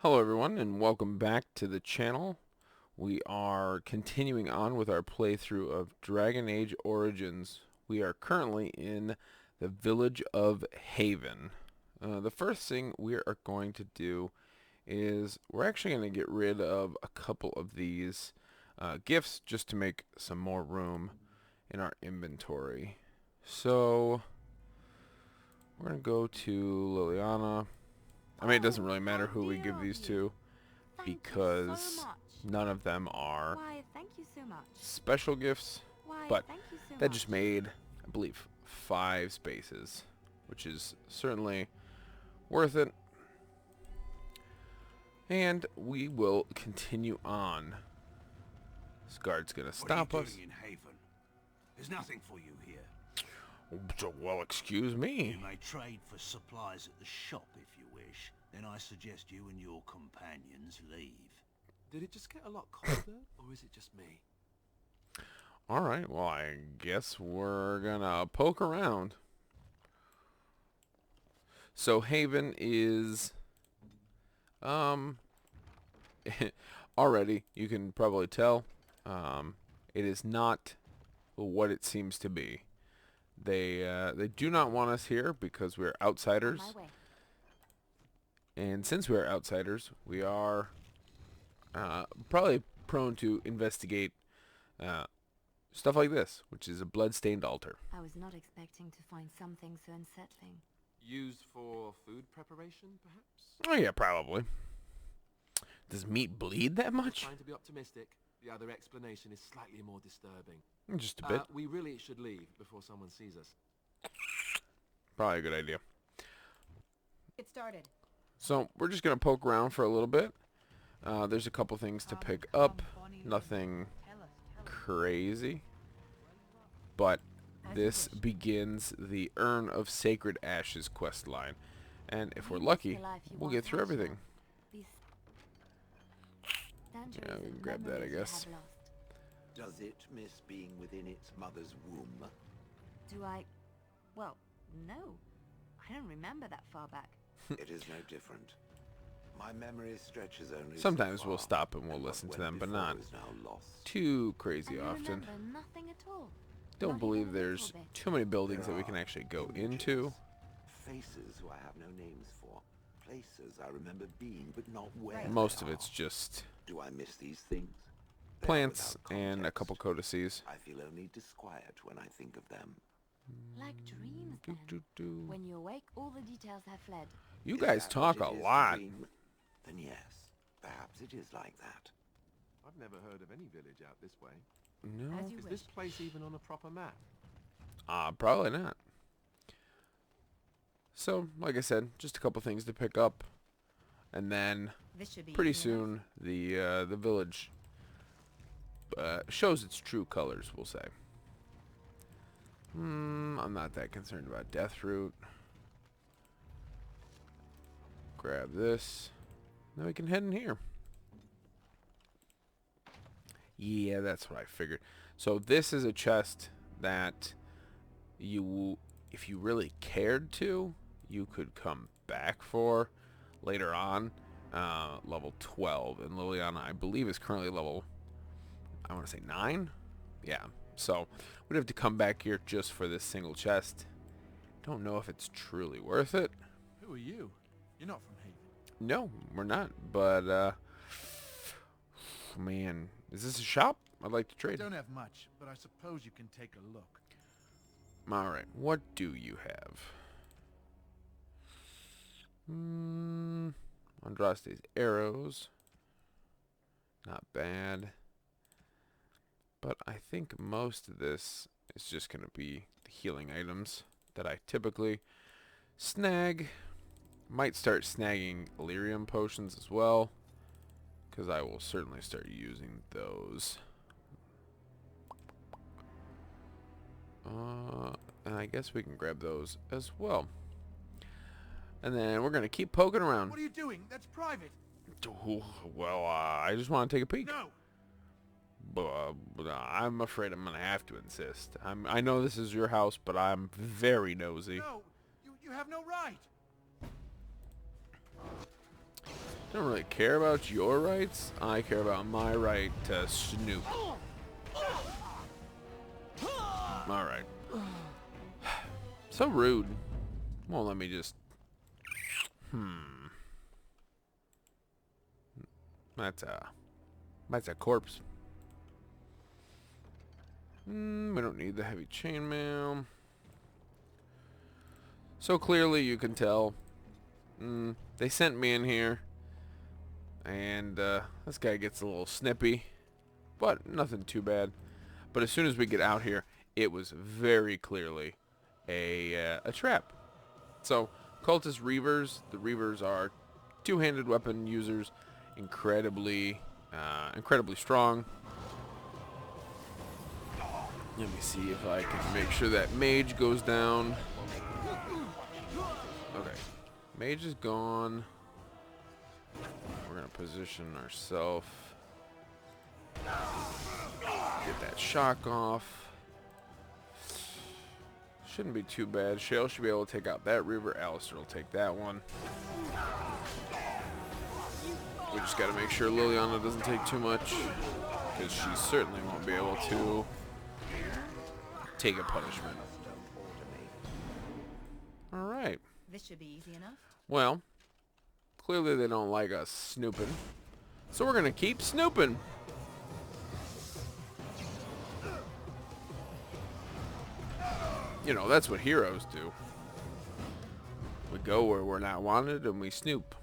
Hello everyone and welcome back to the channel. We are continuing on with our playthrough of Dragon Age Origins. We are currently in the village of Haven. The first thing we are going to do is we're actually going to get rid of a couple of these gifts just to make some more room in our inventory. So we're going to go to Liliana. I mean, it doesn't really matter who we give these to because none of them are special gifts, but that just made, I believe, 5 spaces, which is certainly worth it. And we will continue on. This guard's gonna stop us. What are you doing in Haven? There's nothing for you here. So, well, excuse me. You may trade for supplies at the shop if you wish. Then I suggest you and your companions leave. Did it just get a lot colder, or is it just me? Alright, well, I guess we're gonna poke around. So, Haven is... already, you can probably tell, it is not what it seems to be. They do not want us here because we're outsiders. And since we are outsiders, we are probably prone to investigate stuff like this, which is a blood-stained altar. I was not expecting to find something so unsettling. Used for food preparation, perhaps? Oh yeah, probably. Does meat bleed that much? Trying to be optimistic. The other explanation is slightly more disturbing. Just a bit. We really should leave before someone sees us. Probably a good idea. Get started. So we're just gonna poke around for a little bit. There's a couple things to pick up. Nothing crazy. But this begins the Urn of Sacred Ashes quest line. And if we're lucky, we'll get through everything. Yeah, we can grab that, I guess. Does it miss being within its mother's womb? Do I? Well, no. I don't remember that far back. It is no different. My memory stretches only Sometimes so far, we'll stop and we'll and listen what to them, went but not before is now lost. too crazy I often. remember nothing at all. Don't Not believe even a there's little bit. too many buildings There that we can are actually go images, into. Faces who I have no names for. Places I remember being, but not where. Most they of it's are. just Do I miss these things? They are plants without and a context. couple codices. I feel only disquiet when I think of them. Like dreams, Do, then. do, do. When you awake, all the details have fled. You Is guys that talk what a it is to lot. dream? Then yes, perhaps it is like that. I've never heard of any village out this way. No? As you Is wish. this place even on a proper map? Probably not. So, like I said, just a couple things to pick up. And then, This should be pretty easy enough. soon, the village shows its true colors, we'll say. I'm not that concerned about Deathroot. Grab this. Now we can head in here. Yeah, that's what I figured. So this is a chest that you, if you really cared to, you could come back for later on. Level 12. And Liliana, I believe, is currently level, I want to say 9? Yeah. So we'd have to come back here just for this single chest. Don't know if it's truly worth it. Who are you? You're not from Haven. No, we're not. But, man, is this a shop? I'd like to I trade. don't have much, but I suppose you can take a look. Alright, what do you have? Andraste's arrows. Not bad. But I think most of this is just going to be the healing items that I typically snag. Might start snagging Illyrium potions as well, because I will certainly start using those. And I guess we can grab those as well. And then we're going to keep poking around. What are you doing? That's private. Well, I just want to take a peek. No. But I'm afraid I'm going to have to insist. I know this is your house, but I'm very nosy. No. You have no right. I don't really care about your rights. I care about my right to snoop. Alright. So rude. Won't let me just... That's a corpse. We don't need the heavy chainmail. So clearly you can tell. They sent me in here. And this guy gets a little snippy. But nothing too bad. But as soon as we get out here, it was very clearly a trap. So, cultist reavers. The reavers are two-handed weapon users, incredibly strong. Let me see if I can make sure that mage goes down. Okay, mage is gone. We're gonna position ourselves. Get that shock off. Shouldn't be too bad. Shale should be able to take out that reaver. Alistair will take that one. We just got to make sure Liliana doesn't take too much, because she certainly won't be able to take a punishment. Alright. This should be easy enough. Well, clearly they don't like us snooping, so we're going to keep snooping. You know, that's what heroes do. We go where we're not wanted and we snoop.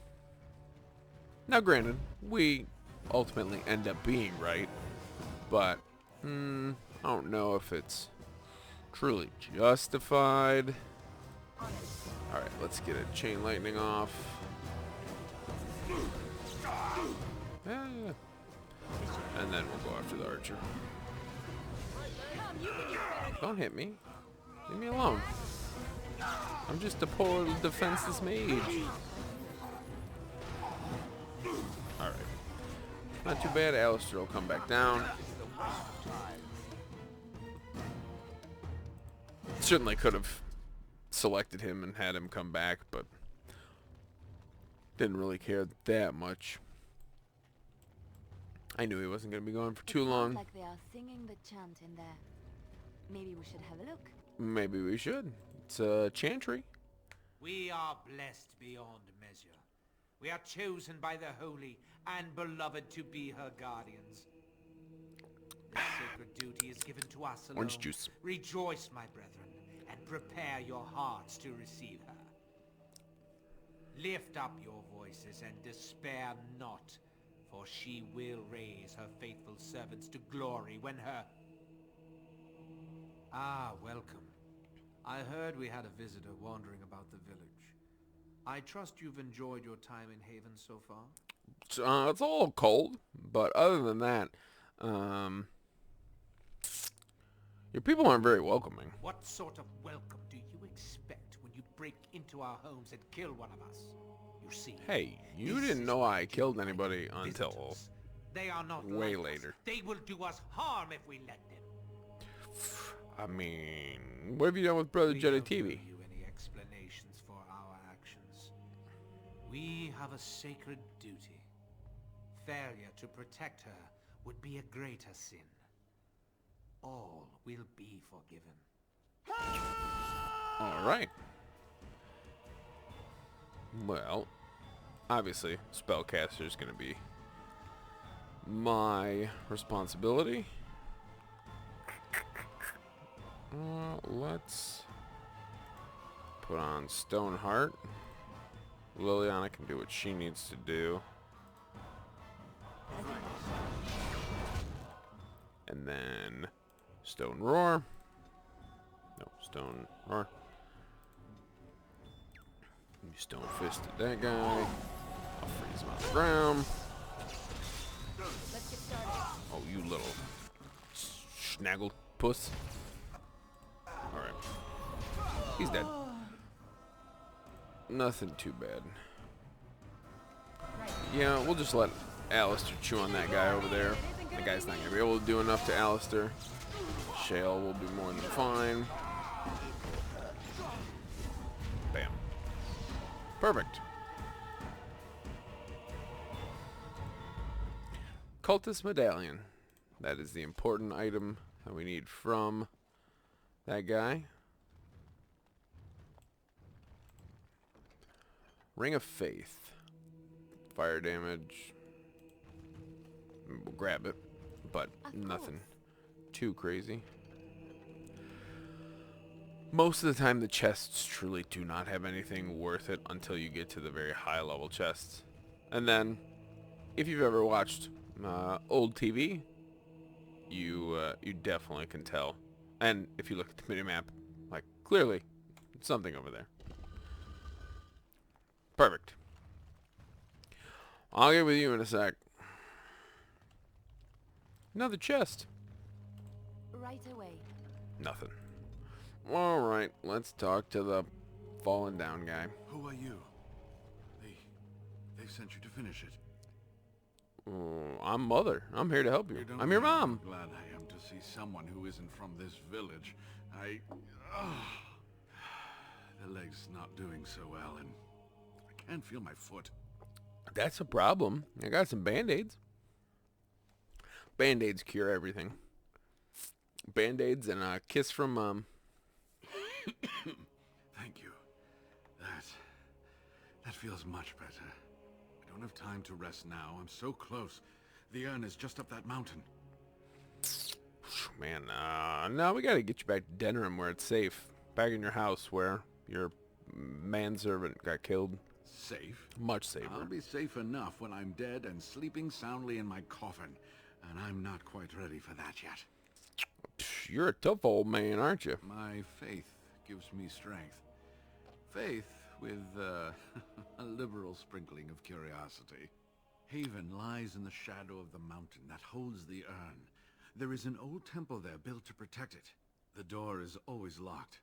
Now granted, we ultimately end up being right, but I don't know if it's truly justified. Alright, let's get a chain lightning off. Yeah. And then we'll go after the archer. Don't hit me. Leave me alone. I'm just a poor defenseless mage. Alright. Not too bad. Alistair will come back down. Certainly could have selected him and had him come back, but didn't really care that much. I knew he wasn't going to be gone for too long. Like they are singing the chant in there. Maybe we should have a look. Maybe we should. It's a chantry. We are blessed beyond measure. We are chosen by the holy and beloved to be her guardians. This sacred duty is given to us alone. Orange juice. Rejoice, my brethren, and prepare your hearts to receive her. Lift up your voices and despair not, for she will raise her faithful servants to glory when her... Ah, welcome. I heard we had a visitor wandering about the village. I trust you've enjoyed your time in Haven so far? It's a little cold, but other than that, your people aren't very welcoming. What sort of welcome do you expect when you break into our homes and kill one of us? You see, Hey, you this didn't is know what I we killed do by anybody until visitors. They are not way like us. later. They will do us harm if we let them. I mean, what have you done with Brother We Jetty don't owe TV? you any explanations for our actions. We have a sacred duty. Failure to protect her would be a greater sin. All will be forgiven. Alright. Well, obviously, spellcaster is going to be my responsibility. Let's put on Stoneheart. Liliana can do what she needs to do. And then Stone Roar. No, Stone Roar. You Stone Fisted that guy. I'll freeze him on the ground. Let's get started. Oh, you little snaggle puss. Alright. He's dead. Nothing too bad. Yeah, we'll just let Alistair chew on that guy over there. The guy's not going to be able to do enough to Alistair. Shale will be more than fine. Bam. Perfect. cultist medallion. That is the important item that we need from that guy. Ring of Faith. Fire damage. We'll grab it, but nothing too crazy. Most of the time the chests truly do not have anything worth it until you get to the very high level chests. And then, if you've ever watched old TV, you definitely can tell. And if you look at the minimap, like, clearly, something over there. Perfect. I'll get with you in a sec. Another chest. Right away. Nothing. Alright, let's talk to the fallen down guy. Who are you? They sent you to finish it. I'm Mother. I'm here to help you. I'm your mom. How glad I am to see someone who isn't from this village. The leg's not doing so well, and I can't feel my foot. That's a problem. I got some band-aids. Band-aids cure everything. Band-aids and a kiss from Mom. Thank you. That feels much better. I don't have time to rest now. I'm so close. The urn is just up that mountain. Man, no, we gotta get you back to Denerim where it's safe. Back in your house where your manservant got killed. Safe? Much safer. I'll be safe enough when I'm dead and sleeping soundly in my coffin. And I'm not quite ready for that yet. You're a tough old man, aren't you? My faith gives me strength. Faith with a liberal sprinkling of curiosity. Haven lies in the shadow of the mountain that holds the urn. There is an old temple there built to protect it. The door is always locked,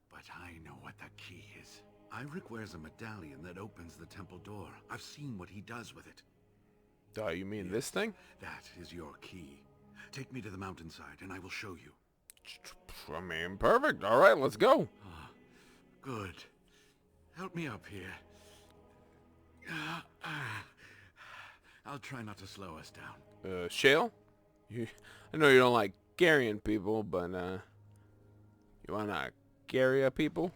but I know what the key is. Ivric wears a medallion that opens the temple door. I've seen what he does with it. Oh, you mean this thing? That is your key. Take me to the mountainside and I will show you. I mean, perfect. All right, let's go. Good. Help me up here. I'll try not to slow us down. Shale? I know you don't like carrying people, but, you wanna carry a people?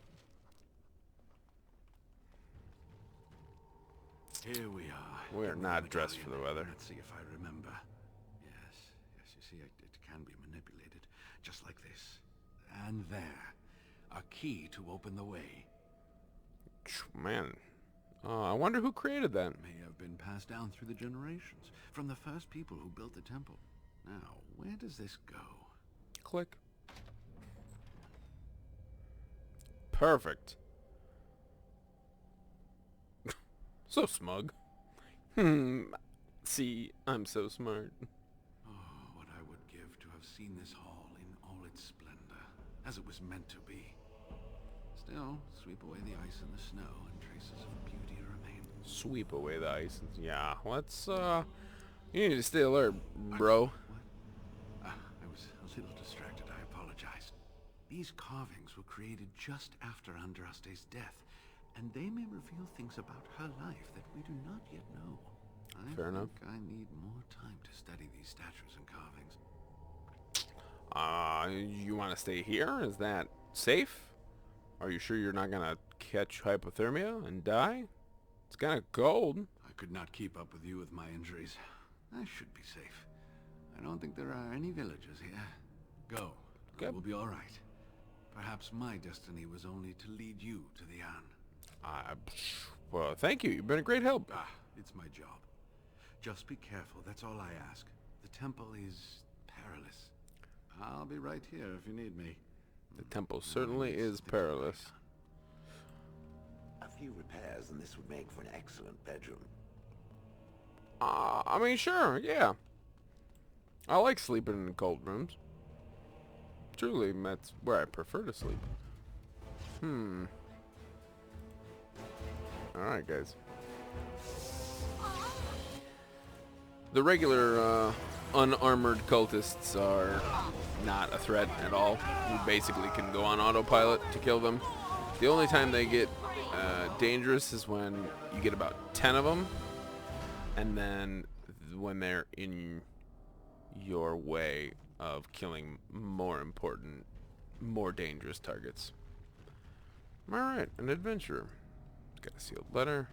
Here we are. We are Give me not the dressed for medallion. the weather. Let's see if I remember. Yes, you see, it can be manipulated. Just like this. And there. A key to open the way. Man, I wonder who created that. May have been passed down through the generations. From the first people who built the temple. Now, where does this go? Click. Perfect. So smug. See, I'm so smart. Oh, what I would give to have seen this hall in all its splendor, as it was meant to be. Still, sweep away the ice and the snow, and traces of beauty remain. Sweep away the ice. Yeah, let's, you need to stay alert, bro. What? I was a little distracted, I apologize. These carvings were created just after Andraste's death, and they may reveal things about her life that we do not yet know. Fair enough. I need more time to study these statues and carvings. You want to stay here? Is that safe? Are you sure you're not gonna catch hypothermia and die? It's kind of cold. I could not keep up with you with my injuries. I should be safe. I don't think there are any villagers here. Go. Good. We'll be all right. Perhaps my destiny was only to lead you to the Urn. Well, thank you. You've been a great help. It's my job. Just be careful, that's all I ask. The temple is perilous. I'll be right here if you need me. The temple certainly is perilous. A few repairs and this would make for an excellent bedroom. I mean, sure, yeah. I like sleeping in cold rooms. Truly, that's where I prefer to sleep. Alright, guys. The regular, unarmored cultists are not a threat at all. You basically can go on autopilot to kill them. The only time they get dangerous is when you get about 10 of them, and then when they're in your way of killing more important, more dangerous targets. Alright, an adventurer. Got a sealed letter.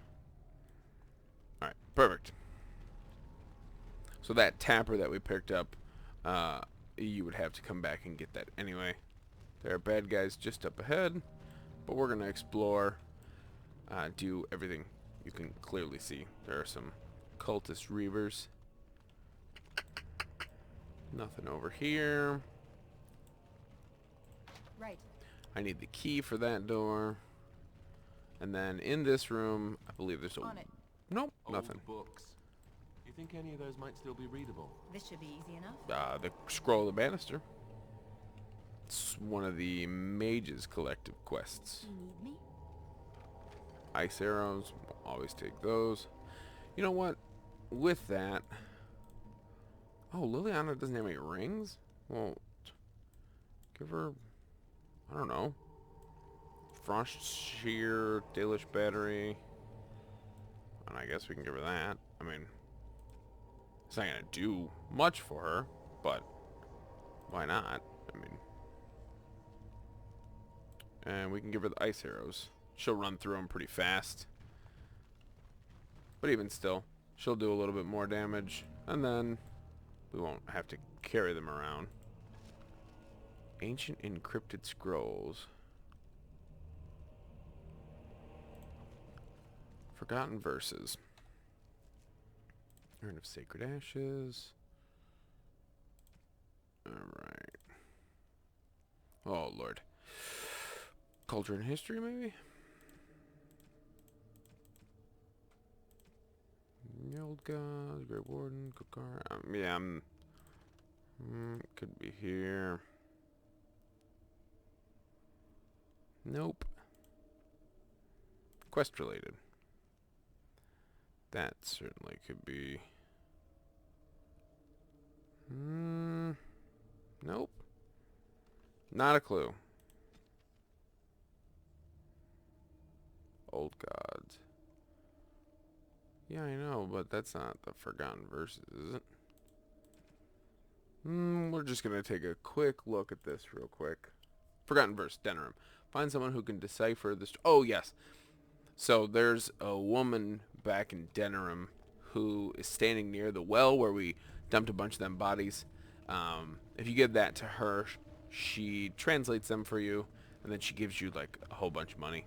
Alright, perfect. So that tapper that we picked up, you would have to come back and get that anyway. There are bad guys just up ahead, but we're going to explore, do everything you can clearly see. There are some cultist reavers. Nothing over here. Right. I need the key for that door. And then in this room, I believe there's a... On it. Nope, Old nothing. books. You think any of those might still be readable? This should be easy enough. The Scroll of the Banister. It's one of the mage's collective quests. You need me? Ice arrows, always take those. You know what? With that... Oh, Liliana doesn't have any rings? Well, give her... I don't know. Frost Shear, Dalish Battery. And I guess we can give her that. I mean, it's not going to do much for her, but why not? I mean... And we can give her the ice arrows. She'll run through them pretty fast. But even still, she'll do a little bit more damage. And then we won't have to carry them around. Ancient encrypted scrolls. Forgotten verses. Urn of Sacred Ashes. Alright. Oh, Lord. Culture and history, maybe? The Old Gods, Great Warden, Kukar. Yeah, could be here. Nope. Quest related. That certainly could be. Nope. Not a clue. Old Gods. Yeah, I know, but that's not the Forgotten Verses, is it? We're just going to take a quick look at this real quick. Forgotten Verse, Denerim. Find someone who can decipher this. Oh, yes. So there's a woman back in Denerim who is standing near the well where we dumped a bunch of them bodies. If you give that to her, she translates them for you, and then she gives you like a whole bunch of money.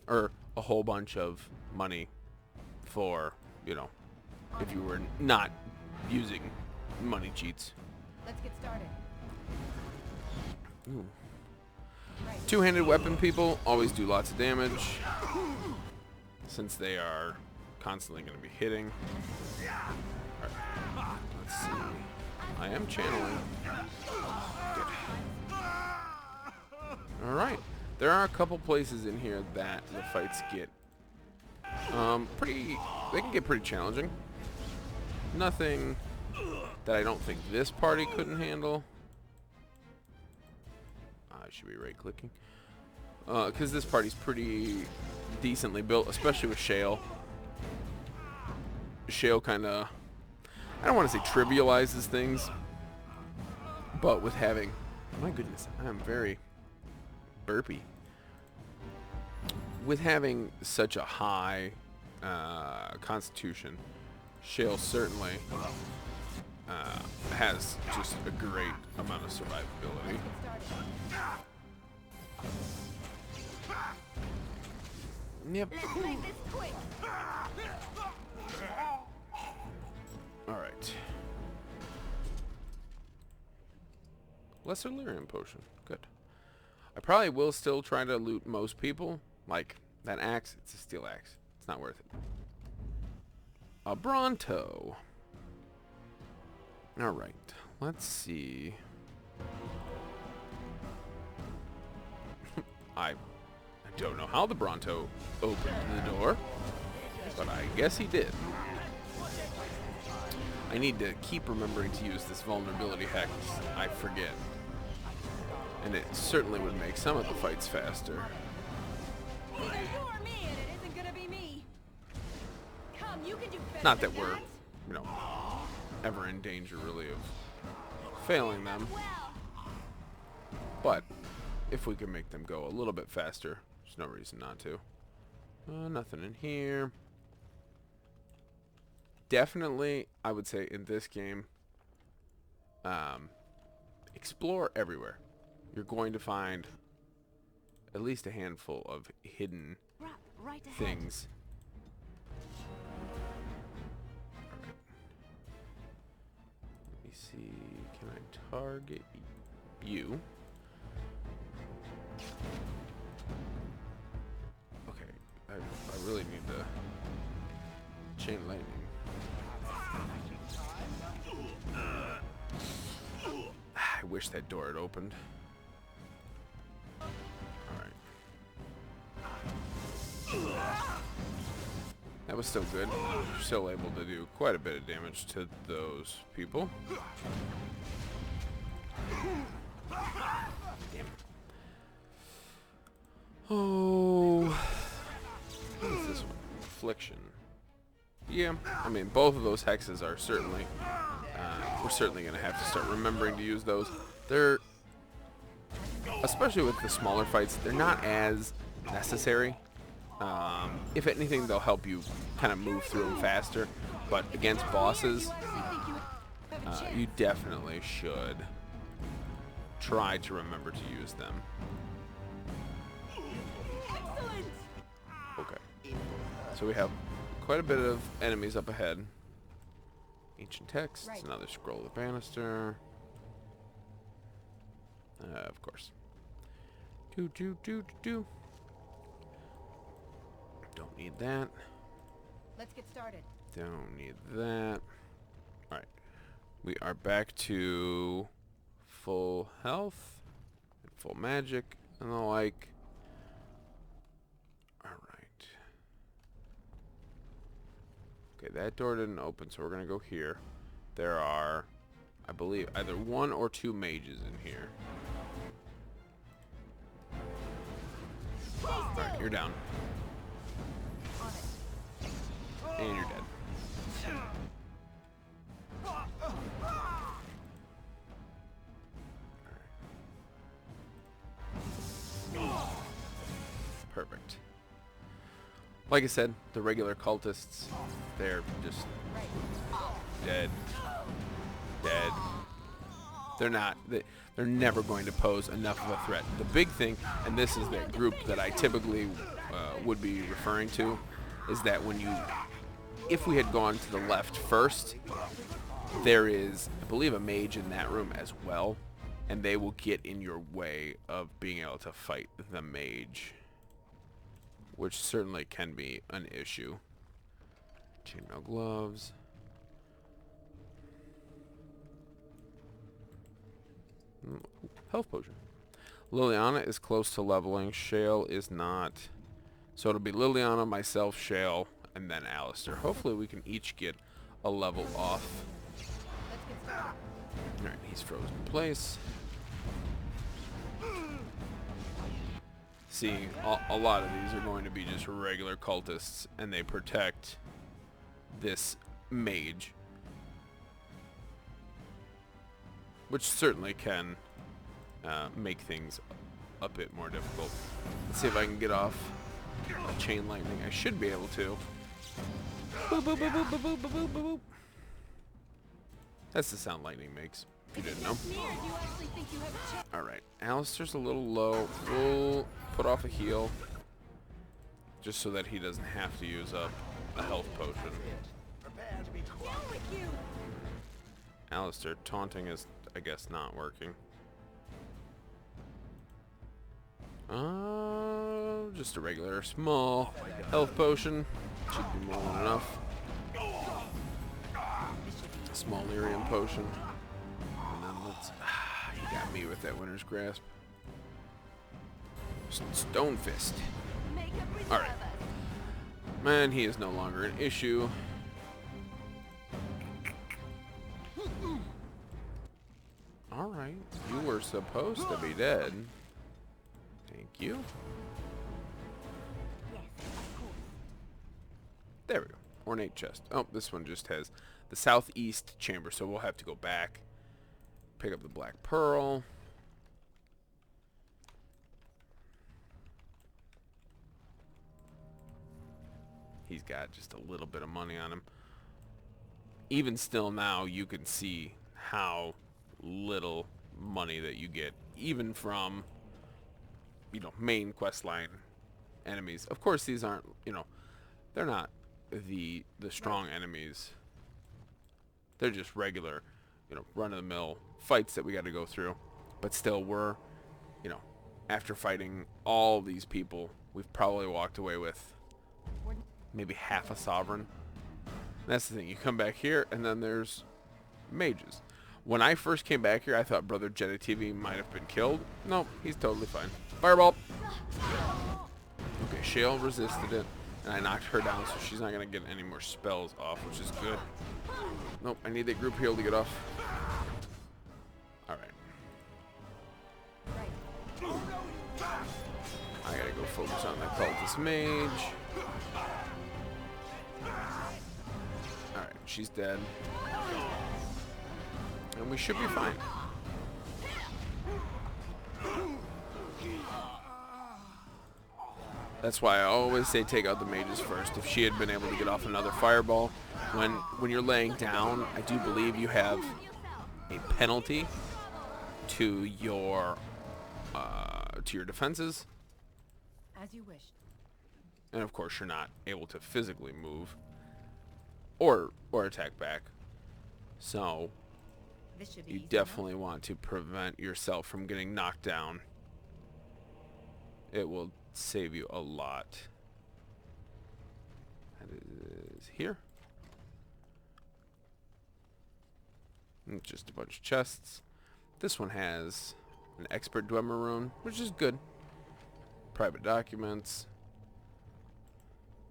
Or a whole bunch of money for, you know, if you were not using money cheats. Let's get started. Ooh. Two-handed weapon people always do lots of damage since they are constantly going to be hitting. Alright, let's see. I am channeling. Good. Alright, there are a couple places in here that the fights get they can get pretty challenging. Nothing that I don't think this party couldn't handle. I should be right-clicking. Because this party's pretty decently built, especially with Shale. Shale kind of, I don't want to say trivializes things, but with having, my goodness, I'm very burpy. With having such a high constitution, Shale certainly has just a great amount of survivability. Yep. Let's make this quick. Alright. Lesser lyrium potion. Good. I probably will still try to loot most people. Like, that axe, it's a steel axe. It's not worth it. A Bronto. Alright. Let's see. I don't know how the Bronto opened the door, but I guess he did. I need to keep remembering to use this vulnerability hack. I forget. And it certainly would make some of the fights faster. Either you or me, and it isn't gonna be me. Come, you can do better Not than that we're, you know, ever in danger, really, of failing them. But if we can make them go a little bit faster, there's no reason not to. Nothing in here. Definitely, I would say in this game, explore everywhere. You're going to find at least a handful of hidden Right ahead. things. Alright. Let me see. Can I target you? Okay. I really need the chain lightning. I wish that door had opened. That was still good. We're still able to do quite a bit of damage to those people. Damn. Oh. What is this one? Affliction. Yeah, I mean, both of those hexes are certainly... we're certainly going to have to start remembering to use those. They're... Especially with the smaller fights, they're not as necessary. If anything, they'll help you kind of move through them faster. But against bosses, you definitely should try to remember to use them. Okay. So we have quite a bit of enemies up ahead. Ancient text, another scroll of the banister. Of course. Do. Don't need that. Let's get started. Don't need that. Alright. We are back to full health, and full magic, and the like. Alright. Okay, that door didn't open, so we're going to go here. There are, I believe, either 1 or 2 mages in here. Alright, you're down. And you're dead. Perfect. Like I said, the regular cultists, they're just dead. Dead. They're never going to pose enough of a threat. The big thing, and this is the group that I typically would be referring to, is that if we had gone to the left first, there is, I believe, a mage in that room as well, and they will get in your way of being able to fight the mage, which certainly can be an issue. Chainmail gloves. Health potion. Liliana is close to leveling. Shale is not. So it'll be Liliana, myself, Shale, and then Alistair. Hopefully we can each get a level off. Alright, he's frozen in place. See, a lot of these are going to be just regular cultists, and they protect this mage. Which certainly can make things a bit more difficult. Let's see if I can get off a chain lightning. I should be able to. Boop, boop, boop, boop, boop, boop, boop, boop, boop. That's the sound lightning makes, if you didn't know. Alright, Alistair's a little low. We'll put off a heal, just so that he doesn't have to use up a health potion. Alistair, taunting is, I guess, not working. Just a regular small health potion. Should be more than enough. Small lyrium potion. And then let's... you got me with that Winter's Grasp. Stone Fist. Alright. Man, he is no longer an issue. Alright. You were supposed to be dead. Thank you. There we go. ornate chest. Oh, this one just has the southeast chamber, so we'll have to go back. Pick up the black pearl. He's got just a little bit of money on him. Even still now, you can see how little money that you get, even from, you know, main quest line enemies. Of course, these aren't, you know, they're not the strong enemies. They're just regular, you know, run-of-the-mill fights that we got to go through. But still, we're, you know, after fighting all these people, we've probably walked away with maybe half a sovereign. That's the thing. You come back here, and then there's mages. When I first came back here, I thought Brother Jedi TV might have been killed. Nope, he's totally fine. Fireball! Okay, Shale resisted it, and I knocked her down, so she's not going to get any more spells off, which is good. Nope, I need that group heal to get off. Alright. I gotta go focus on the cultist mage. Alright, she's dead. And we should be fine. That's why I always say take out the mages first. If she had been able to get off another fireball, when you're laying down, I do believe you have a penalty to your defenses. As you wished. And of course, you're not able to physically move or attack back. So This should be you easy definitely want to prevent yourself from getting knocked down. It will save you a lot. That is here. And just a bunch of chests. This one has an expert Dwemer rune, which is good. Private documents.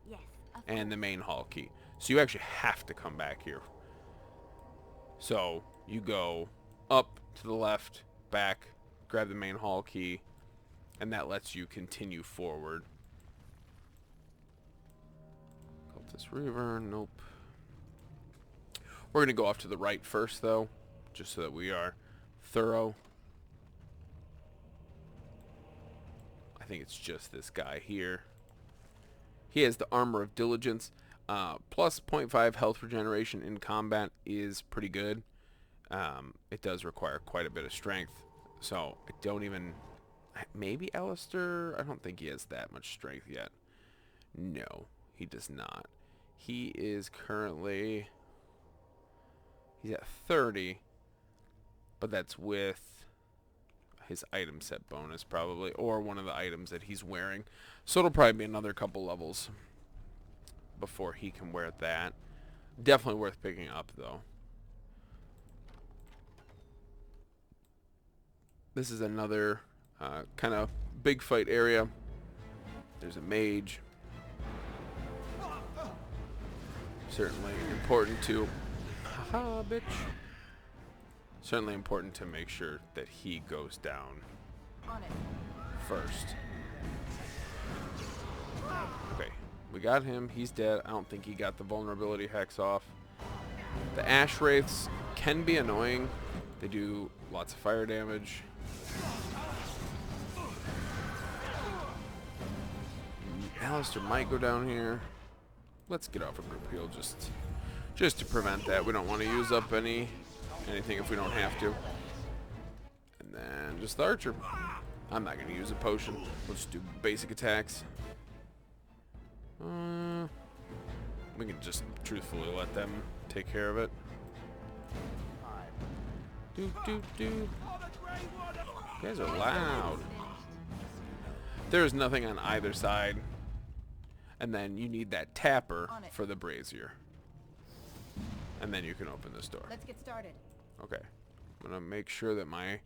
Yes. And the main hall key. So you actually have to come back here. So you go up to the left, back, grab the main hall key, and that lets you continue forward. Cultist Reaver, nope. We're going to go off to the right first, though, just so that we are thorough. I think it's just this guy here. He has the Armor of Diligence. Plus 0.5 health regeneration in combat is pretty good. It does require quite a bit of strength. So I don't even... Maybe Alistair? I don't think he has that much strength yet. No, he does not. He is currently... He's at 30. But that's with his item set bonus probably. Or one of the items that he's wearing. So it'll probably be another couple levels before he can wear that. Definitely worth picking up though. This is another kind of big fight area. There's a mage. Certainly important to... Haha, bitch. Certainly important to make sure that he goes down On it. first. Okay, we got him. He's dead. I don't think he got the vulnerability hex off. The ash wraiths can be annoying. They do lots of fire damage. Alistair might go down here. Let's get off a group heal just to prevent that. We don't want to use up anything if we don't have to. And then just the archer. I'm not going to use a potion. We'll just do basic attacks. We can just truthfully let them take care of it. Do. You guys are loud. There's nothing on either side. And then you need that tapper for the brazier. And then you can open this door. Let's get started. Okay. I'm going to make sure that my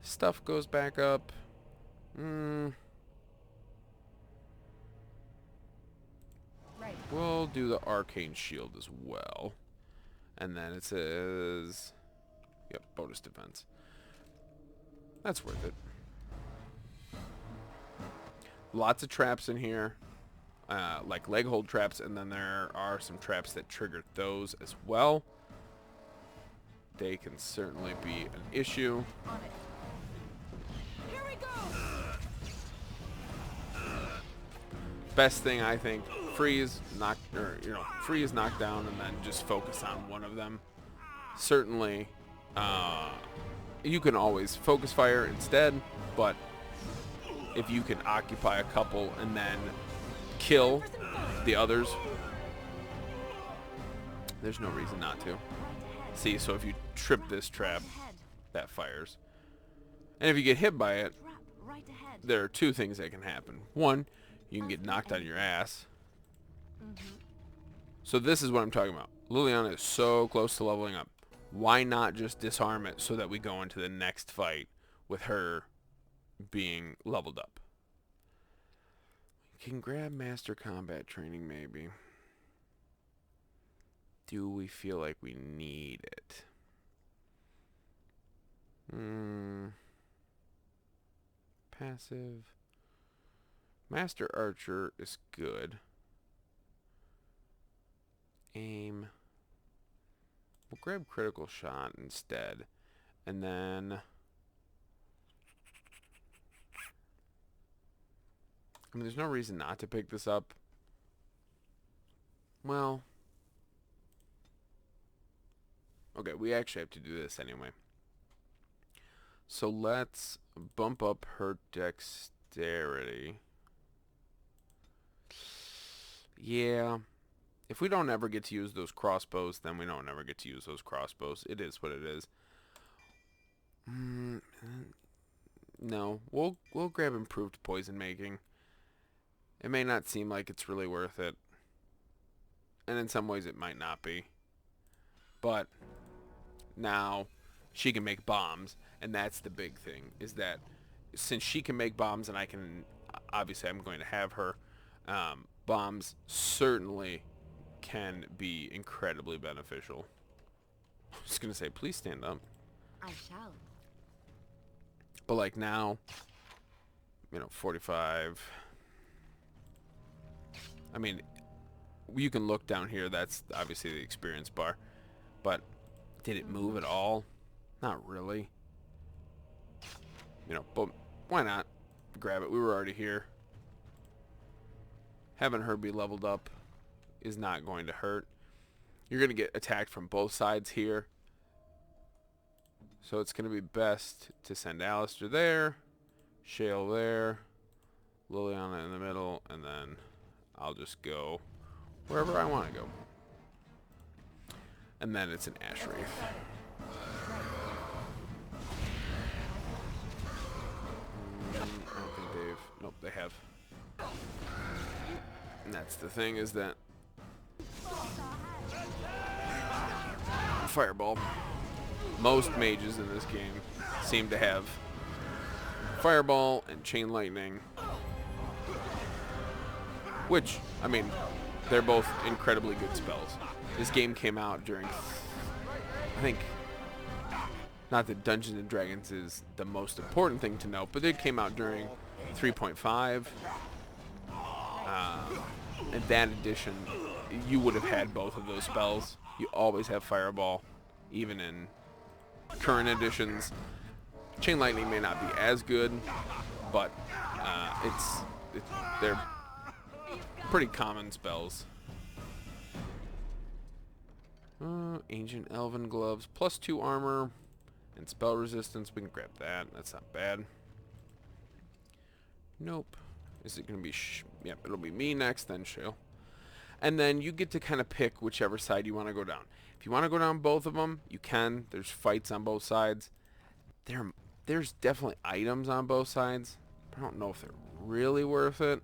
stuff goes back up. Right. We'll do the arcane shield as well. And then it says... Yep, bonus defense. That's worth it. Lots of traps in here. like leg hold traps, and then there are some traps that trigger those as well. They can certainly be an issue. On it. Here we go. Best thing, I think, freeze, knock, or freeze, knock down, and then just focus on one of them. Certainly, you can always focus fire instead, but if you can occupy a couple and then kill the others, there's no reason not to. See, so if you trip this trap, that fires. And if you get hit by it, Right ahead. there are two things that can happen. One, you can get knocked on your ass. So this is what I'm talking about. Liliana is so close to leveling up. Why not just disarm it so that we go into the next fight with her being leveled up? We can grab Master Combat Training, maybe. Do we feel like we need it? Passive. Master Archer is good. Aim. We'll grab Critical Shot instead. And then... I mean, there's no reason not to pick this up. Well... Okay, we actually have to do this anyway. So let's bump up her dexterity. Yeah. If we don't ever get to use those crossbows, then we don't ever get to use those crossbows. It is what it is. No, we'll grab improved poison making. It may not seem like it's really worth it. And in some ways it might not be. But now she can make bombs, and that's the big thing, is that since she can make bombs and I can, obviously I'm going to have her, bombs certainly can be incredibly beneficial. I was going to say, please stand up. I shall. But like now, 45. I mean, you can look down here, that's obviously the experience bar. But did it move at all? Not really. But why not grab it? We were already here. Having her be leveled up is not going to hurt. You're going to get attacked from both sides here. So it's going to be best to send Alistair there, Shale there, Liliana in the middle, and then I'll just go wherever I want to go. And then it's an ash wraith. I don't think they've... Nope, they have. And that's the thing, is that... Fireball. Most mages in this game seem to have Fireball and Chain Lightning. Which, I mean, they're both incredibly good spells. This game came out during, I think, not that Dungeons and Dragons is the most important thing to note, but it came out during 3.5. In that edition, you would have had both of those spells. You always have Fireball, even in current editions. Chain Lightning may not be as good, but they're pretty common spells. Ancient Elven Gloves, +2 armor and spell resistance. We can grab that. That's not bad. Nope. Is it going to be... Yep, it'll be me next, then Shale. And then you get to kind of pick whichever side you want to go down. If you want to go down both of them, you can. There's fights on both sides. There's definitely items on both sides. I don't know if they're really worth it.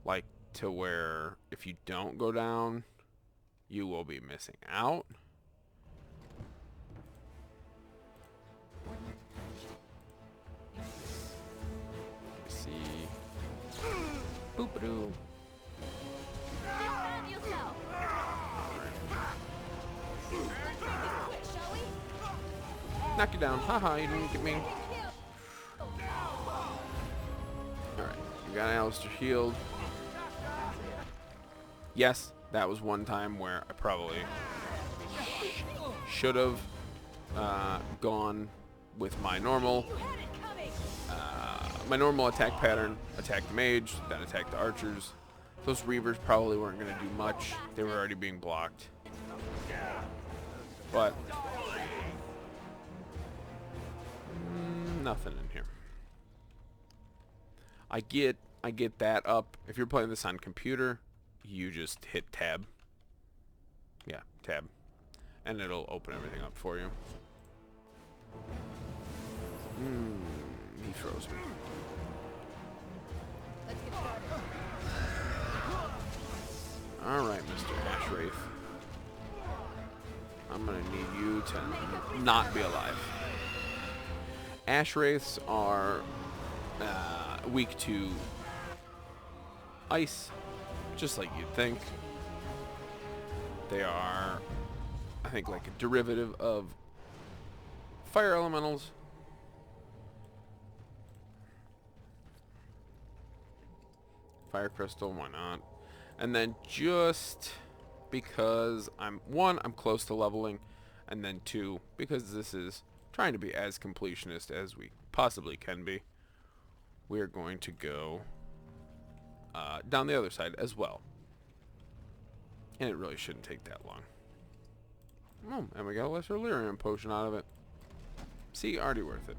Like, to where if you don't go down, you will be missing out. Let's see. Boop-a-doo. Defend yourself. Quick, shall we? Knock you down. Haha, you didn't get me. Alright, we got Alistair healed. Yes, that was one time where I probably should have gone with my normal attack pattern, attack the mage, then attack the archers. Those reavers probably weren't going to do much. They were already being blocked. But nothing in here. I get that up. If you're playing this on computer, you just hit tab. Yeah, tab. And it'll open everything up for you. He froze me. Let's get started. Alright, Mr. Ashwraith. I'm gonna need you to not be alive. Ashwraiths are weak to ice, just like you'd think. They are, I think, like a derivative of fire elementals. Fire crystal, why not? And then just because I'm close to leveling, and then 2, because this is trying to be as completionist as we possibly can be, we're going to go down the other side as well. And it really shouldn't take that long. Oh, and we got a lesser lyrium potion out of it. See, already worth it.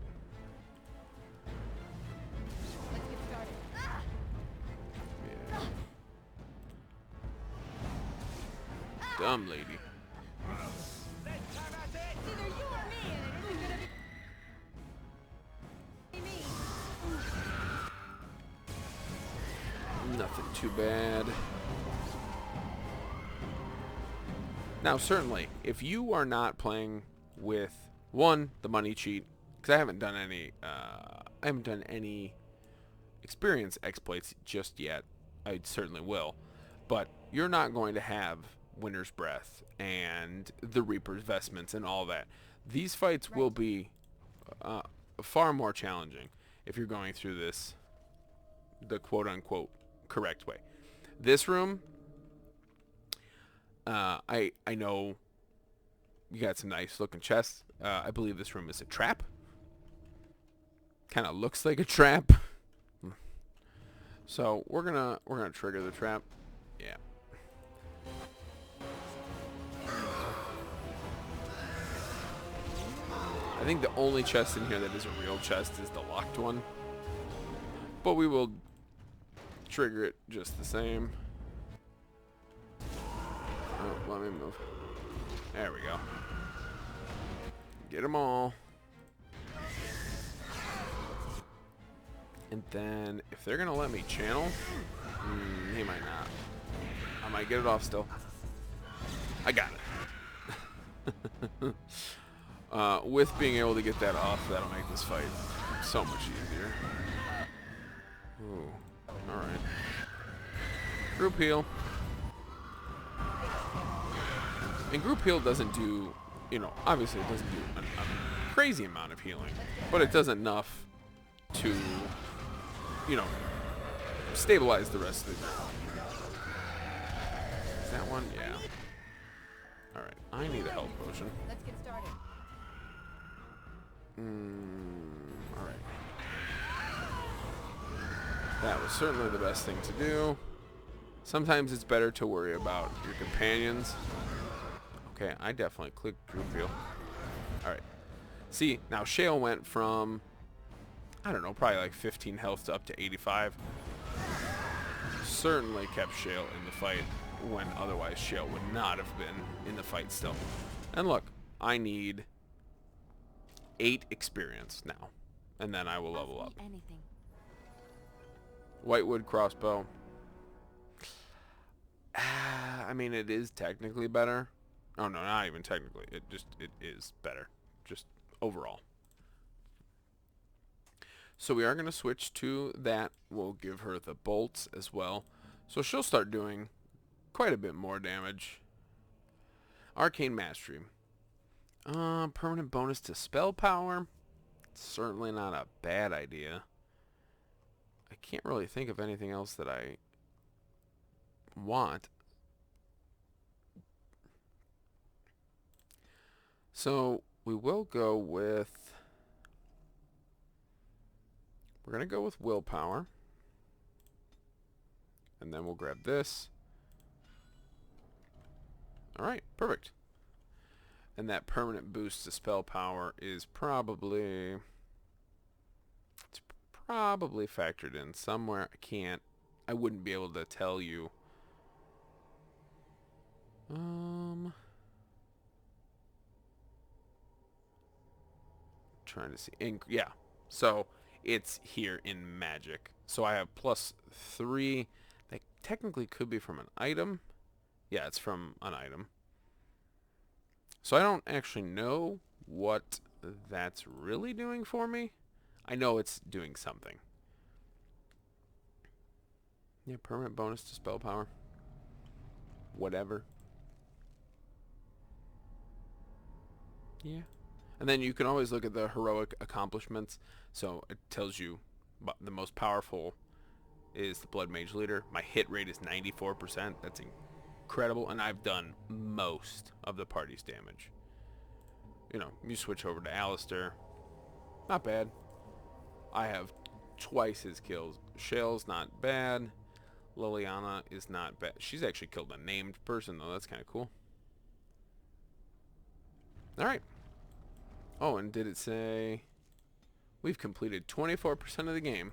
Let's get started. Yeah. Dumb lady. It's either you or me, and it isn't gonna be me. Nothing too bad. Now, certainly, if you are not playing with the money cheat, because I haven't done any experience exploits just yet. I certainly will, but you're not going to have Winter's Breath and the Reaper's Vestments and all that. These fights will be far more challenging if you're going through this the quote-unquote correct way. This room, I know you got some nice looking chests. I believe this room is a trap. Kind of looks like a trap. So we're gonna trigger the trap. Yeah. I think the only chest in here that is a real chest is the locked one. But we will trigger it just the same. Oh, let me move. There we go. Get them all. And then, if they're going to let me channel, he might not. I might get it off still. I got it. With being able to get that off, that'll make this fight so much easier. Ooh. Alright. Group heal. And group heal doesn't do, obviously it doesn't do a crazy amount of healing, but it does enough to, stabilize the rest of the group. Is that one? Yeah. Alright, I need a health potion. Let's get started. Alright. That was certainly the best thing to do. Sometimes it's better to worry about your companions. Okay, I definitely clicked group heal. Alright. See, now Shale went from, I don't know, probably like 15 health to up to 85. Certainly kept Shale in the fight when otherwise Shale would not have been in the fight still. And look, I need 8 experience now. And then I will level up. Anything. Whitewood crossbow. I mean, it is technically better. Oh, no, not even technically. It is better. Just overall. So we are going to switch to that. We'll give her the bolts as well. So she'll start doing quite a bit more damage. Arcane Mastery. Permanent bonus to spell power. Certainly not a bad idea. I can't really think of anything else that I want. So we will go with... We're going to go with willpower. And then we'll grab this. Alright, perfect. And that permanent boost to spell power is probably... It's probably factored in somewhere. I wouldn't be able to tell you. Trying to see. Yeah. So it's here in magic. So I have +3. That technically could be from an item. Yeah, it's from an item. So I don't actually know what that's really doing for me. I know it's doing something. Yeah, permanent bonus to spell power. Whatever. Yeah. And then you can always look at the heroic accomplishments. So it tells you the most powerful is the Blood Mage Leader. My hit rate is 94%. That's incredible. And I've done most of the party's damage. You know, you switch over to Alistair. Not bad. I have twice his kills. Shale's not bad. Liliana is not bad. She's actually killed a named person, though. That's kind of cool. Alright. Oh, and did it say... We've completed 24% of the game.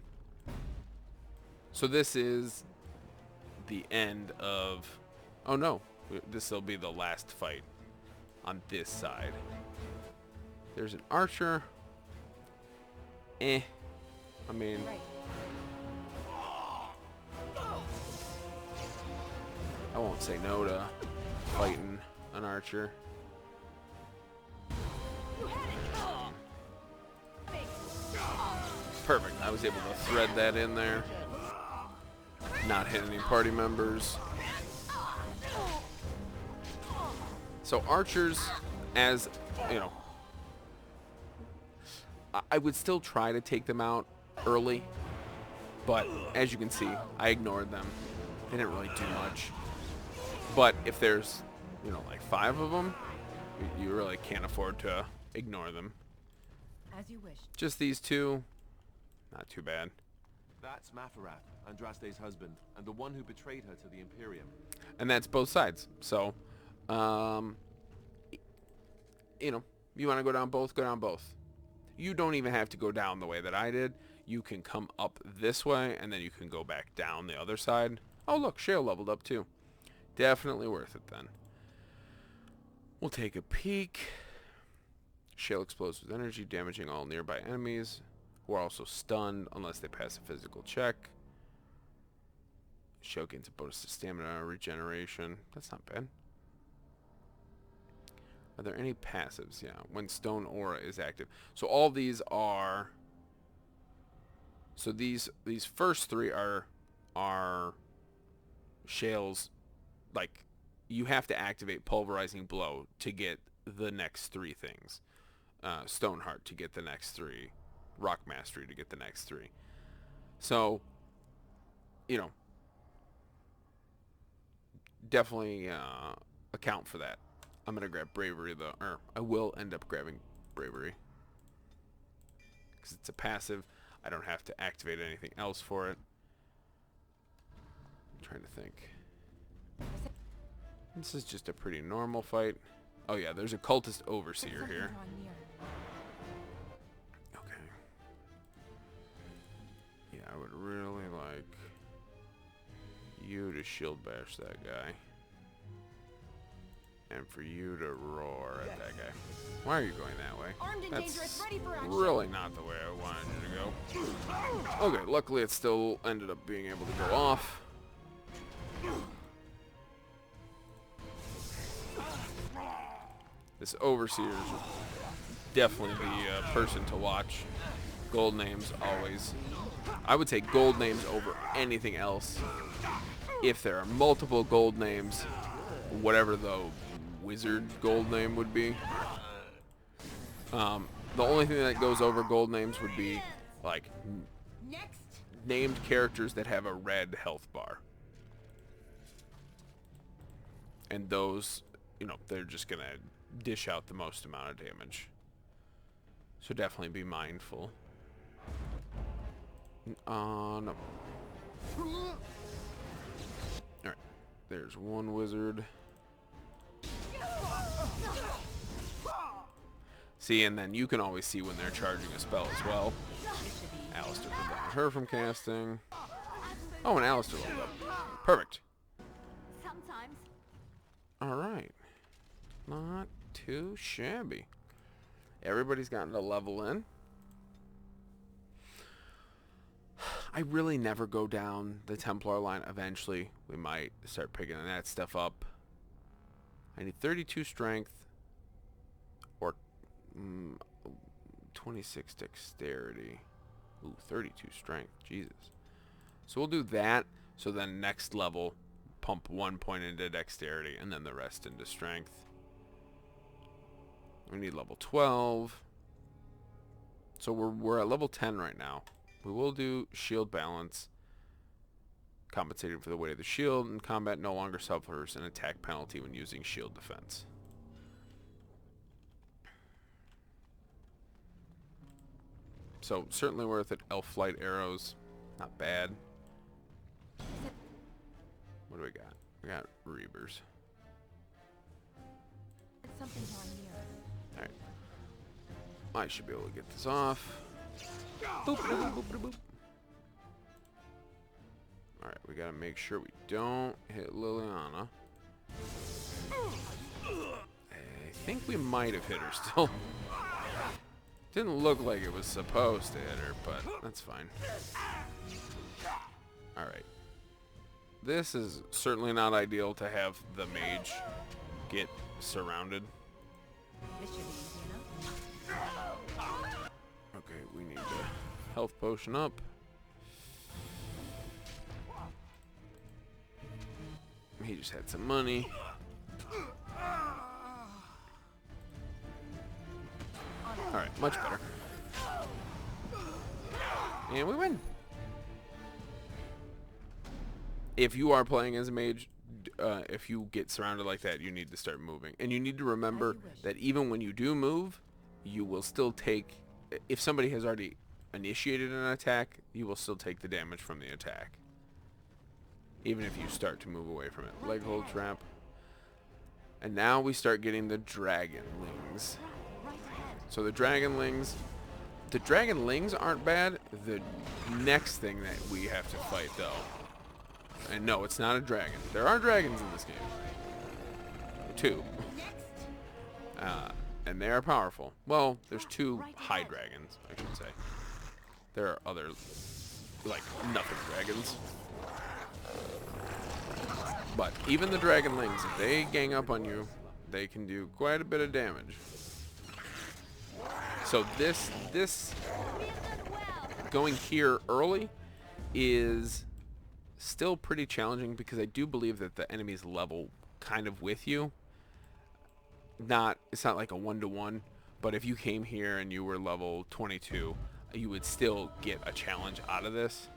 So this is the end of... Oh, no. This will be the last fight on this side. There's an archer. I mean... I won't say no to fighting an archer. Perfect. I was able to thread that in there. Not hit any party members. So archers, as you know, I would still try to take them out early, but as you can see, I ignored them. They didn't really do much. But if there's, you know, like 5 of them, you really can't afford to ignore them. As you wish. Just these 2, not too bad. That's Mafarath, Andraste's husband, and the one who betrayed her to the Imperium. And that's both sides. So, you know, you want to go down both, go down both. You don't even have to go down the way that I did. You can come up this way, and then you can go back down the other side. Oh, look, Shale leveled up too. Definitely worth it then. We'll take a peek. Shale explodes with energy, damaging all nearby enemies, who are also stunned unless they pass a physical check. Shale gains a bonus to stamina regeneration. That's not bad. Are there any passives? Yeah, when Stone Aura is active. So all these are... So these first 3 are Shale's, like, you have to activate Pulverizing Blow to get the next 3 things. Stoneheart to get the next 3. Rock Mastery to get the next 3. So, you know, definitely account for that. I'm going to grab Bravery, though. Or I will end up grabbing Bravery. Because it's a passive. I don't have to activate anything else for it. I'm trying to think. This is just a pretty normal fight. Oh yeah, there's a cultist overseer here. Okay. Yeah, I would really like you to shield bash that guy. And for you to roar at that guy. Why are you going that way? Armed and dangerous, ready for action. Really not the way I wanted you to go. Okay, luckily it still ended up being able to go off. This overseer is definitely the person to watch. Gold names always. I would say gold names over anything else. If there are multiple gold names, whatever the wizard gold name would be. The only thing that goes over gold names would be like named characters that have a red health bar. And those, you know, they're just gonna dish out the most amount of damage. So definitely be mindful. No. Alright. There's one wizard. See, and then you can always see when they're charging a spell as well. Alistair prevented her from casting. Oh, and Alistair leveled up. Perfect. Sometimes. Alright. Not too shabby. Everybody's gotten a level in. I really never go down the Templar line. Eventually, we might start picking that stuff up. I need 32 strength or 26 dexterity. Ooh, 32 strength. Jesus. So we'll do that. So then next level, pump 1 point into dexterity and then the rest into strength. We need level 12. So we're at level 10 right now. We will do shield balance. Compensating for the weight of the shield in combat no longer suffers an attack penalty when using shield defense. So certainly worth it. Elf flight arrows. Not bad. What do we got? We got Reavers. Something down here. Alright. I should be able to get this off. Boop, boop, boop, boop, boop. Alright, we gotta make sure we don't hit Liliana. I think we might have hit her still. Didn't look like it was supposed to hit her, but that's fine. Alright. This is certainly not ideal to have the mage get surrounded. This should be easy enough. Okay, we need the health potion up. He just had some money. Alright, much better. And we win. If you are playing as a mage, if you get surrounded like that, you need to start moving. And you need to remember that even when you do move, you will still take... If somebody has already initiated an attack, you will still take the damage from the attack. Even if you start to move away from it. Leg hold trap. And now we start getting the dragonlings. So the dragonlings aren't bad. The next thing that we have to fight, though. And no, it's not a dragon. There are dragons in this game. 2. And they are powerful. Well, there's 2 high dragons, I should say. There are other, like, nothing dragons. But even the dragonlings, if they gang up on you, they can do quite a bit of damage. So this going here early is still pretty challenging because I do believe that the enemy's level kind of with you. It's not like a 1-to-1, but if you came here and you were level 22, you would still get a challenge out of this.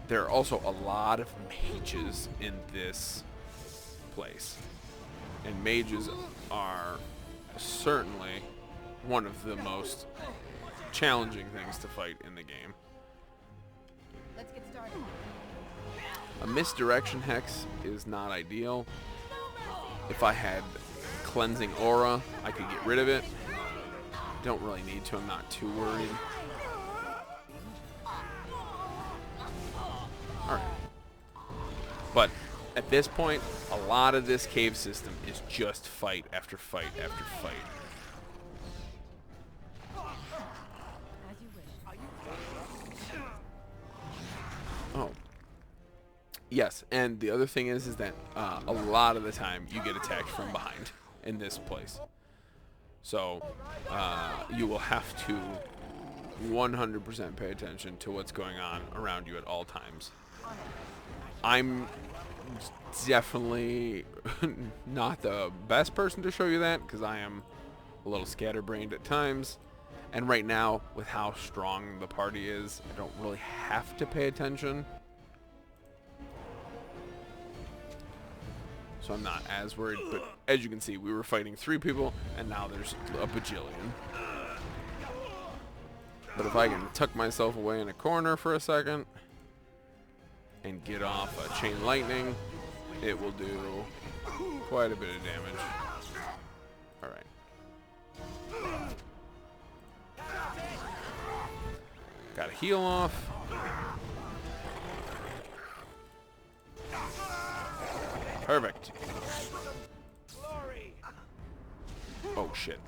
There are also a lot of mages in this place. And mages are certainly one of the most challenging things to fight in the game. Let's get started. A misdirection hex is not ideal. If I had cleansing aura, I could get rid of it. Don't really need to, I'm not too worried. Alright. But at this point, a lot of this cave system is just fight after fight after fight. As you wish. Oh. Yes, and the other thing is that a lot of the time you get attacked from behind in this place. So you will have to 100% pay attention to what's going on around you at all times. I'm definitely not the best person to show you that because I am a little scatterbrained at times. And right now, with how strong the party is, I don't really have to pay attention. so I'm not as worried. But as you can see, we were fighting 3 people, and now there's a bajillion. But if I can tuck myself away in a corner for a second and get off a chain lightning, it will do quite a bit of damage. Alright. Got a heal off. Perfect. Oh shit.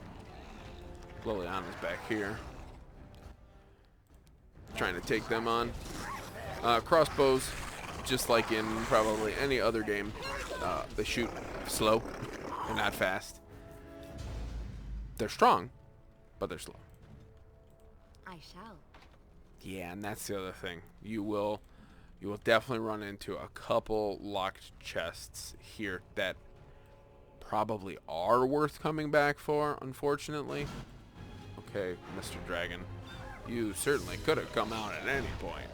Liliana's back here. Trying to take them on. Crossbows, just like in probably any other game, they shoot slow and not fast. They're strong, but they're slow. I shall. Yeah, and that's the other thing. You will definitely run into a couple locked chests here that probably are worth coming back for, unfortunately. Okay, Mr. Dragon. You certainly could have come out at any point.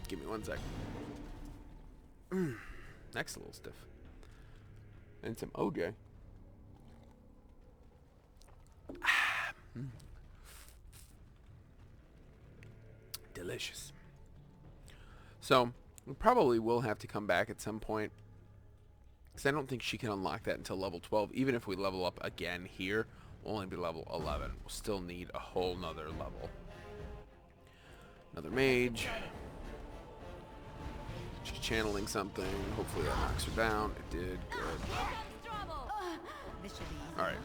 Give me 1 second. Neck's a little stiff. And some OJ. Delicious. So, we probably will have to come back at some point, because I don't think she can unlock that until level 12. Even if we level up again here, we'll only be level 11. We'll still need a whole nother level. Another mage. She's channeling something. Hopefully that knocks her down. It did. Good. Alright.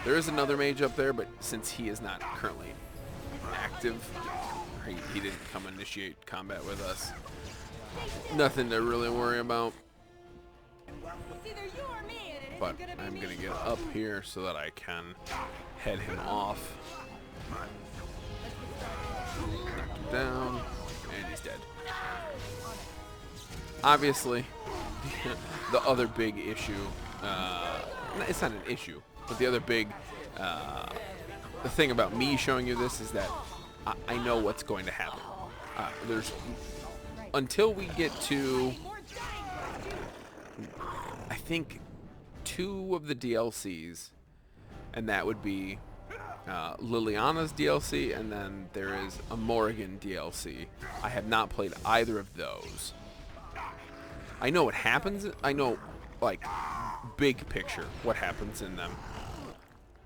There is another mage up there, but since he is not currently active, he didn't come initiate combat with us. Nothing to really worry about. But I'm going to get up here so that I can head him off. Knock him down. And he's dead. Obviously, the other big issue, it's not an issue, but the other big the thing about me showing you this is that I know what's going to happen. Until we get to, I think, 2 of the DLCs, and that would be Liliana's DLC, and then there is a Morrigan DLC. I have not played either of those. I know what happens. I know, like, big picture what happens in them.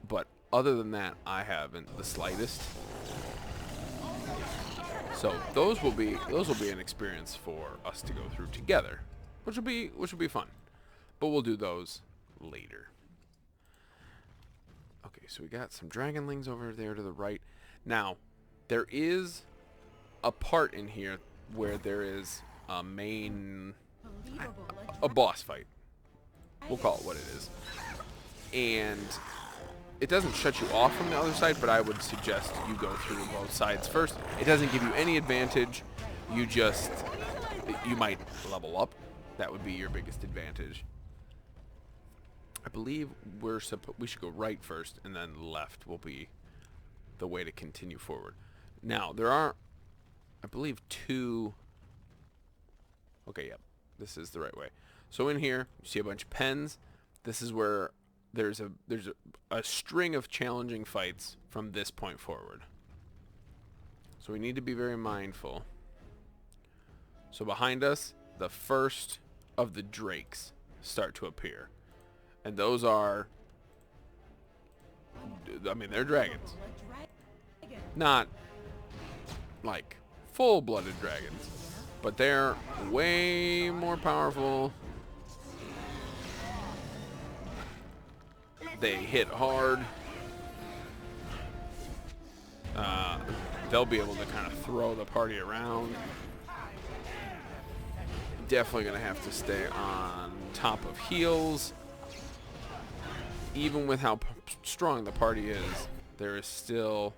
But other than that, I haven't the slightest. So those will be an experience for us to go through together, which will be fun. But we'll do those later. Okay, so we got some dragonlings over there to the right. Now, there is a part in here where there is a boss fight. We'll call it what it is. And it doesn't shut you off from the other side, but I would suggest you go through both sides first. It doesn't give you any advantage. You might level up. That would be your biggest advantage. I believe we should go right first, and then left will be the way to continue forward. Now, there are, I believe, 2... Okay, yep. This is the right way. So in here, you see a bunch of pens. This is where there's a string of challenging fights from this point forward. So we need to be very mindful. So behind us, the first of the drakes start to appear. And those are, I mean, they're dragons. Not like full-blooded dragons, but they're way more powerful. They hit hard. They'll be able to kind of throw the party around. Definitely going to have to stay on top of heals. Even with how strong the party is, there is still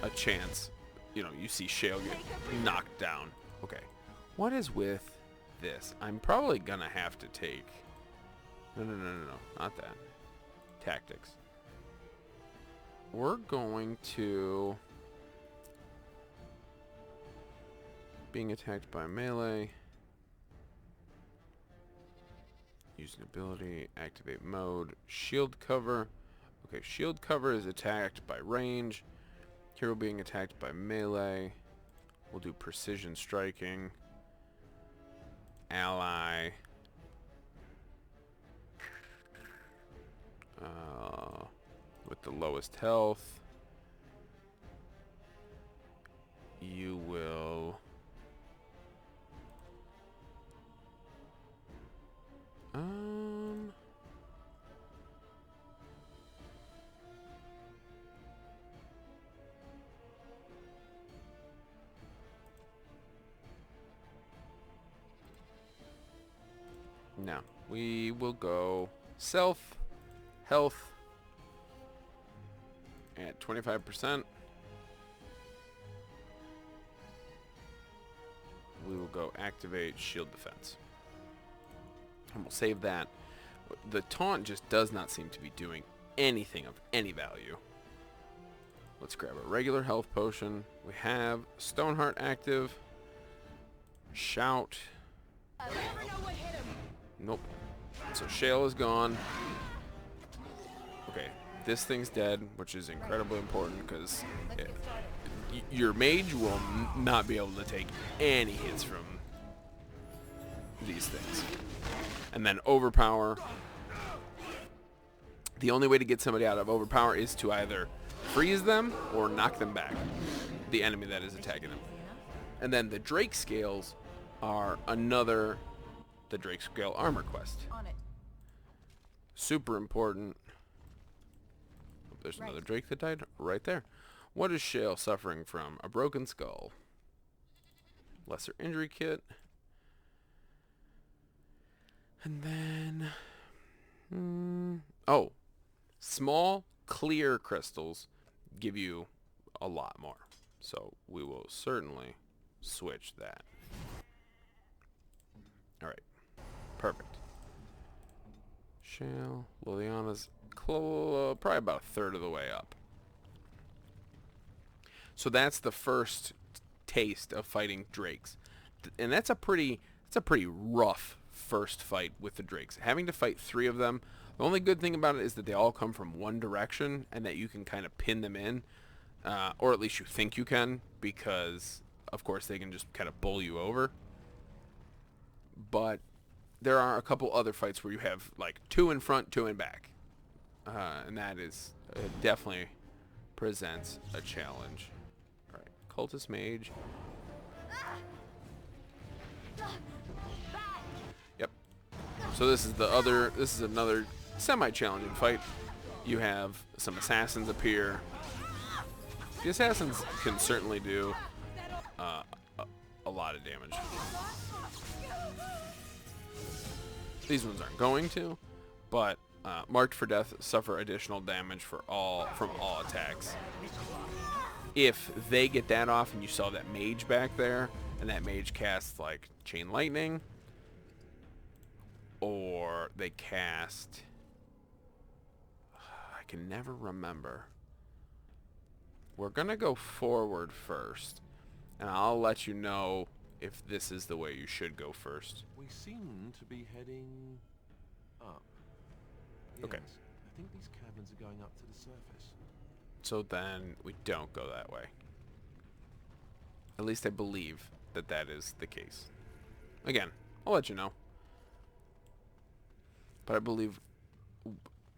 a chance. You know, you see Shale get knocked down. Okay. What is with this? I'm probably going to have to take... No. Not that. Tactics. We're going to... Being attacked by melee. Use an ability. Activate mode. Shield cover. Okay, shield cover is attacked by range. Hero being attacked by melee. We'll do precision striking. Ally. With the lowest health. You will... No. We will go self, health, at 25%. We will go activate shield defense. And we'll save that. The taunt just does not seem to be doing anything of any value. Let's grab a regular health potion. We have Stoneheart active. Shout. Nope. So Shale is gone. Okay, this thing's dead, which is incredibly important because your mage will not be able to take any hits from these things. And then overpower. The only way to get somebody out of overpower is to either freeze them or knock them back, the enemy that is attacking them. And then the Drake scales are the Drake scale armor quest. Super important. Oh, there's another Drake that died right there. What is Shale suffering from? A broken skull. Lesser injury kit. And then... oh. Small, clear crystals give you a lot more. So we will certainly switch that. Alright. Perfect. Shale. Liliana's probably about a third of the way up. So that's the first taste of fighting drakes. And that's a pretty rough first fight with the drakes. Having to fight 3 of them. The only good thing about it is that they all come from one direction and that you can kind of pin them in. Or at least you think you can, because of course they can just kind of bowl you over. But there are a couple other fights where you have like 2 in front, 2 in back. And that is definitely presents a challenge. Alright, Cultist Mage. Yep. So this is another semi-challenging fight. You have some assassins appear. The assassins can certainly do a lot of damage. These ones aren't going to, but marked for death suffer additional damage from all attacks. If they get that off and you saw that mage back there, and that mage casts like chain lightning, or they cast, I can never remember. We're gonna go forward first, and I'll let you know if this is the way you should go first. We seem to be heading up. Yes, Okay. I think these caverns are going up to the surface. So then we don't go that way. At least I believe that that is the case. Again, I'll let you know. But I believe,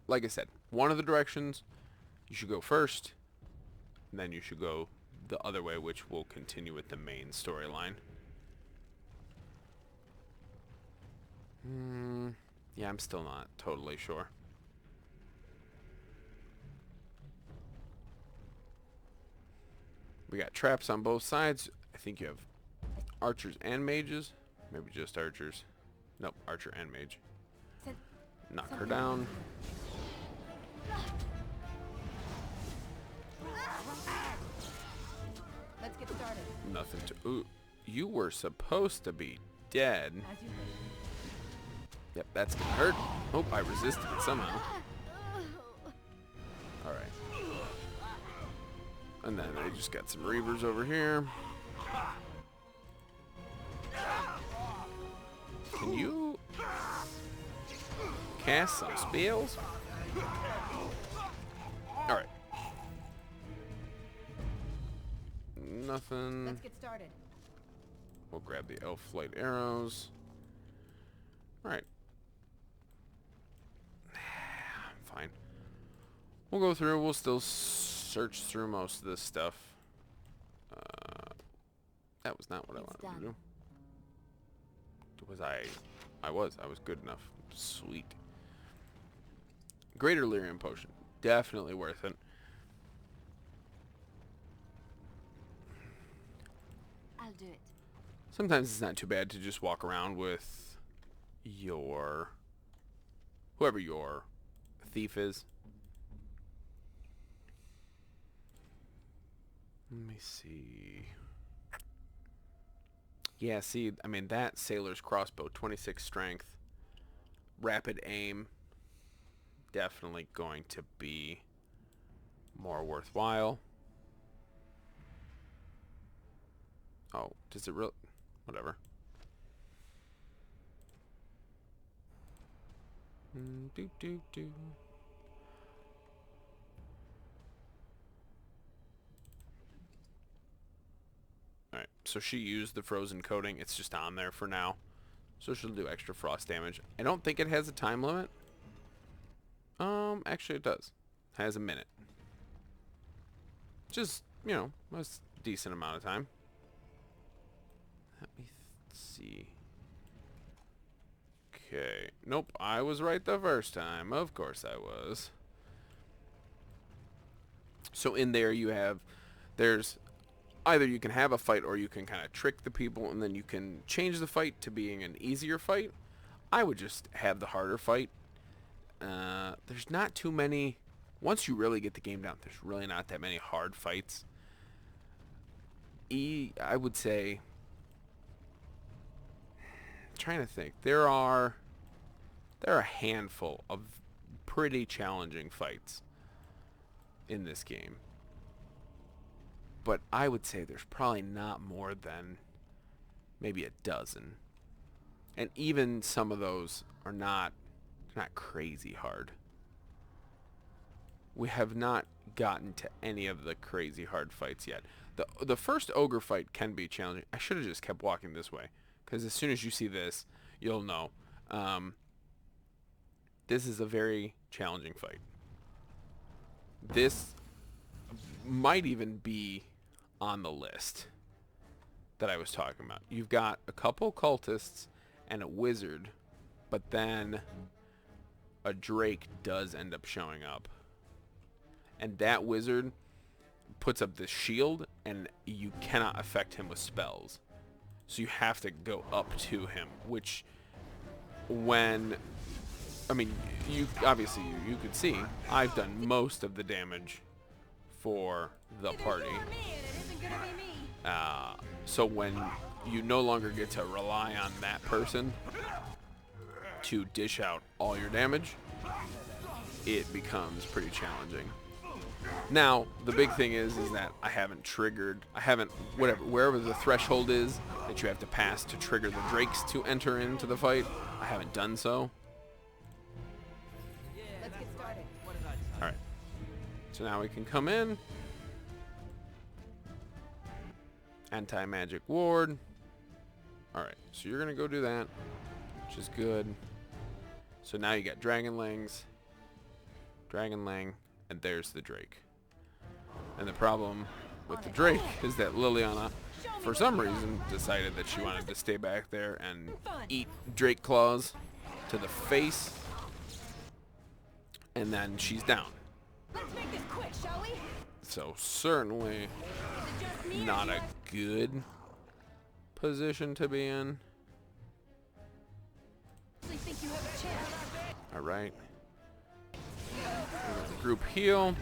like I said, one of the directions you should go first, and then you should go the other way, which will continue with the main storyline. Yeah, I'm still not totally sure. We got traps on both sides. I think you have archers and mages. Maybe just archers. Nope, archer and mage. Knock her down. Let's get started. Nothing to... Ooh, you were supposed to be dead. As you wish. Yep, that's gonna hurt. Oh, I resisted it somehow. Alright. And then I just got some reavers over here. Can you... cast some spells. Alright. Nothing. Let's get started. We'll grab the elf flight arrows. Alright. Fine. We'll go through. We'll still search through most of this stuff. That was not what I wanted to do. Was I was good enough. Sweet. Greater Lyrium Potion. Definitely worth it. I'll do it. Sometimes it's not too bad to just walk around with your... whoever your thief is. Let me see. Yeah, see, I mean, that Sailor's Crossbow, 26 strength, rapid aim, definitely going to be more worthwhile. Oh, does it really? Whatever. Do. Alright, so she used the frozen coating. It's just on there for now. So she'll do extra frost damage. I don't think it has a time limit. Actually it does. It has a minute. Just, you know, a decent amount of time. Let me see. Okay. Nope, I was right the first time. Of course I was. So in there you have, there's either you can have a fight or you can kind of trick the people and then you can change the fight to being an easier fight. I would just have the harder fight. There's not too many. Once you really get the game down, there's really not that many hard fights. I would say, I'm trying to think, there are a handful of pretty challenging fights in this game. But I would say there's probably not more than maybe a dozen. And even some of those are not crazy hard. We have not gotten to any of the crazy hard fights yet. The first ogre fight can be challenging. I should have just kept walking this way, because as soon as you see this, you'll know. This is a very challenging fight. This might even be on the list that I was talking about. You've got a couple cultists and a wizard, but then a drake does end up showing up. And that wizard puts up this shield, and you cannot affect him with spells. So you have to go up to him, which when... I mean, you obviously you could see I've done most of the damage for the party. So when you no longer get to rely on that person to dish out all your damage, it becomes pretty challenging. Now, the big thing is that I haven't, wherever the threshold is that you have to pass to trigger the drakes to enter into the fight, I haven't done so. Let's get started. Alright. So now we can come in. Anti-magic ward. Alright, so you're going to go do that, which is good. So now you got Dragonlings, Dragonling, and there's the Drake. And the problem with the Drake is that Liliana, for some reason, decided that she wanted to stay back there and eat Drake claws to the face. And then she's down. Let's make this quick, shall we? So certainly not a good position to be in. Think you have a chance. Alright. Group heal.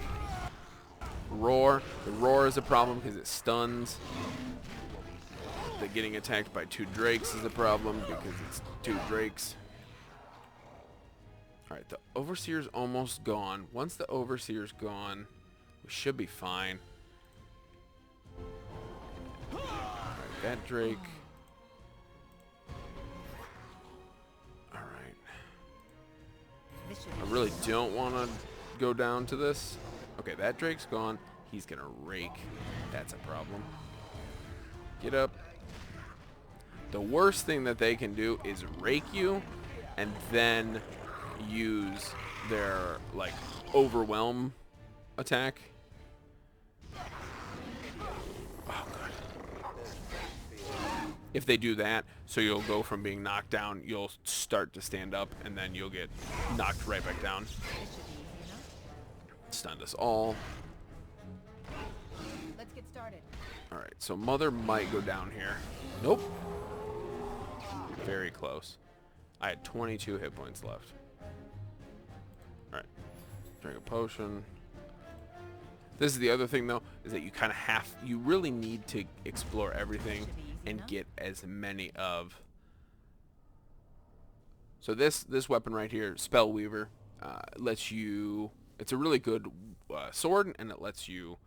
Roar. The roar is a problem because it stuns. The getting attacked by two drakes is a problem because it's two drakes. Alright, the Overseer's almost gone. Once the Overseer's gone, we should be fine. Alright, that Drake. Alright. This should I be really easy don't want to go down to this. Okay, that Drake's gone. He's going to rake. That's a problem. Get up. The worst thing that they can do is rake you and then use their, like, overwhelm attack. Oh, God. If they do that, so you'll go from being knocked down, you'll start to stand up, and then you'll get knocked right back down. This should be easy enough. Stunned us all. Let's get started. Alright, so Mother might go down here. Nope. Very close. I had 22 hit points left. Alright. Drink a potion. This is the other thing, though, is that you kind of you really need to explore everything and get as many of. So this weapon right here, Spellweaver, lets you, it's a really good sword, and it lets you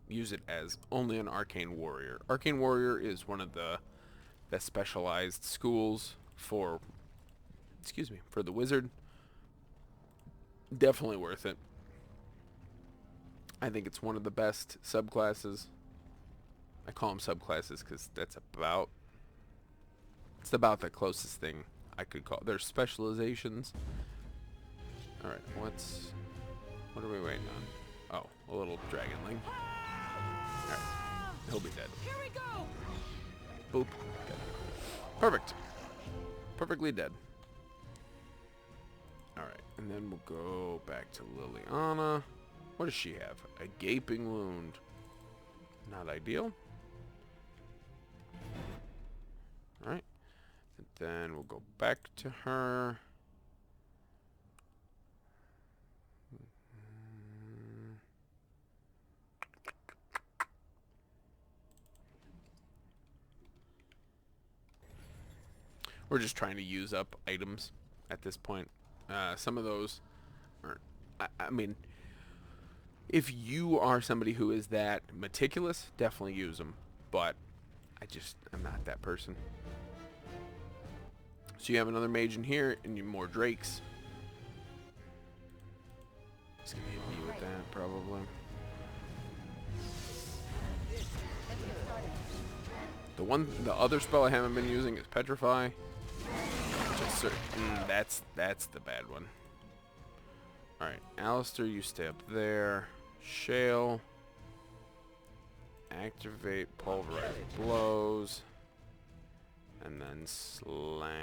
use it as only an arcane warrior. Arcane warrior is one of the specialized schools for, for the wizard. Definitely worth it. I think it's one of the best subclasses. I call them subclasses because that's about, it's about the closest thing I could call. There's specializations. All right, what are we waiting on? Oh, a little dragonling. All right, he'll be dead. Here we go. Boop. Dead. Perfect. Perfectly dead. All right, and then we'll go back to Liliana. What does she have? A gaping wound. Not ideal. Alright. And then we'll go back to her. We're just trying to use up items at this point. Some of those aren't... I mean... If you are somebody who is that meticulous, definitely use them. But I'm not that person. So you have another mage in here, and you more drakes. He's gonna hit me with that probably. The other spell I haven't been using is Petrify. Which is that's the bad one. All right, Alistair, you stay up there. Shale. Activate pulverize blows. And then slam.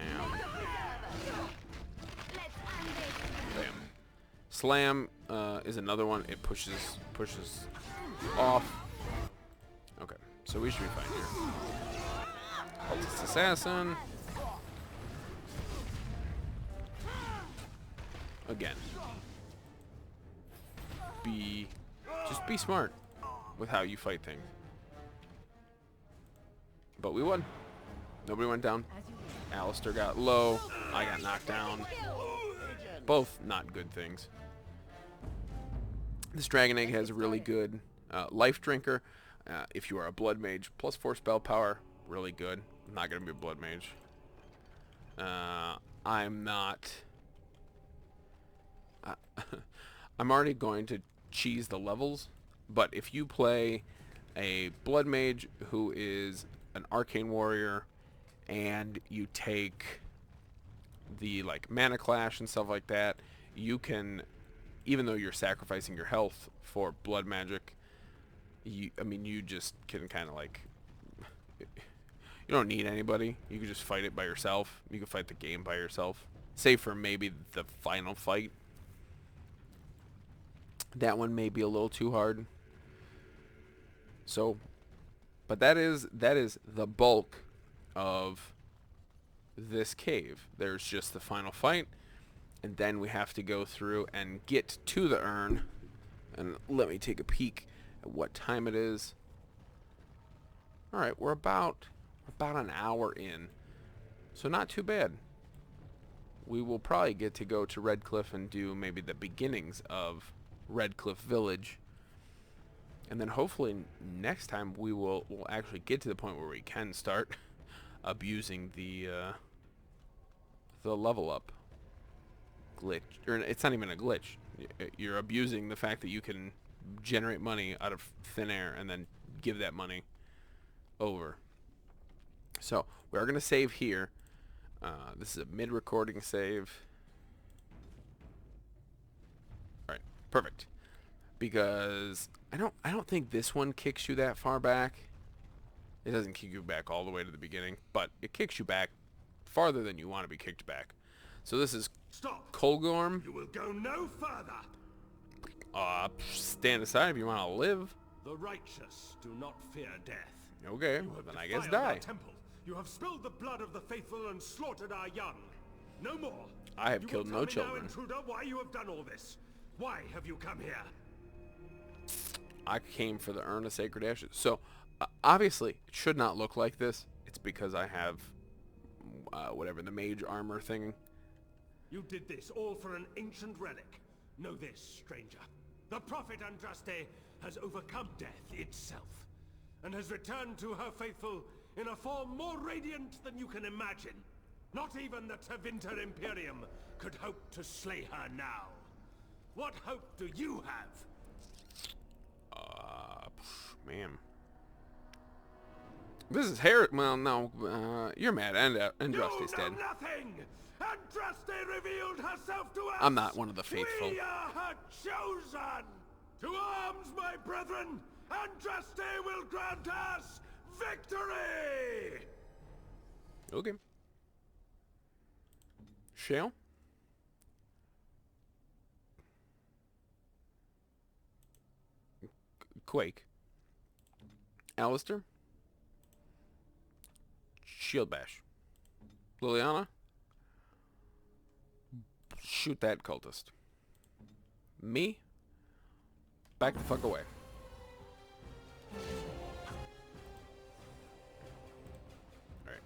Bam. Slam is another one. It pushes off. Okay, so we should be fine here. Cultist assassin. Again. Just be smart with how you fight things. But we won. Nobody went down. Alistair got low. I got knocked down. Both not good things. This Dragon Egg has a really good life drinker. If you are a blood mage, +4 spell power, really good. I'm not going to be a blood mage. I'm not... I'm already going to cheese the levels, but if you play a blood mage who is an arcane warrior and you take the like mana clash and stuff like that, you can, even though you're sacrificing your health for blood magic, you just can kind of like, you don't need anybody. You can just fight it by yourself. You can fight the game by yourself, save for maybe the final fight. That one may be a little too hard. So, but that is the bulk of this cave. There's just the final fight, and then we have to go through and get to the urn. And let me take a peek at what time it is. All right, we're about an hour in, so not too bad. We will probably get to go to Redcliffe and do maybe the beginnings of Redcliffe Village, and then hopefully next time we'll actually get to the point where we can start abusing the level up. glitch, or it's not even a glitch. You're abusing the fact that you can generate money out of thin air and then give that money over. So we are going to save here. This is a mid-recording save. All right, perfect. Because I don't think this one kicks you that far back. It doesn't kick you back all the way to the beginning, but it kicks you back farther than you want to be kicked back. So this is Stop! Kolgorm. You will go no further! Stand aside if you want to live. The righteous do not fear death. Okay, You well have then I guess defiled our die. temple. You have spilled the blood of the faithful and slaughtered our young. No more. I have You killed will no tell me children. now, intruder, why you have done all this. Why have you come here? I came for the Urn of Sacred Ashes. So, obviously, it should not look like this. It's because I have, whatever, the mage armor thing. You did this all for an ancient relic. Know this, stranger. The prophet Andraste has overcome death itself, and has returned to her faithful in a form more radiant than you can imagine. Not even the Tevinter Imperium could hope to slay her now. What hope do you have? Man. This is Harry. Well, no, you're mad. Andraste's dead. You know nothing! Andraste revealed herself to us! I'm not one of the faithful. We are her chosen! To arms, my brethren! Andraste will grant us victory! Okay. Shale? Quake. Alistair? Shield Bash. Liliana? Shoot that cultist. Me? Back the fuck away. Alright.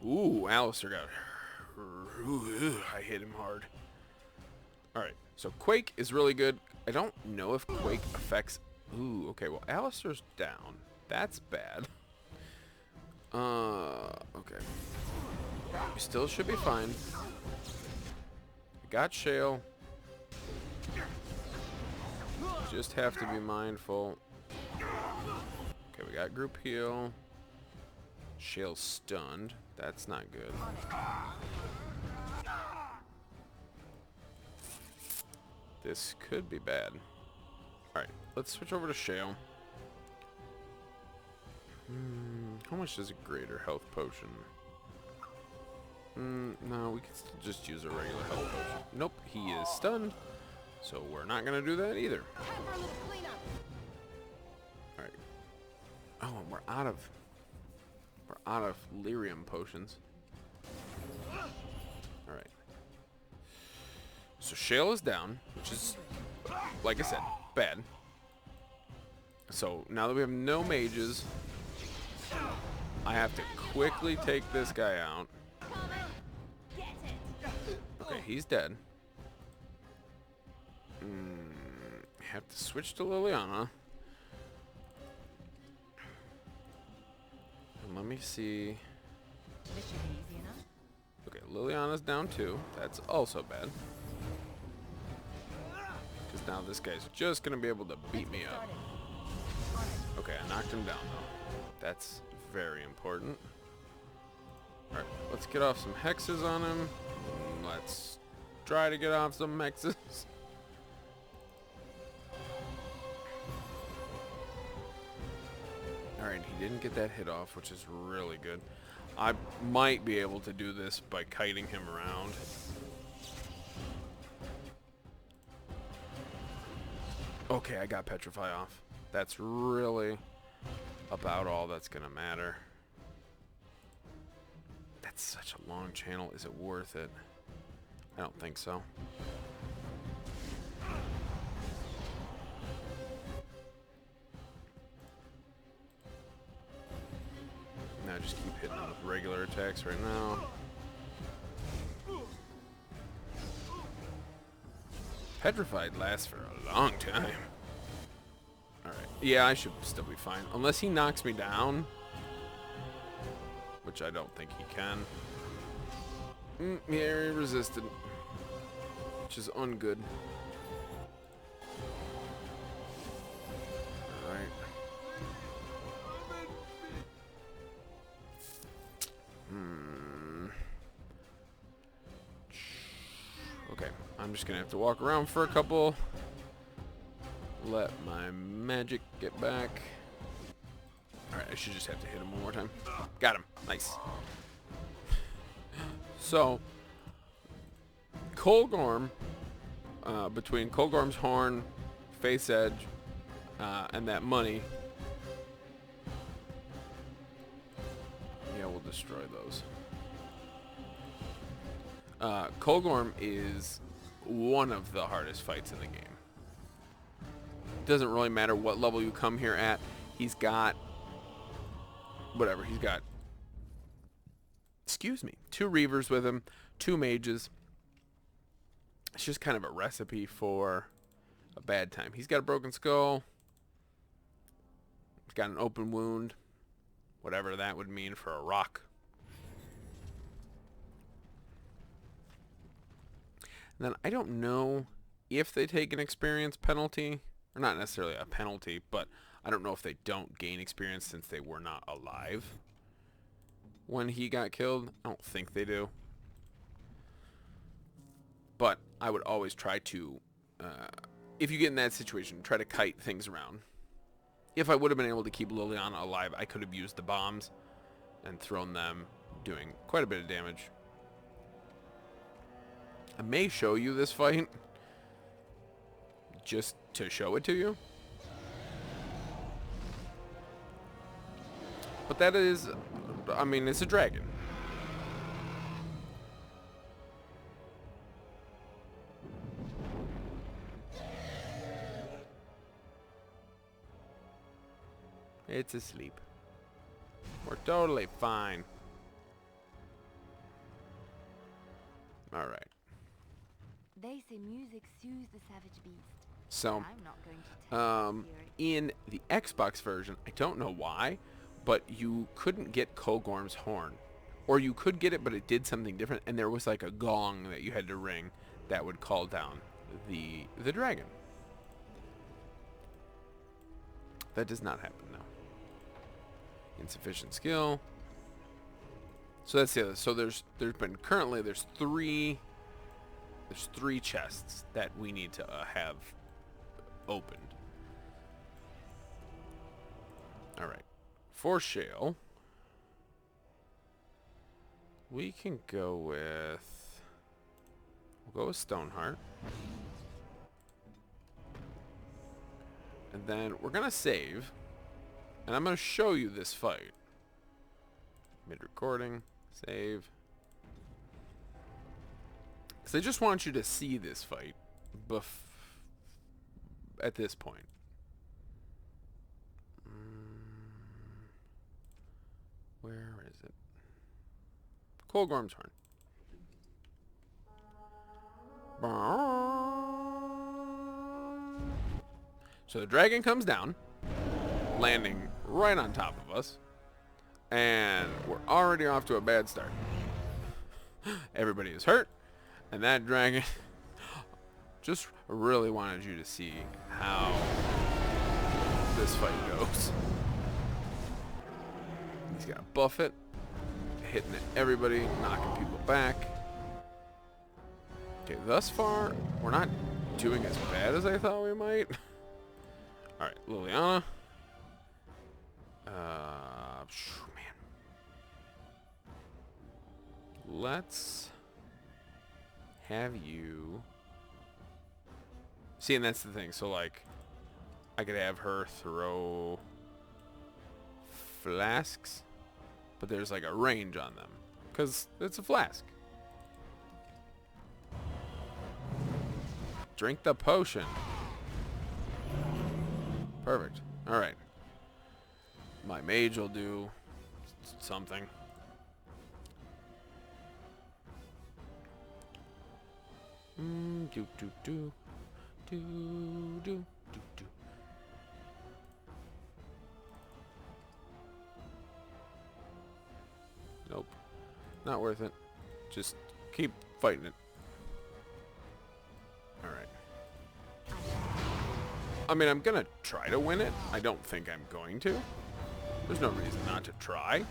Ooh, Alistair got... Ooh, I hit him hard. Alright, so Quake is really good. I don't know if Quake affects... Ooh, okay, well, Alistair's down. That's bad. Okay. We still should be fine. We got Shale. Just have to be mindful. Okay, we got group heal. Shale's stunned. That's not good. This could be bad. Alright, let's switch over to Shale. How much is a greater health potion? No, we can still just use a regular health potion. Nope, he is stunned. So we're not going to do that either. Alright. Oh, and we're out of lyrium potions. Alright. So Shale is down, which is, like I said, bad. So now that we have no mages, I have to quickly take this guy out. Okay, he's dead. Have to switch to Liliana. And let me see. This should be easy enough. Okay, Liliana's down too. That's also bad. Because now this guy's just going to be able to beat me up. Okay, I knocked him down though. That's very important. Alright, let's get off some hexes on him. Let's try to get off some hexes. Alright, he didn't get that hit off, which is really good. I might be able to do this by kiting him around. Okay, I got Petrify off. That's really about all that's gonna matter. That's such a long channel. Is it worth it? I don't think so. Now just keep hitting him with regular attacks right now. Petrified lasts for a long time. Alright. Yeah, I should still be fine. Unless he knocks me down. Which I don't think he can. Yeah, he resisted. Which is ungood. Alright. Okay, I'm just gonna have to walk around for a couple. Let my magic get back. Alright, I should just have to hit him one more time. Got him. Nice. So, Kolgorm, between Kolgorm's horn, face edge, and that money. Yeah, we'll destroy those. Kolgorm is one of the hardest fights in the game. Doesn't really matter what level you come here at. He's got whatever. He's got, excuse me, 2 Reavers with him, 2 mages. It's just kind of a recipe for a bad time. He's got a broken skull. He's got an open wound. Whatever that would mean for a rock. And then I don't know if they take an experience penalty. Or not necessarily a penalty, but I don't know if they don't gain experience since they were not alive when he got killed. I don't think they do. But I would always try to, if you get in that situation, try to kite things around. If I would have been able to keep Liliana alive, I could have used the bombs and thrown them, doing quite a bit of damage. I may show you this fight just to show it to you. But that is, I mean, it's a dragon. It's asleep. We're totally fine. Alright. They say music soothes the savage beast. So, I'm not going to test in the Xbox version, I don't know why, but you couldn't get Kolgorm's horn. Or you could get it, but it did something different, and there was like a gong that you had to ring that would call down the dragon. That does not happen now. Insufficient skill. So that's the other. So there's three chests that we need to have opened. All right. For Shale, we can go with, we'll go with Stoneheart. And then we're going to save. And I'm going to show you this fight. Mid-recording. Save. Because I just want you to see this fight at this point. Where is it? Kolgorm's horn. So the dragon comes down, landing right on top of us, and we're already off to a bad start. Everybody is hurt, and that dragon just really wanted you to see how this fight goes. He's got to buff it, hitting everybody, knocking people back. Okay, thus far, we're not doing as bad as I thought we might. Alright, Liliana. Man. Let's have you... See, and that's the thing. So, like, I could have her throw flasks, but there's, like, a range on them. Because it's a flask. Drink the potion. Perfect. Alright. My mage will do something. Do do do do do do do. Nope. Not worth it. Just keep fighting it. Alright. I mean, I'm gonna try to win it. I don't think I'm going to. There's no reason not to try.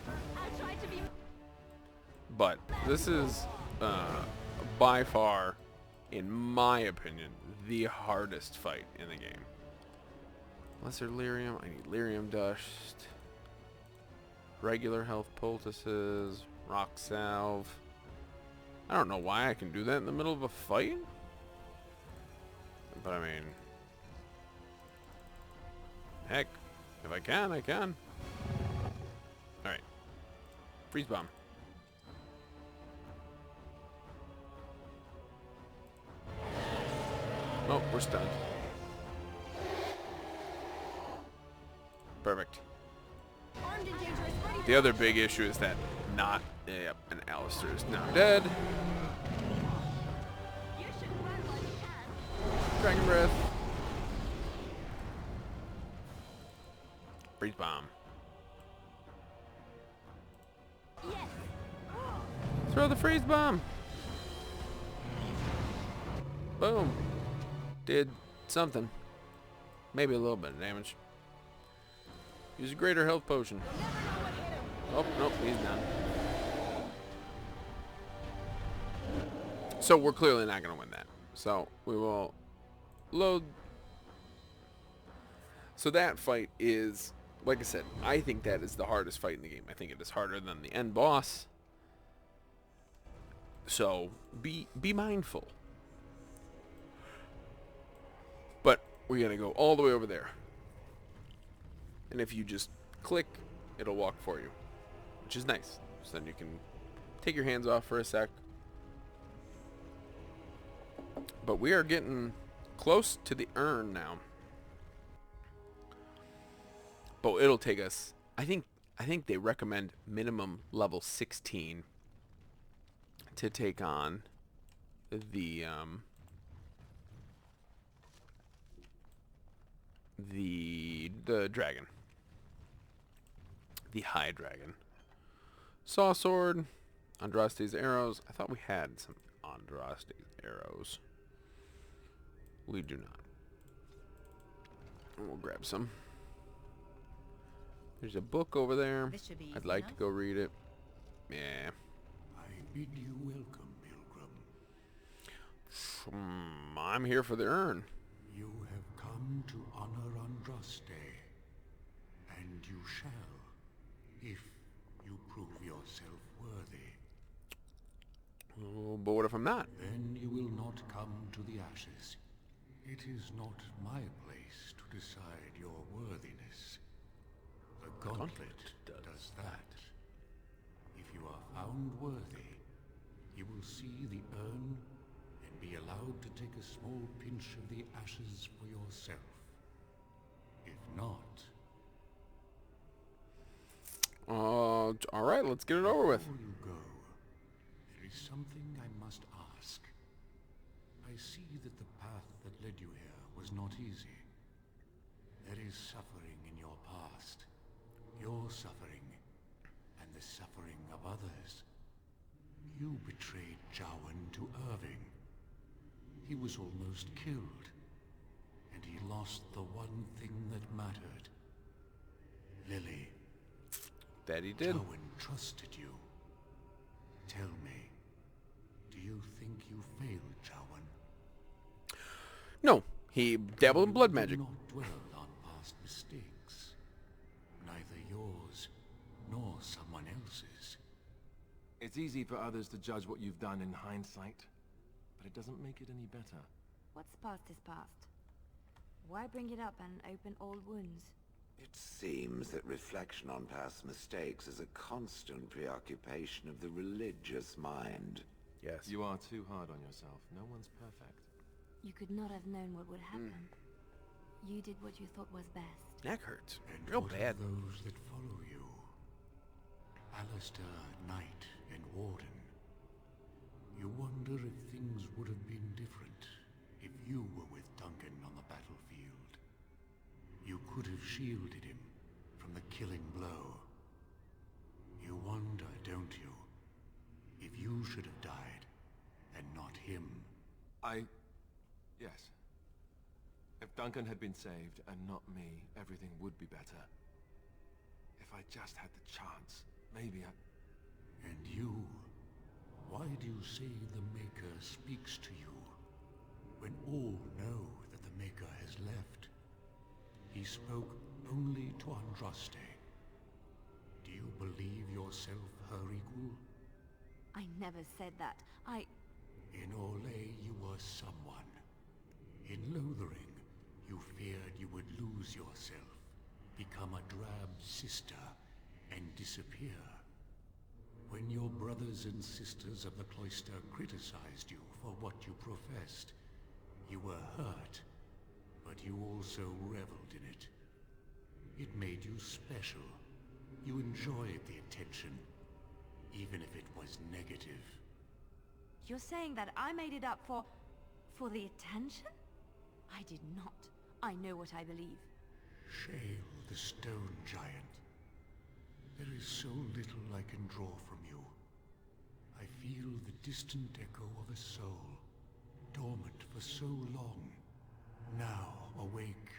But this is by far, in my opinion, the hardest fight in the game. Lesser lyrium. I need lyrium dust. Regular health poultices. Rock salve. I don't know why I can do that in the middle of a fight. But I mean, heck, if I can, I can. Alright. Freeze bomb. Oh, we're stunned. Perfect. The other big issue is that not... Yep, and Alistair is now dead. Dragon breath. Freeze bomb. Throw the freeze bomb. Boom. Did something. Maybe a little bit of damage. Use a greater health potion. Oh, nope, he's done. So we're clearly not going to win that. So we will load. So that fight is, like I said, I think that is the hardest fight in the game. I think it is harder than the end boss. So be mindful. But we're going to go all the way over there. And if you just click, it'll walk for you, which is nice. So then you can take your hands off for a sec. But we are getting close to the urn now. But it'll take us, I think they recommend minimum level 16 to take on the dragon. The high dragon. Saw sword. Andraste's arrows. I thought we had some Andraste's arrows. We do not. We'll grab some. There's a book over there. I'd like to go read it. Yeah. I bid you welcome, pilgrim. I'm here for the urn. You have come to honor Andraste, and you shall, if you prove yourself worthy. Oh, but what if I'm not? Then you will not come to the ashes. It is not my place to decide your worthiness. The gauntlet does that. If you are found worthy, you will see the urn and be allowed to take a small pinch of the ashes for yourself. If not... all right, let's get it over with. Before you go, there is something I must ask. I see that the path that led you here was not easy. There is suffering in your past. Your suffering, and the suffering of others. You betrayed Jowan to Irving. He was almost killed, and he lost the one thing that mattered. Lily. That he did. Jowan trusted you. Tell me, do you think you failed Jowan? No, he dabbled in blood magic. Do not dwell on past mistakes. Neither yours nor someone else's. It's easy for others to judge what you've done in hindsight, but it doesn't make it any better. What's past is past. Why bring it up and open old wounds? It seems that reflection on past mistakes is a constant preoccupation of the religious mind. Yes. You are too hard on yourself. No one's perfect. You could not have known what would happen. You did what you thought was best. Neck hurts. And Real what bad. of those that follow you? Alistair, Knight, and Warden. You wonder if things would have been different if you were with Duncan on the battlefield. You could have shielded him from the killing blow. You wonder, don't you? If you should have died, not him. Yes. If Duncan had been saved, and not me, everything would be better. If I just had the chance, maybe I... And you, why do you say the Maker speaks to you, when all know that the Maker has left? He spoke only to Andraste. Do you believe yourself her equal? I never said that. In Orlais you were someone. In Lothering, you feared you would lose yourself, become a drab sister, and disappear. When your brothers and sisters of the cloister criticized you for what you professed, you were hurt, but you also reveled in it. It made you special. You enjoyed the attention, even if it was negative. You're saying that I made it up for the attention? I did not. I know what I believe. Shale, the stone giant. There is so little I can draw from you. I feel the distant echo of a soul, dormant for so long, now awake.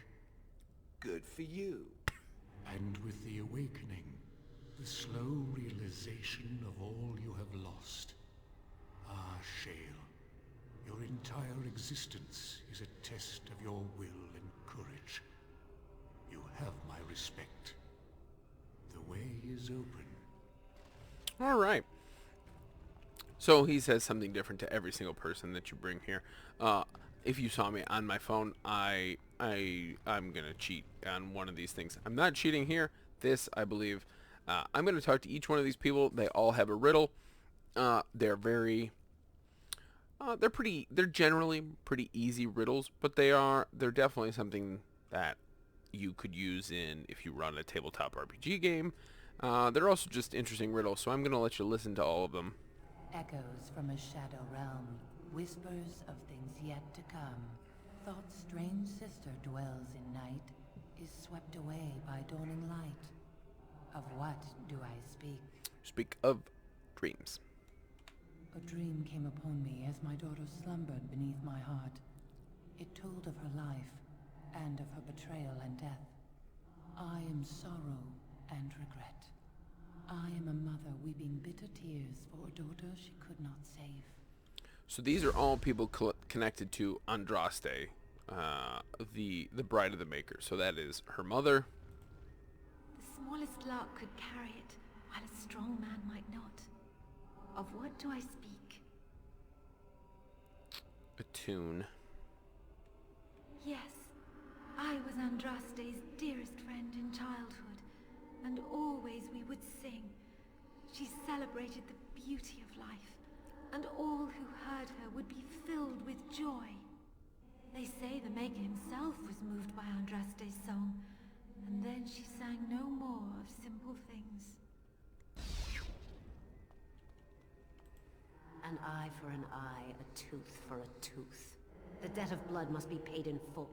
Good for you. And with the awakening, the slow realization of all you have lost. Ah, Shale, your entire existence is a test of your will and courage. You have my respect. The way is open. All right. So he says something different to every single person that you bring here. If you saw me on my phone, I'm gonna cheat on one of these things. I'm not cheating here. This, I believe, I'm gonna talk to each one of these people. They all have a riddle. They're generally pretty easy riddles, but they're definitely something that you could use if you run a tabletop RPG game. They're also just interesting riddles, so I'm gonna let you listen to all of them. Echoes from a shadow realm, whispers of things yet to come. Thought's strange sister dwells in night, is swept away by dawning light. Of what do I speak? Speak of dreams. A dream came upon me as my daughter slumbered beneath my heart. It told of her life, and of her betrayal and death. I am sorrow and regret. I am a mother weeping bitter tears for a daughter she could not save. So these are all people connected to Andraste, the bride of the Maker. So that is her mother. The smallest lark could carry it, while a strong man might not. Of what do I speak? A tune. Yes, I was Andraste's dearest friend in childhood, and always we would sing. She celebrated the beauty of life, and all who heard her would be filled with joy. They say the Maker himself was moved by Andraste's song, and then she sang no more of simple things. An eye for an eye, a tooth for a tooth. The debt of blood must be paid in full.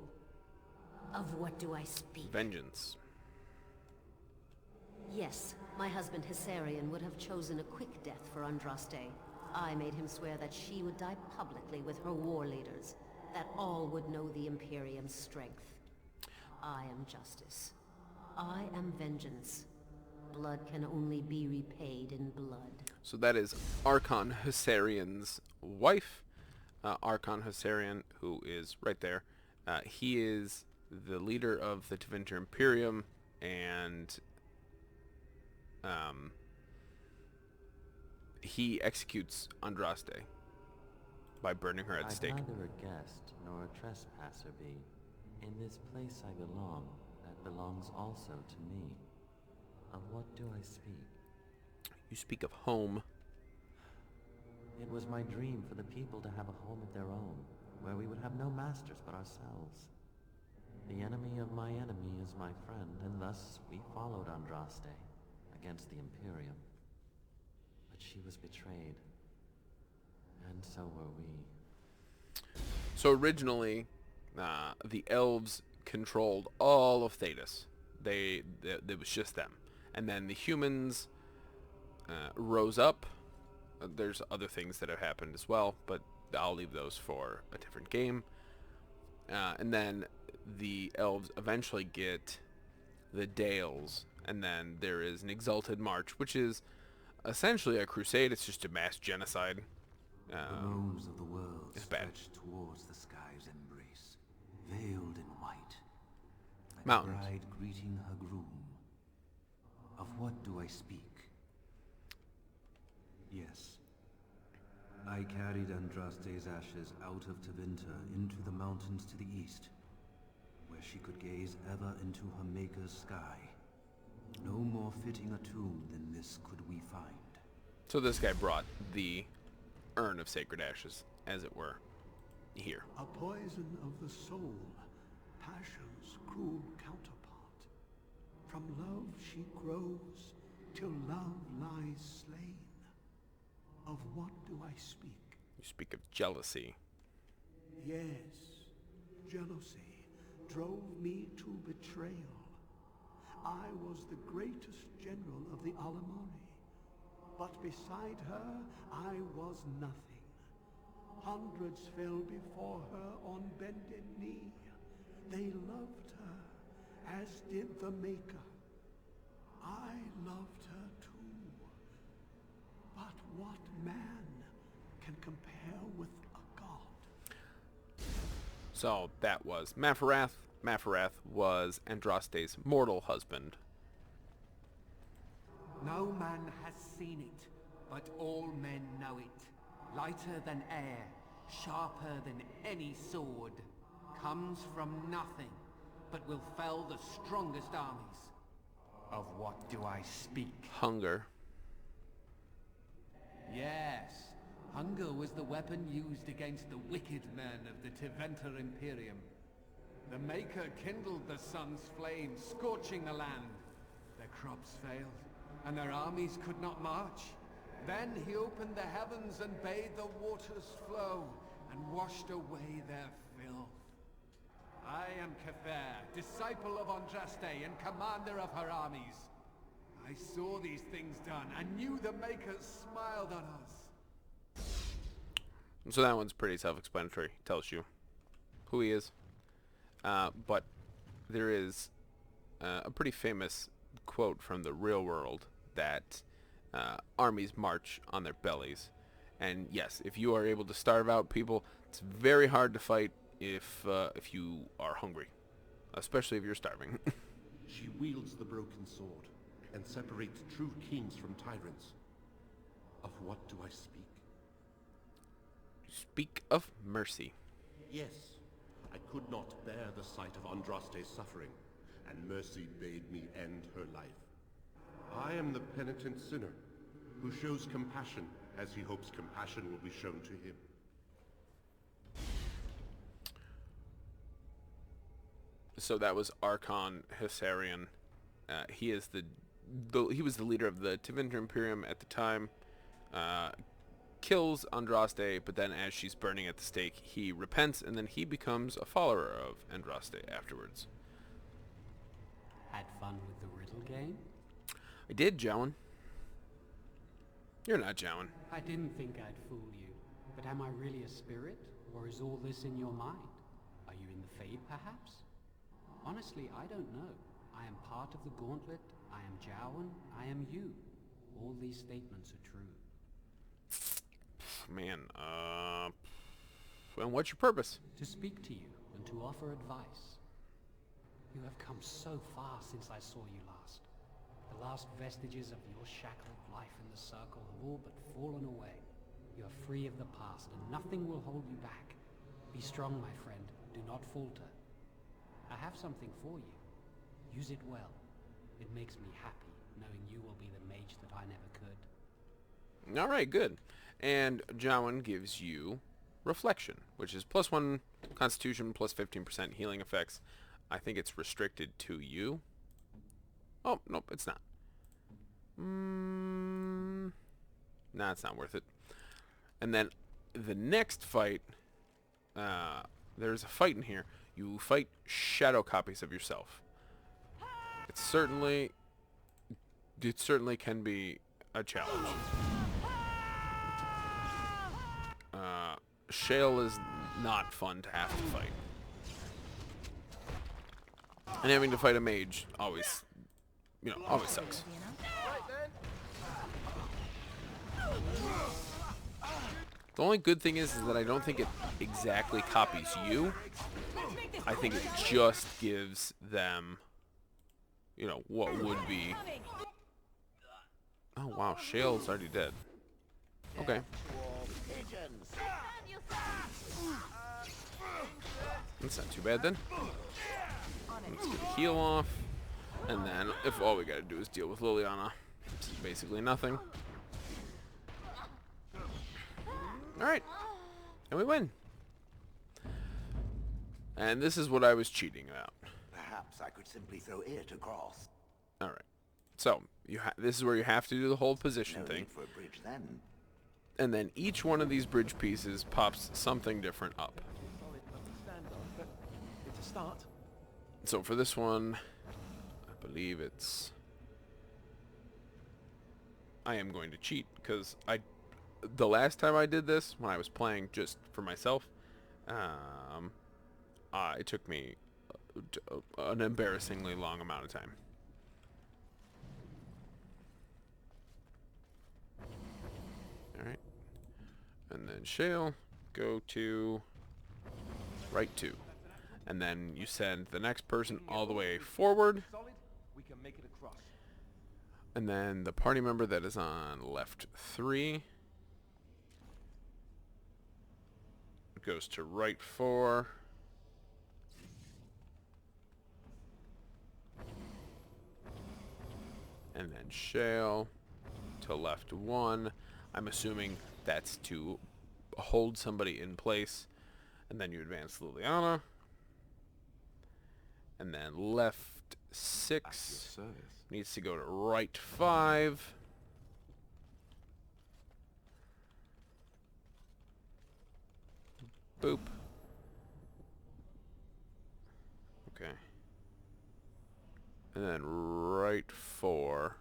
Of what do I speak? Vengeance. Yes, my husband Hissarion would have chosen a quick death for Andraste. I made him swear that she would die publicly with her war leaders, that all would know the Imperium's strength. I am justice. I am vengeance. Blood can only be repaid in blood. So that is Archon Hissarion's wife. Archon Hissarion, who is right there. He is the leader of the Tevinter Imperium, and he executes Andraste by burning her at the stake. I'd neither a guest nor a trespasser be. In this place I belong, that belongs also to me. Of what do I speak? You speak of home. It was my dream for the people to have a home of their own, where we would have no masters but ourselves. The enemy of my enemy is my friend, and thus we followed Andraste against the Imperium. But she was betrayed, and so were we. So originally, the elves controlled all of Thedas. It was just them. And then the humans rose up. There's other things that have happened as well, but I'll leave those for a different game. And then the elves eventually get the Dales, and then there is an Exalted March, which is essentially a crusade. It's just a mass genocide. The moans of the world It's bad. stretch towards the sky's embrace, veiled in white, like Mountains. a bride greeting her groom. Of what do I speak? Yes. I carried Andraste's ashes out of Tevinter into the mountains to the east, where she could gaze ever into her Maker's sky. No more fitting a tomb than this could we find. So this guy brought the Urn of Sacred Ashes, as it were, here. A poison of the soul, passion's cruel counterpart. From love she grows, till love lies slain. Of what do I speak? You speak of jealousy. Yes, jealousy drove me to betrayal. I was the greatest general of the Alamari, but beside her I was nothing. Hundreds fell before her on bended knee. They loved her, as did the Maker. I loved her too. But what man can compare with a god? So that was Mafarath. Mafarath was Andraste's mortal husband. No man has seen it, but all men know it. Lighter than air, sharper than any sword. Comes from nothing, but will fell the strongest armies. Of what do I speak? Hunger. Yes, hunger was the weapon used against the wicked men of the Tevinter Imperium. The Maker kindled the sun's flame, scorching the land. Their crops failed, and their armies could not march. Then he opened the heavens and bade the waters flow, and washed away their filth. I am Kefir, disciple of Andraste and commander of her armies. I saw these things done, and knew the Makers smiled on us. So that one's pretty self-explanatory. Tells you who he is. But there is a pretty famous quote from the real world that armies march on their bellies. And yes, if you are able to starve out people, it's very hard to fight if you are hungry, especially if you're starving. She wields the broken sword and separates true kings from tyrants. Of what do I speak? Speak of mercy. Yes, I could not bear the sight of Andraste's suffering, and mercy bade me end her life. I am the penitent sinner, who shows compassion as he hopes compassion will be shown to him. So that was Archon Hissarion. He is he was the leader of the Tevinter Imperium at the time. Kills Andraste, but then as she's burning at the stake, he repents, and then he becomes a follower of Andraste afterwards. Had fun with the riddle game? I did, Jowan. You're not Jowan. I didn't think I'd fool you, but am I really a spirit, or is all this in your mind? Are you in the Fade, perhaps? Honestly, I don't know. I am part of the Gauntlet, I am Jowan, I am you. All these statements are true. Man, and what's your purpose? To speak to you and to offer advice. You have come so far since I saw you last. The last vestiges of your shackled life in the Circle have all but fallen away. You are free of the past, and nothing will hold you back. Be strong, my friend. Do not falter. I have something for you. Use it well. It makes me happy, knowing you will be the mage that I never could. All right, good. And Jowan gives you Reflection, which is +1 Constitution, plus 15% healing effects. I think it's restricted to you. Oh, nope, it's not. Nah, it's not worth it. And then the next fight, there's a fight in here. You fight shadow copies of yourself. It certainly can be a challenge. Shale is not fun to have to fight. And having to fight a mage always, always sucks. The only good thing is that I don't think it exactly copies you. I think it just gives them, what would be... Oh, wow. Shale's already dead. Okay. That's not too bad, then. Let's get a heal off. And then, if all we gotta do is deal with Liliana, it's basically nothing. Alright. And we win. And this is what I was cheating about. Perhaps I could simply throw it across. Alright. So, this is where you have to do the hold position No thing. need for a bridge then. And then each one of these bridge pieces pops something different up. It's a start. So for this one, I believe it's... I am going to cheat, because the last time I did this, when I was playing just for myself, it took me an embarrassingly long amount of time. Alright. And then Shale, go to right 2. And then you send the next person all the way forward. We can make it across. And then the party member that is on left 3 goes to right 4. And then Shale to left 1. I'm assuming that's to hold somebody in place. And then you advance Liliana. And then left 6 needs to go to right 5. Boop. Okay. And then right 4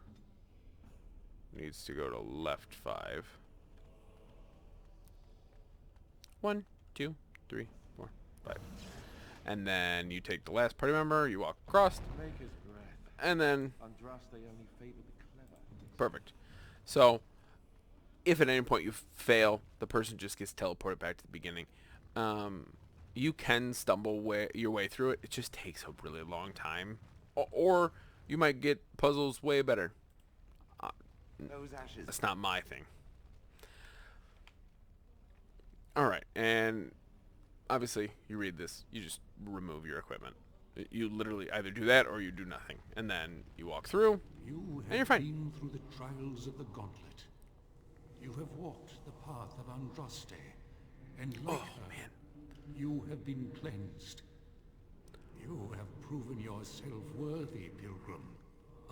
needs to go to left 5. 1, 2, 3, 4, 5. And then you take the last party member, you walk across, and then... Perfect. So, if at any point you fail, the person just gets teleported back to the beginning. You can stumble your way through it. It just takes a really long time. Or you might get puzzles way better. That's not my thing. Alright, and obviously you read this, you just remove your equipment. You literally either do that or you do nothing. And then you walk through, and you're fine. Been through the trials of the gauntlet. You have walked the path of Andraste, and like her, you have been cleansed. You have proven yourself worthy, pilgrim.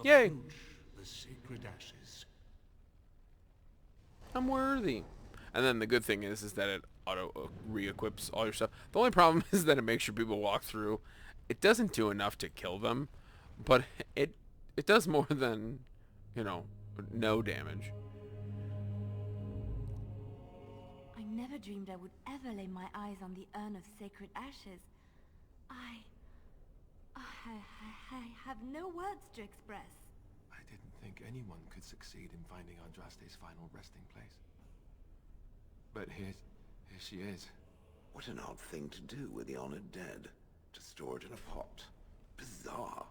Yay! Approach the sacred ashes. I'm worthy. And then the good thing is that it auto re-equips all your stuff. The only problem is that it makes your people walk through. It doesn't do enough to kill them, but it does more than, no damage. I never dreamed I would ever lay my eyes on the Urn of Sacred Ashes. I have no words to express. I didn't think anyone could succeed in finding Andraste's final resting place. But here she is. What an odd thing to do with the honored dead. To store it in a pot. Bizarre.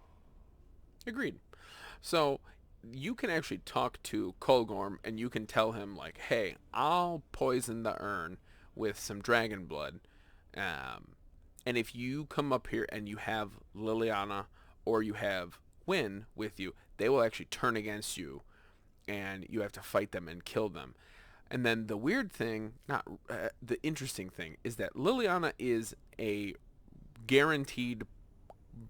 Agreed. So, you can actually talk to Kolgorm, and you can tell him, like, hey, I'll poison the urn with some dragon blood. And if you come up here and you have Liliana or you have Wynn with you, they will actually turn against you, and you have to fight them and kill them. And then the weird thing, the interesting thing, is that Liliana is a guaranteed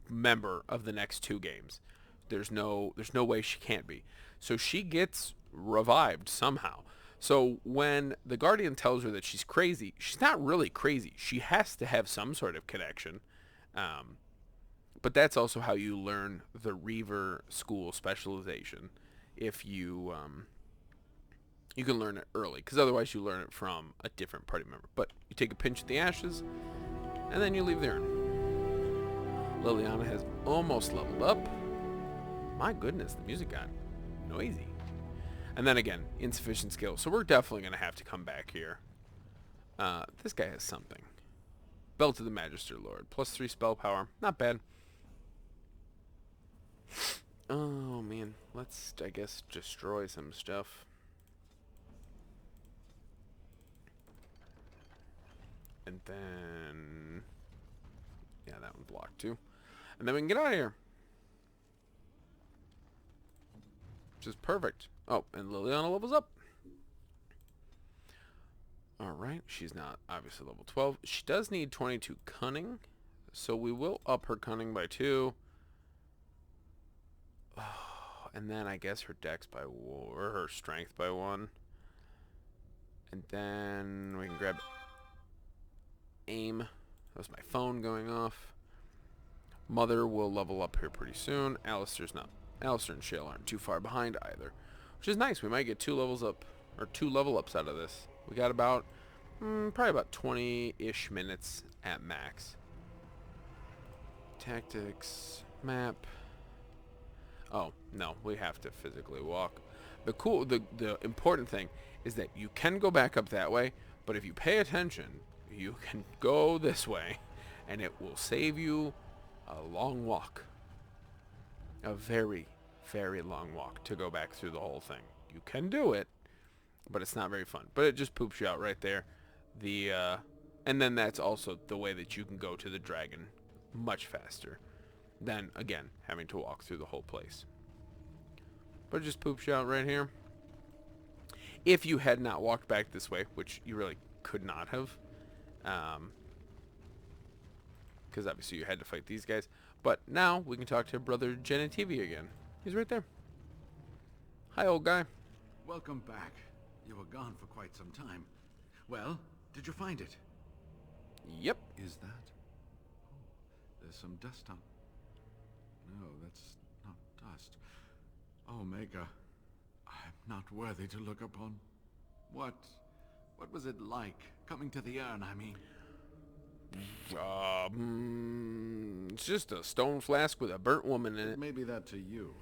member of the next 2 games. There's no way she can't be. So she gets revived somehow. So when the Guardian tells her that she's crazy, she's not really crazy. She has to have some sort of connection. But that's also how you learn the Reaver school specialization. If you you can learn it early, because otherwise you learn it from a different party member. But you take a pinch of the ashes, and then you leave the urn. Liliana has almost leveled up. My goodness, the music got noisy. And then again, insufficient skill. So we're definitely going to have to come back here. This guy has something. Belt of the Magister Lord. +3 spell power. Not bad. Oh, man. Let's, I guess, destroy some stuff. And then... yeah, that one's blocked too. And then we can get out of here. Which is perfect. Oh, and Liliana levels up. Alright, she's not obviously level 12. She does need 22 cunning. So we will up her cunning by 2. Oh, and then I guess her dex by 1, or her strength by 1. And then we can grab aim. That was my phone going off. Mother will level up here pretty soon. Alistair's not. Alistair and Shale aren't too far behind either, which is nice. We might get 2 levels up, or 2 level ups out of this. We got about, probably about 20-ish minutes at max. Tactics, map. Oh, no, we have to physically walk. The important thing is that you can go back up that way, but if you pay attention, you can go this way, and it will save you a long walk. A very, very long walk to go back through the whole thing. You can do it, but it's not very fun. But it just poops you out right there. And then that's also the way that you can go to the dragon much faster than, again, having to walk through the whole place. But it just poops you out right here. If you had not walked back this way, which you really could not have, because obviously you had to fight these guys. But now we can talk to Brother Genitivi again. He's right there. Hi, old guy. Welcome back. You were gone for quite some time. Well, did you find it? Yep. Is that? Oh, there's some dust on... no, that's not dust. Oh, Maker, I'm not worthy to look upon. What was it like, coming to the urn, I mean? It's just a stone flask with a burnt woman in it. Maybe that to you,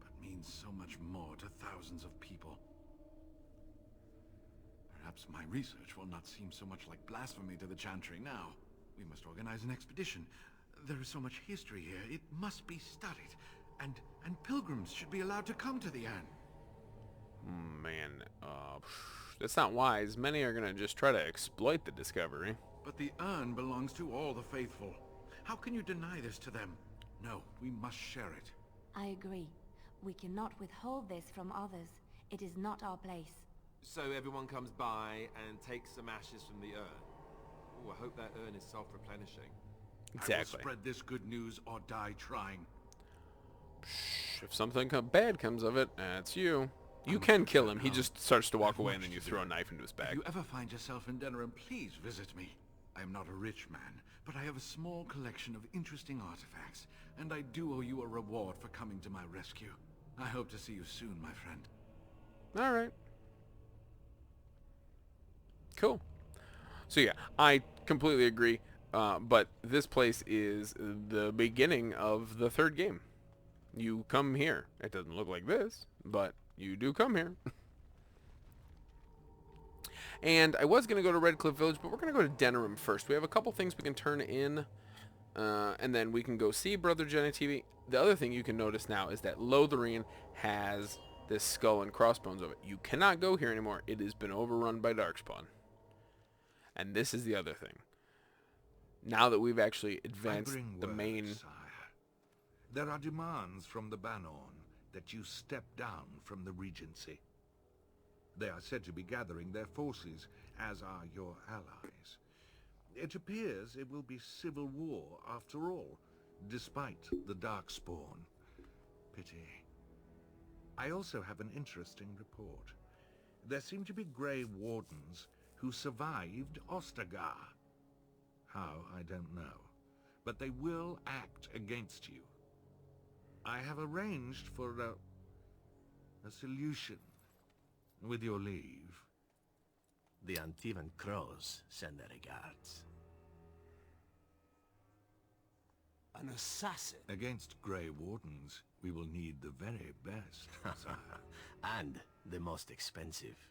but means so much more to thousands of people. Perhaps my research will not seem so much like blasphemy to the Chantry now. We must organize an expedition. There is so much history here, it must be studied. And pilgrims should be allowed to come to the urn. Man, that's not wise. Many are going to just try to exploit the discovery. But the urn belongs to all the faithful. How can you deny this to them? No, we must share it. I agree. We cannot withhold this from others. It is not our place. So everyone comes by and takes some ashes from the urn. Ooh, I hope that urn is self-replenishing. Exactly. I will spread this good news or die trying. If something bad comes of it, that's you. You can kill him. He just starts to walk away, and then you throw a knife into his back. If you ever find yourself in Denerim, please visit me. I am not a rich man, but I have a small collection of interesting artifacts, and I do owe you a reward for coming to my rescue. I hope to see you soon, my friend. All right. Cool. So yeah, I completely agree. But this place is the beginning of the 3rd game. You come here. It doesn't look like this, but you do come here. And I was going to go to Red Cliff Village, but we're going to go to Denerim first. We have a couple things we can turn in, and then we can go see Brother Genitivi. The other thing you can notice now is that Lothlorien has this skull and crossbones of it. You cannot go here anymore. It has been overrun by Darkspawn. And this is the other thing. Now that we've actually advanced the main... Sire. There are demands from the Banorn that you step down from the Regency. They are said to be gathering their forces, as are your allies. It appears it will be civil war after all, despite the Darkspawn. Pity. I also have an interesting report. There seem to be Grey Wardens who survived Ostagar. How, I don't know. But they will act against you. I have arranged for a solution. With your leave. The Antivan crows send their regards. An assassin? Against Grey Wardens, we will need the very best, sire. And the most expensive.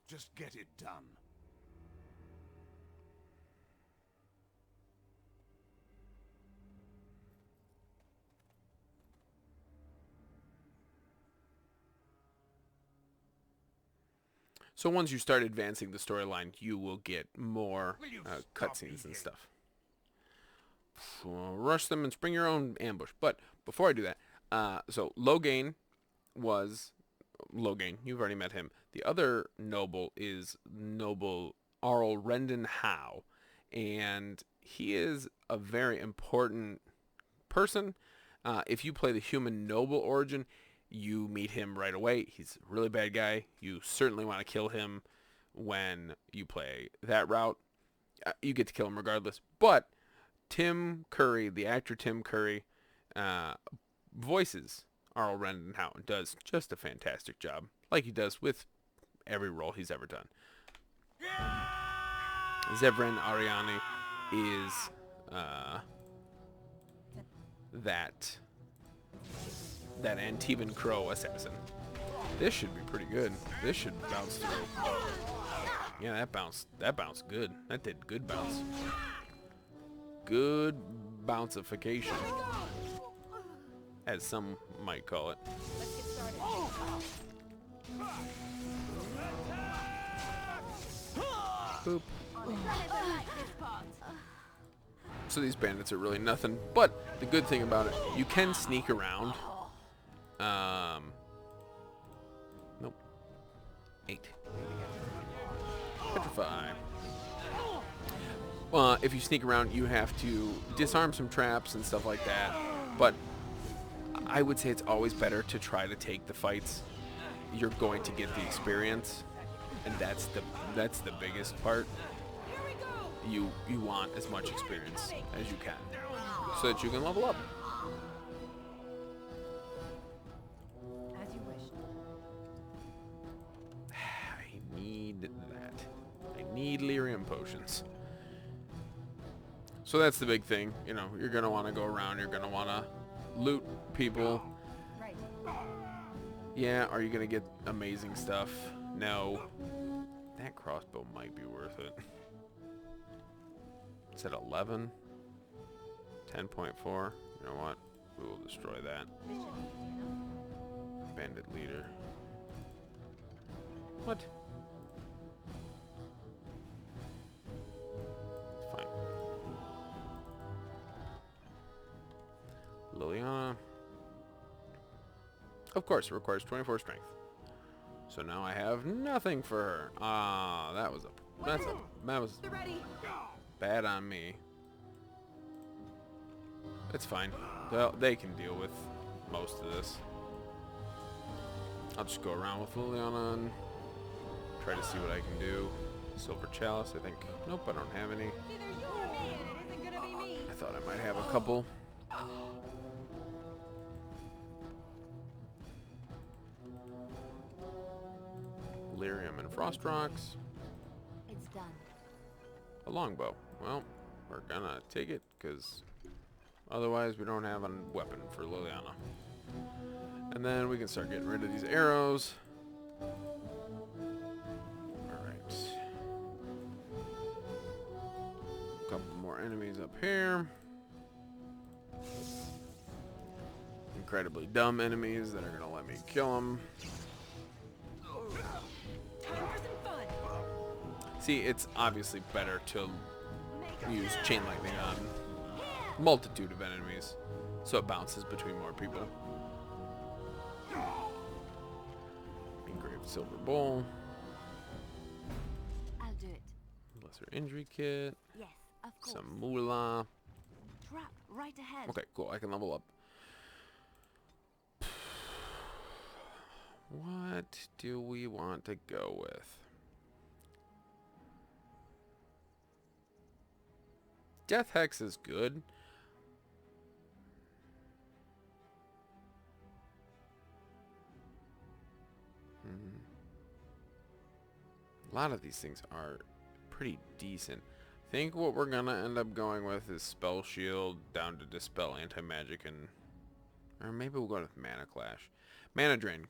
Just get it done. So once you start advancing the storyline, you will get more cutscenes and stuff. Rush them and spring your own ambush. But before I do that, so Loghain was Loghain. You've already met him. The other noble is Noble Arl Rendon Howe, and he is a very important person. If you play the human noble origin, you meet him right away. He's a really bad guy. You certainly want to kill him when you play that route. You get to kill him regardless. But Tim Curry, the actor Tim Curry, voices Arl Rendon Howe and does just a fantastic job, like he does with every role he's ever done. Zevran Ariani is that Antivan Crow assassin. This should be pretty good. This should bounce through. Yeah, that bounced good. That did good bounce. Good bouncification, as some might call it. Let's get started. Boop. So these bandits are really nothing, but the good thing about it, you can sneak around. Nope. 8. Petrify. If you sneak around, you have to disarm some traps and stuff like that. But I would say it's always better to try to take the fights. You're going to get the experience, and that's the biggest part. You want as much experience as you can, so that you can level up. As you wish. I need that. I need lyrium potions. So that's the big thing. You know, you're gonna want to go around. You're gonna want to loot people. Right. Yeah. Are you gonna get amazing stuff? No. That crossbow might be worth it. It's at 11. 10.4. You know what? We will destroy that. Bandit leader. What? Fine. Liliana. Of course, it requires 24 strength. So now I have nothing for her. Ah, that was bad on me. It's fine. They can deal with most of this. I'll just go around with Liliana and try to see what I can do. Silver Chalice, I think. Nope, I don't have any. I thought I might have a couple. Lyrium and Frost Rocks. It's done. A longbow. Well, we're gonna take it, because otherwise we don't have a weapon for Liliana. And then we can start getting rid of these arrows. Alright. A couple more enemies up here. Incredibly dumb enemies that are gonna let me kill them. See, it's obviously better to use chain lightning on multitude of enemies, so it bounces between more people. Engraved silver bowl. I'll do it. Lesser injury kit. Yes, of course. Some moolah. Trap right ahead. Okay, cool. I can level up. What do we want to go with? Death Hex is good. A lot of these things are pretty decent. I think what we're gonna end up going with is Spell Shield down to Dispel Anti-Magic, and or maybe we'll go with Mana Clash. Mana Drain.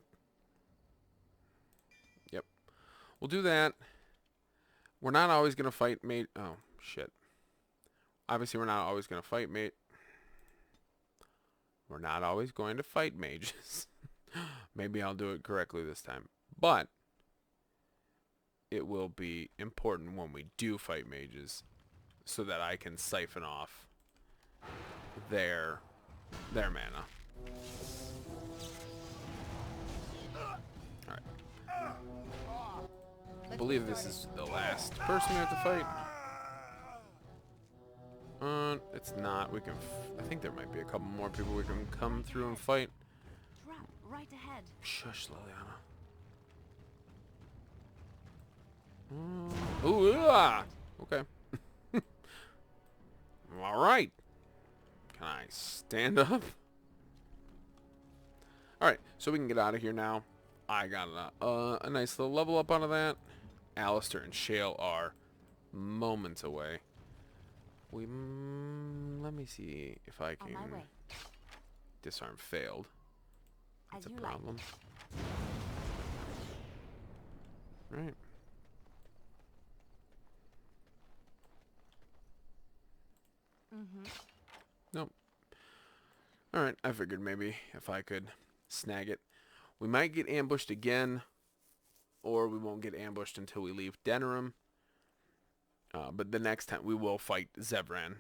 Yep. We'll do that. We're not always gonna fight mate. Oh shit. Obviously we're not always gonna fight mate. We're not always going to fight mages. Maybe I'll do it correctly this time. But it will be important when we do fight mages so that I can siphon off their mana. Alright. I believe this is the last person we have to fight. It's not. We can. I think there might be a couple more people we can come through and fight. Trap right ahead. Shush, Liliana. Ooh, yeah. Okay. All right. Can I stand up? All right, so we can get out of here now. I got a nice little level up out of that. Alistair and Shale are moments away. Let me see if I can disarm failed. That's a problem. Right. Nope. Alright, I figured maybe if I could snag it. We might get ambushed again, or we won't get ambushed until we leave Denerim. But the next time we will fight Zevran.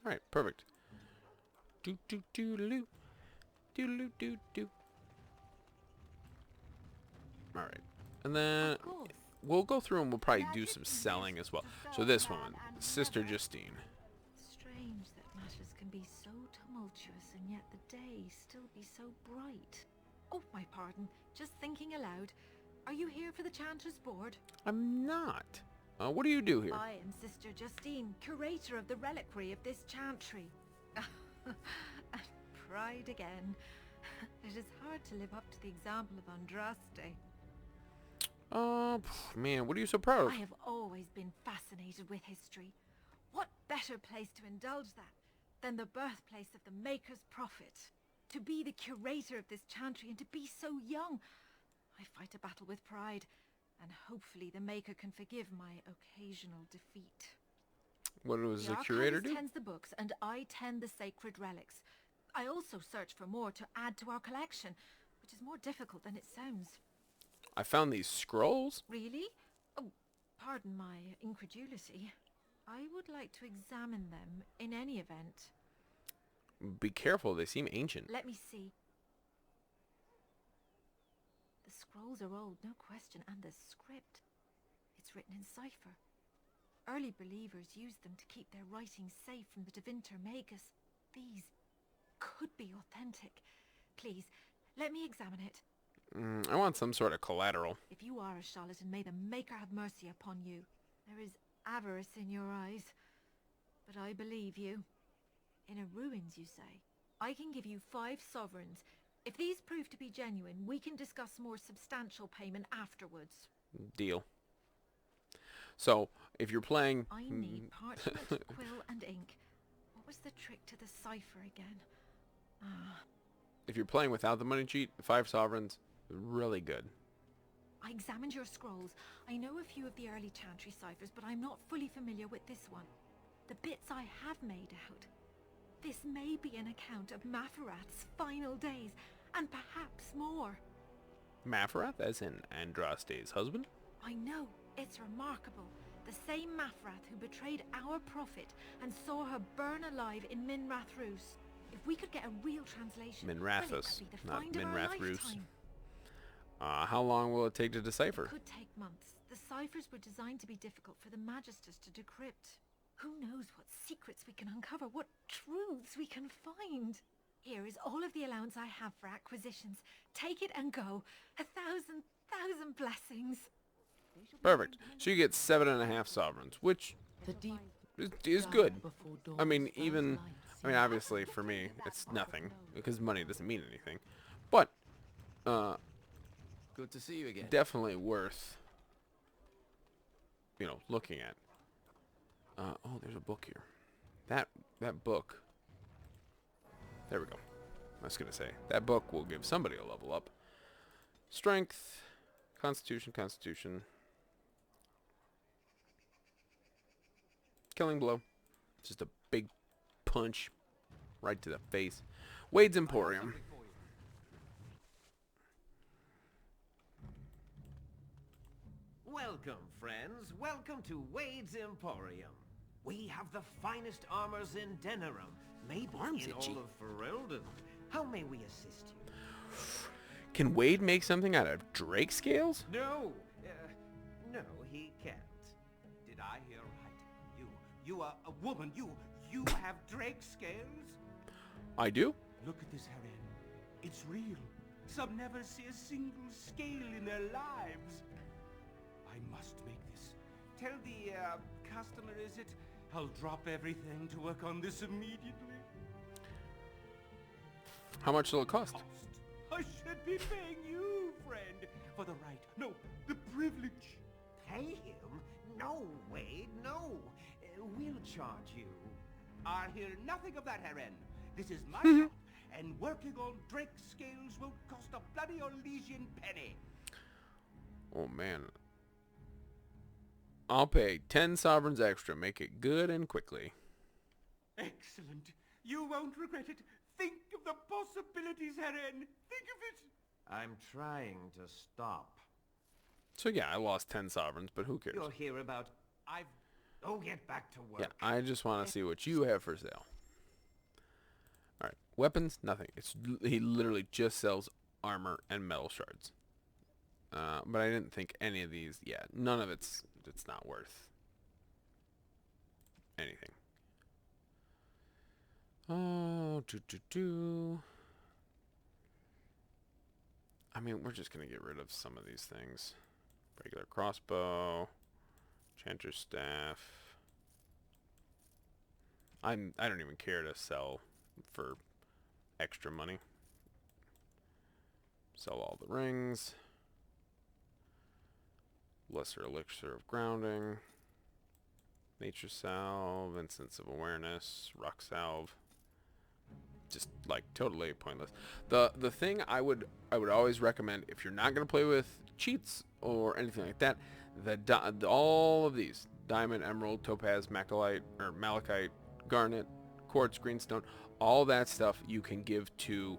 Alright, perfect. Do do do do do do do do. Alright. And then we'll go through and we'll probably do some selling as well. So this woman, Sister Justine. Strange that matters can be so tumultuous and yet the day still be so bright. Oh, my pardon. Just thinking aloud. Are you here for the Chanter's Board? I'm not. What do you do here? I am Sister Justine, curator of the reliquary of this chantry. And pride again. It is hard to live up to the example of Andraste. Man, what are you so proud of? I have always been fascinated with history. What better place to indulge that than the birthplace of the Maker's Prophet? To be the curator of this chantry and to be so young. I fight a battle with pride, and hopefully the Maker can forgive my occasional defeat. What does the curator do? The tends the books, and I tend the sacred relics. I also search for more to add to our collection, which is more difficult than it sounds. I found these scrolls. Really? Oh, pardon my incredulity. I would like to examine them in any event. Be careful, they seem ancient. Let me see. The scrolls are old, no question, and the script. It's written in cipher. Early believers used them to keep their writings safe from the Tevinter Magus. These could be authentic. Please, let me examine it. I want some sort of collateral. If you are a charlatan, may the Maker have mercy upon you. There is avarice in your eyes, but I believe you. Inner ruins, you say? I can give you 5 sovereigns. If these prove to be genuine, we can discuss more substantial payment afterwards. Deal. So, if you're playing... I need parchment, quill, and ink. What was the trick to the cipher again? If you're playing without the money cheat, 5 sovereigns, really good. I examined your scrolls. I know a few of the early chantry ciphers, but I'm not fully familiar with this one. The bits I have made out. This may be an account of Maferath's final days, and perhaps more. Maferath, as in Andraste's husband? I know. It's remarkable. The same Maferath who betrayed our prophet and saw her burn alive in Minrath Rus. If we could get a real translation, Minrathus, well, it could be the not find of our Minrath Rus. lifetime. How long will it take to decipher? It could take months. The ciphers were designed to be difficult for the Magisters to decrypt. Who knows what secrets we can uncover, what truths we can find. Here is all of the allowance I have for acquisitions. Take it and go. 1,000 blessings. Perfect. So you get 7.5 sovereigns, which is good. I mean, obviously for me, it's nothing, because money doesn't mean anything. But Good to see you again. Definitely worth, you know, looking at. Oh, there's a book here. That book. There we go. I was gonna say that book will give somebody a level up. Strength, Constitution. Killing blow. Just a big punch right to the face. Wade's Emporium. Welcome, friends. Welcome to Wade's Emporium. We have the finest armors in Denerim, maybe in all of Ferelden. How may we assist you? Can Wade make something out of drake scales? No, no, he can't. Did I hear right? You are a woman. You have drake scales? I do. Look at this heron. It's real. Some never see a single scale in their lives. I must make this. Tell the customer, is it? I'll drop everything to work on this immediately. How much will it cost? I should be paying you, friend, for the right. No, the privilege. Pay him? No, Wade, no. We'll charge you. I'll hear nothing of that, Heron. This is my shop, and working on drake scales won't cost a bloody Orlesian penny. Oh, man. I'll pay 10 sovereigns extra. Make it good and quickly. Excellent. You won't regret it. Think of the possibilities, Heron. Think of it. I'm trying to stop. So yeah, I lost 10 sovereigns, but who cares? You'll hear about... Oh, get back to work. Yeah, I just want to see what you have for sale. Alright, weapons, nothing. He literally just sells armor and metal shards. But I didn't think any of these, none of it's not worth anything. Oh, I mean, we're just going to get rid of some of these things. Regular crossbow, enchanter's staff. I don't even care to sell for extra money. Sell all the rings. Lesser elixir of grounding. Nature salve, incense of awareness, rock salve. Just like totally pointless. The thing I would always recommend if you're not gonna play with cheats or anything like that, all of these diamond, emerald, topaz, malachite, garnet, quartz, greenstone, all that stuff you can give to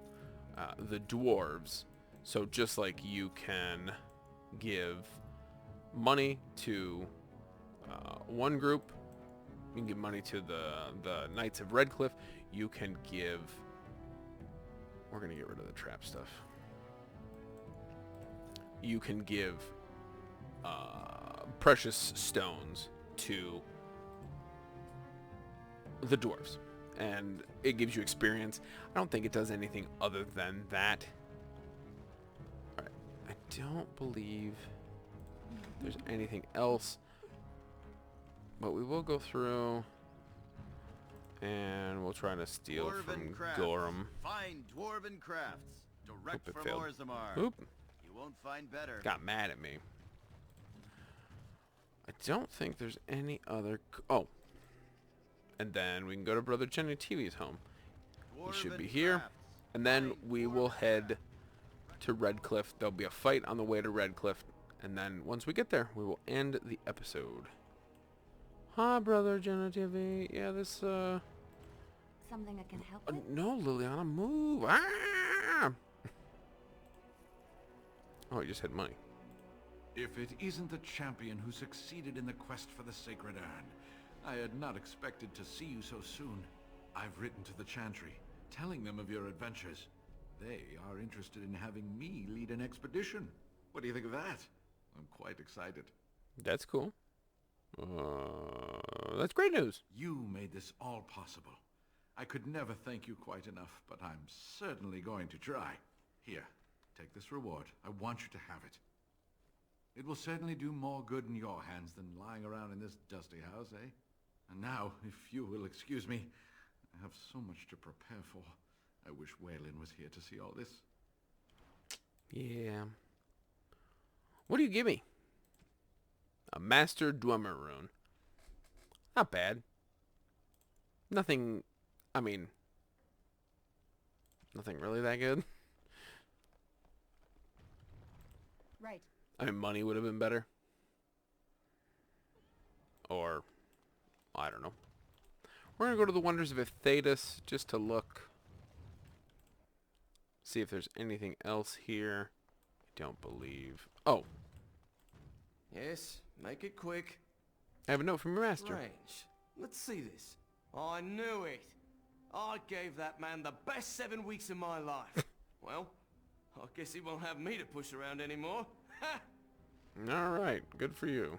the dwarves. So just like you can give money to one group, you can give money to the Knights of Redcliffe. You can give... We're going to get rid of the trap stuff. You can give precious stones to the dwarves. And it gives you experience. I don't think it does anything other than that. Alright. I don't believe there's anything else. But we will go through and we'll try to steal from Gorham. Find dwarven crafts direct Oop, it from failed. Orzammar. Oop. You won't find better. Got mad at me. I don't think there's any other... Oh. And then we can go to Brother Jenny TV's home. He should be here. And then we will head to Redcliffe. There'll be a fight on the way to Redcliffe. And then once we get there, we will end the episode. Hi, Brother Jenny TV. Yeah, this, Something I can help with? No, Liliana, move. Ah! Oh, he just had money. If it isn't the champion who succeeded in the quest for the Sacred Urn, I had not expected to see you so soon. I've written to the Chantry, telling them of your adventures. They are interested in having me lead an expedition. What do you think of that? I'm quite excited. That's cool. That's great news. You made this all possible. I could never thank you quite enough, but I'm certainly going to try. Here, take this reward. I want you to have it. It will certainly do more good in your hands than lying around in this dusty house, eh? And now, if you will excuse me, I have so much to prepare for. I wish Waylon was here to see all this. Yeah. What do you give me? A Master Dwemer rune. Not bad. Nothing, I mean, nothing really that good. Right. I mean, money would have been better. Or, I don't know. We're going to go to the Wonders of Thetis just to look. See if there's anything else here. I don't believe. Oh. Yes, make it quick. I have a note from your master. Strange. Let's see this. I knew it. I gave that man the best 7 weeks of my life. Well, I guess he won't have me to push around anymore. Alright, good for you.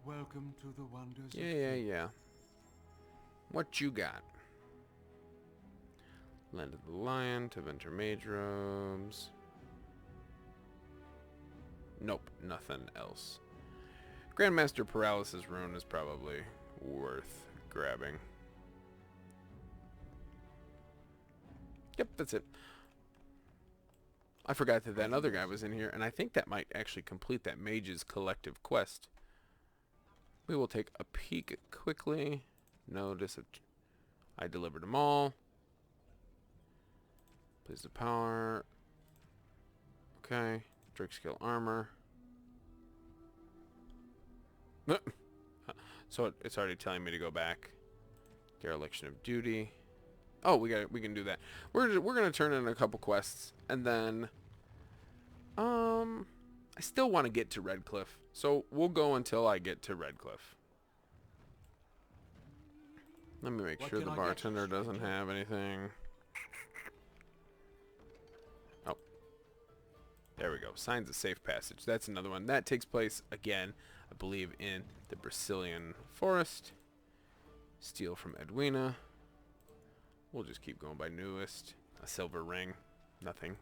Welcome to the wonders of Yeah. What you got? Land of the Lion, Taventer Mage Robes. Nope, nothing else. Grandmaster Paralysis Rune is probably worth grabbing. Yep, that's it. I forgot that that other guy was in here, and I think that might actually complete that Mage's Collective quest. We will take a peek quickly. Notice that I delivered them all. Place of power. Okay. Drake Skill Armor. So it's already telling me to go back. Dereliction of Duty. Oh, we can do that. We're gonna turn in a couple quests, and then I still want to get to Redcliffe, so we'll go until I get to Redcliffe. Let me make sure the bartender doesn't have anything. Oh, there we go. Signs of Safe Passage. That's another one. That takes place again, I believe, in the Brazilian Forest. Steal from Edwina. We'll just keep going by newest. A silver ring. Nothing.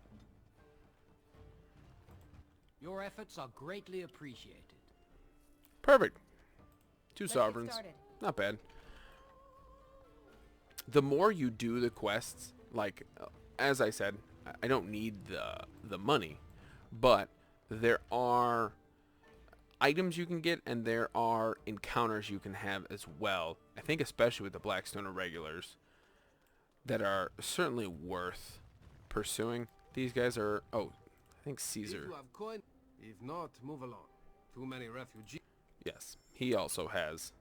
Your efforts are greatly appreciated. Perfect. 2 sovereigns. Not bad. The more you do the quests, like, as I said, I don't need the money, but there are items you can get, and there are encounters you can have as well. I think especially with the Blackstone Irregulars, that are certainly worth pursuing. These guys are, oh, I think Caesar. If you have coin, if not, move along. Too many refugees. Yes, he also has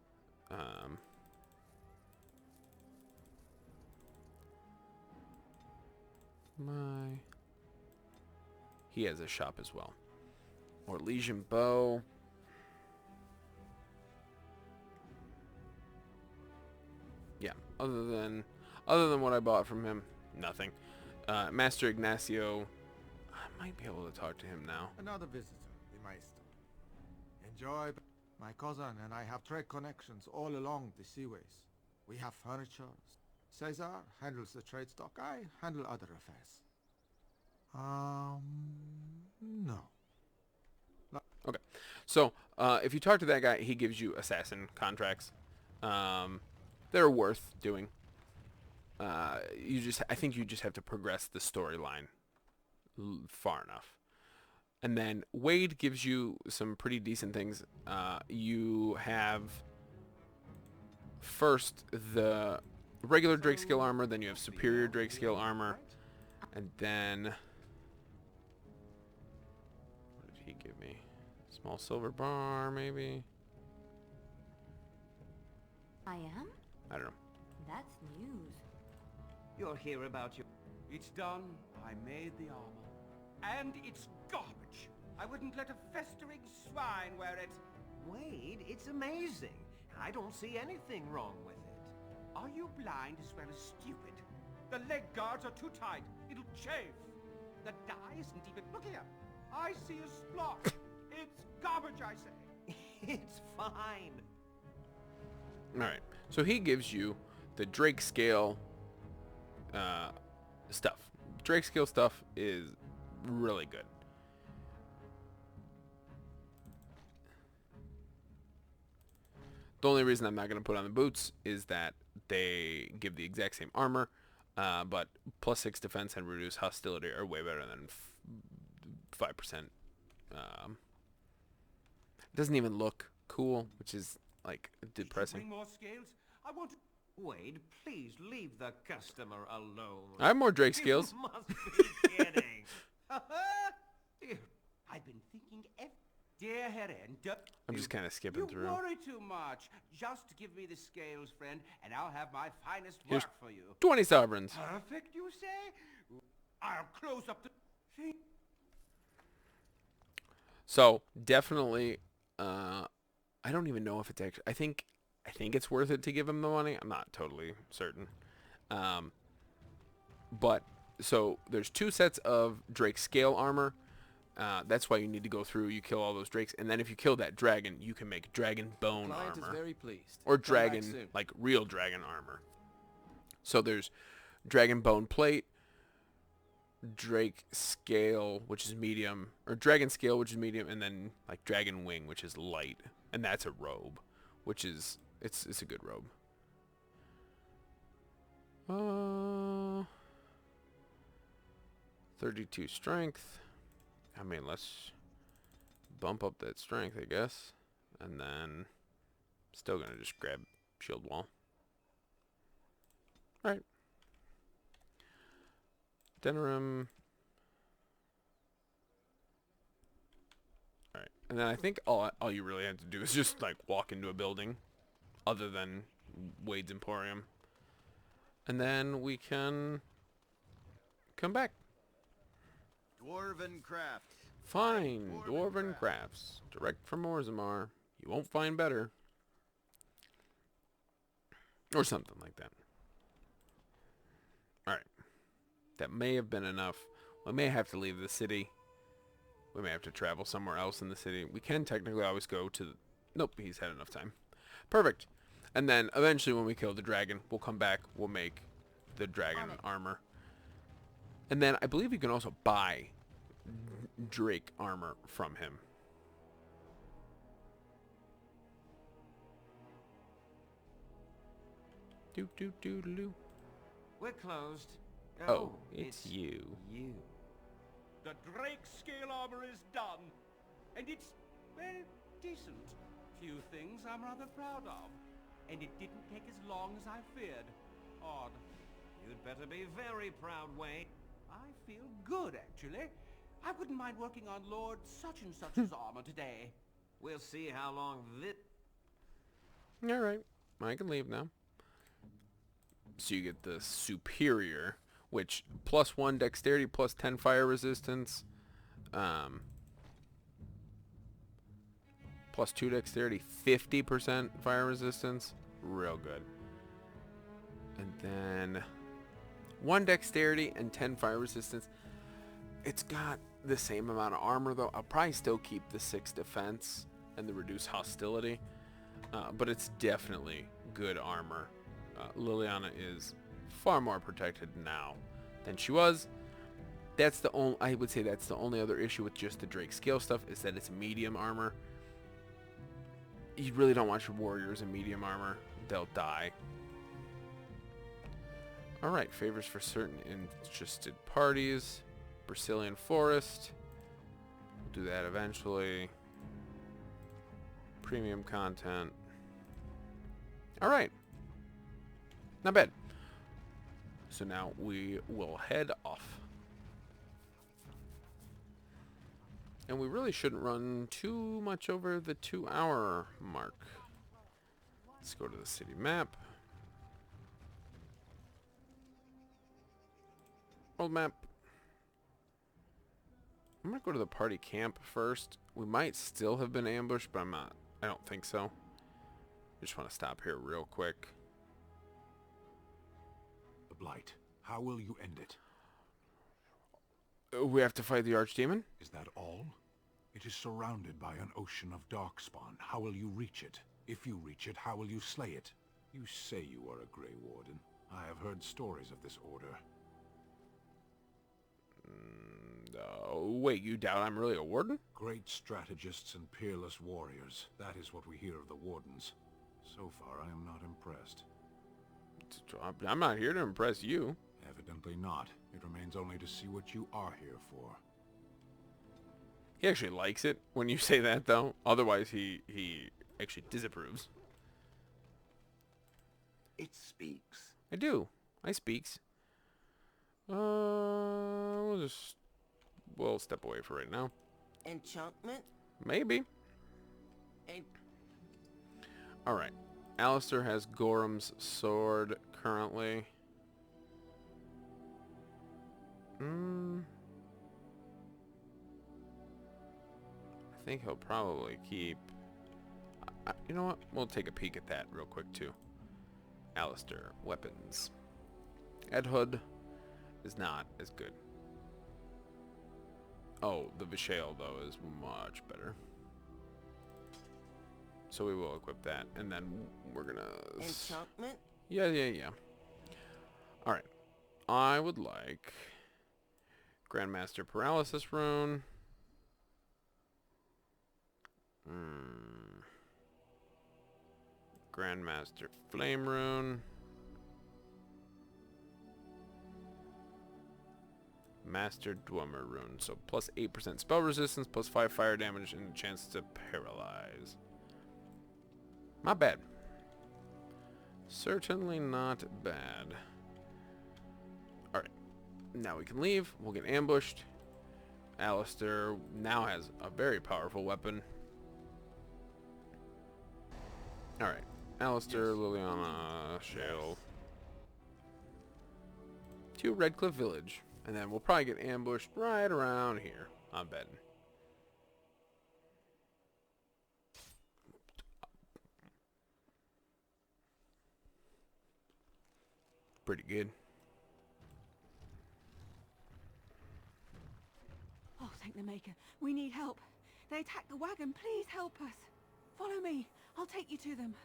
he has a shop as well. Or Legion Bow. Yeah, other than what I bought from him, nothing. Master Ignacio, I might be able to talk to him now. Another visitor, the Maestro. Enjoy. My cousin and I have trade connections all along the seaways. We have furniture. Caesar handles the trade stock. I handle other affairs. No. Okay. So, if you talk to that guy, he gives you assassin contracts. They're worth doing. I think you just have to progress the storyline far enough. And then Wade gives you some pretty decent things. You have first the regular Drake Scale armor, then you have superior Drake Scale armor, and then what did he give me? Small silver bar, maybe? I am? I don't know. That's news. You're here about your... It's done. I made the armor. And it's garbage. I wouldn't let a festering swine wear it. Wade, it's amazing. I don't see anything wrong with it. Are you blind as well as stupid? The leg guards are too tight. It'll chafe. The dye isn't even... Look here. I see a splotch. It's garbage, I say. It's fine. Alright, so he gives you the Drake Scale stuff. Drake Scale stuff is really good. The only reason I'm not going to put on the boots is that they give the exact same armor, but +6 defense and reduced hostility are way better than 5%. It doesn't even look cool, which is like depressing. Bring more scales? I want to... Wade, please leave the customer alone. I have more Drake scales. You must be kidding. Dear, I've been thinking Dear Herend, I'm just kind of skipping through. You worry too much. Just give me the scales, friend, and I'll have my finest Here's work for you. 20 sovereigns. Perfect, you say? I'll close up the... So definitely, I don't even know if it's actually. I think it's worth it to give him the money. I'm not totally certain. But so there's 2 sets of Drake scale armor. That's why you need to go through. You kill all those drakes, and then if you kill that dragon, you can make dragon bone Client armor, is very pleased. or Come back dragon soon. like real dragon armor. So there's dragon bone plate, Drake scale, which is medium, or dragon scale, which is medium, and then like dragon wing, which is light, and that's a robe, which is it's a good robe. 32 strength. I mean, let's bump up that strength, I guess, and then still gonna just grab shield wall. All right. Denerim. Alright, and then I think all you really have to do is just, like, walk into a building other than Wade's Emporium. And then we can come back. Dwarven crafts. Fine, Dwarven crafts. Direct from Orzammar. You won't find better. Or something like that. Alright. That may have been enough. We may have to leave the city. We may have to travel somewhere else in the city. We can technically always go to the... Nope, he's had enough time. Perfect. And then eventually when we kill the dragon, we'll come back. We'll make the dragon armor. And then I believe you can also buy Drake armor from him. Do. We're closed. Oh, it's you. You. The Drake scale armor is done, and it's, well, decent. Few things I'm rather proud of, and it didn't take as long as I feared. Odd. You'd better be very proud, Wade. I feel good, actually. I wouldn't mind working on Lord such-and-such's armor today. We'll see how long this... Alright, I can leave now. So you get the superior, which +1 dexterity, +10 fire resistance, +2 dexterity, 50% fire resistance. Real good. And then 1 dexterity and 10 fire resistance. It's got the same amount of armor though. I'll probably still keep the 6 defense and the reduced hostility, but it's definitely good armor. Liliana is far more protected now than she was. That's the only, I would say that's the only other issue with just the Drake scale stuff, is that it's medium armor. You really don't want your warriors in medium armor. They'll die. Alright, favors for certain interested parties. Brazilian Forest. We'll do that eventually. Premium content. Alright. Not bad. So now we will head off. And we really shouldn't run too much over the 2-hour mark. Let's go to the city map. World map. I'm gonna go to the party camp first. We might still have been ambushed, but I don't think so. I just want to stop here real quick. The Blight. How will you end it? We have to fight the Archdemon? Is that all? It is surrounded by an ocean of darkspawn. How will you reach it? If you reach it, how will you slay it? You say you are a Grey Warden. I have heard stories of this order. Wait, you doubt I'm really a warden? Great strategists and peerless warriors. That is what we hear of the wardens. So far, I am not impressed. I'm not here to impress you. Evidently not. It remains only to see what you are here for. He actually likes it when you say that, though. Otherwise, he actually disapproves. It speaks. I do. I speaks. We'll step away for right now. Enchantment? Maybe. Alright. Alistair has Gorham's sword currently. I think he'll probably keep... you know what? We'll take a peek at that real quick, too. Alistair, weapons. Ed Hood is not as good. Oh, the Vishael, though, is much better. So we will equip that, and then we're gonna... Enchantment? Yeah. Alright. I would like... Grandmaster Paralysis Rune. Grandmaster Flame Rune. Master Dwemer Rune. So plus 8% spell resistance, plus 5 fire damage, and a chance to paralyze. Not bad. Certainly not bad. Alright. Now we can leave. We'll get ambushed. Alistair now has a very powerful weapon. Alright. Alistair, Liliana, Shale. To Redcliffe Village. And then we'll probably get ambushed right around here. I'm betting. Pretty good. Oh, thank the Maker. We need help. They attacked the wagon. Please help us. Follow me. I'll take you to them.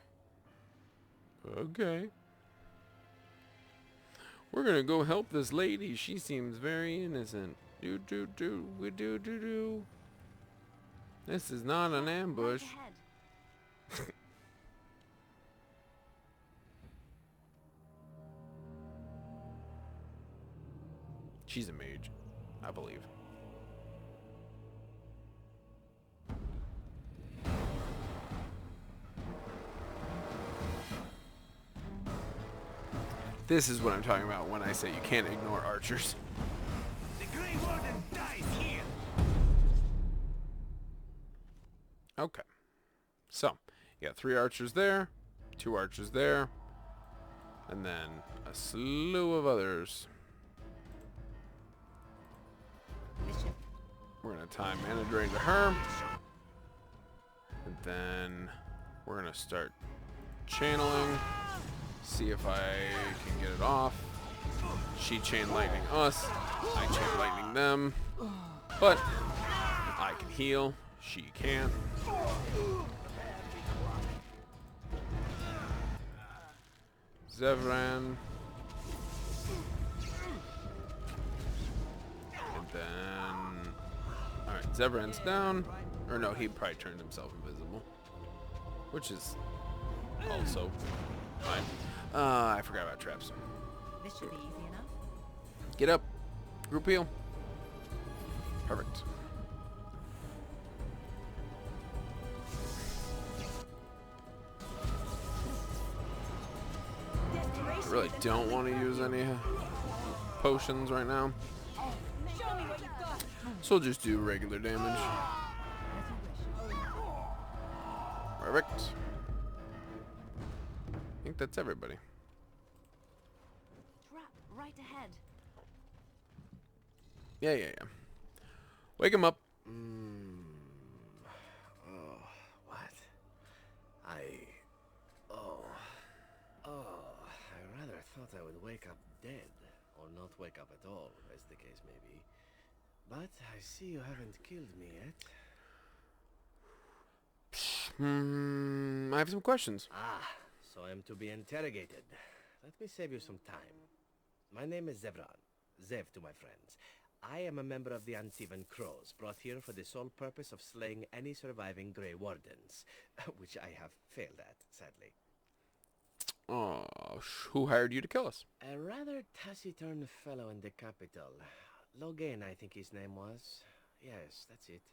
Okay. We're gonna go help this lady. She seems very innocent. Do. This is not an ambush. She's a mage, I believe. This is what I'm talking about when I say you can't ignore archers. The Grey Warden dies here! Okay. So, you got 3 archers there, 2 archers there, and then a slew of others. We're going to time mana drain to her. And then we're going to start channeling. See if I can get it off. She chain lightning us. I chain lightning them. But I can heal. She can't. Zevran. And then... Alright, Zevran's down. Or no, he probably turned himself invisible. Which is also fine. I forgot about traps. This should be easy enough. Get up. Group heal. Perfect. I really don't want to use any potions right now. So we'll just do regular damage. Perfect. I think that's everybody. Trap right ahead. Yeah. Wake him up. Oh, what? I rather thought I would wake up dead, or not wake up at all, as the case may be. But I see you haven't killed me yet. I have some questions. Ah, so I am to be interrogated. Let me save you some time. My name is Zevran. Zev to my friends. I am a member of the Uneven Crows, brought here for the sole purpose of slaying any surviving Grey Wardens, which I have failed at, sadly. Oh, who hired you to kill us? A rather taciturn fellow in the capital. Logain, I think his name was. Yes, that's it.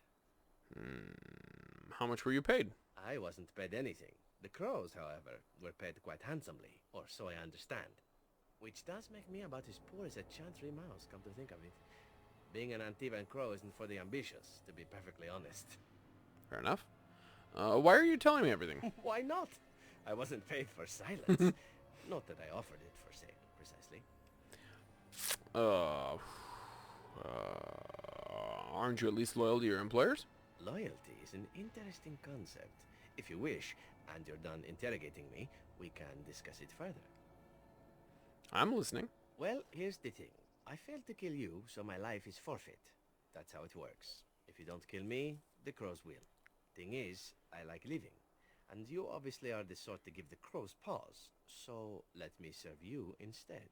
How much were you paid? I wasn't paid anything. The crows, however, were paid quite handsomely, or so I understand. Which does make me about as poor as a chantry mouse, come to think of it. Being an Antivan crow isn't for the ambitious, to be perfectly honest. Fair enough. Why are you telling me everything? Why not? I wasn't paid for silence. Not that I offered it for sale, precisely. Aren't you at least loyal to your employers? Loyalty is an interesting concept. If you wish, and you're done interrogating me, we can discuss it further. I'm listening. Well, here's the thing. I failed to kill you, so my life is forfeit. That's how it works. If you don't kill me, the crows will. Thing is, I like living. And you obviously are the sort to give the crows pause. So, let me serve you instead.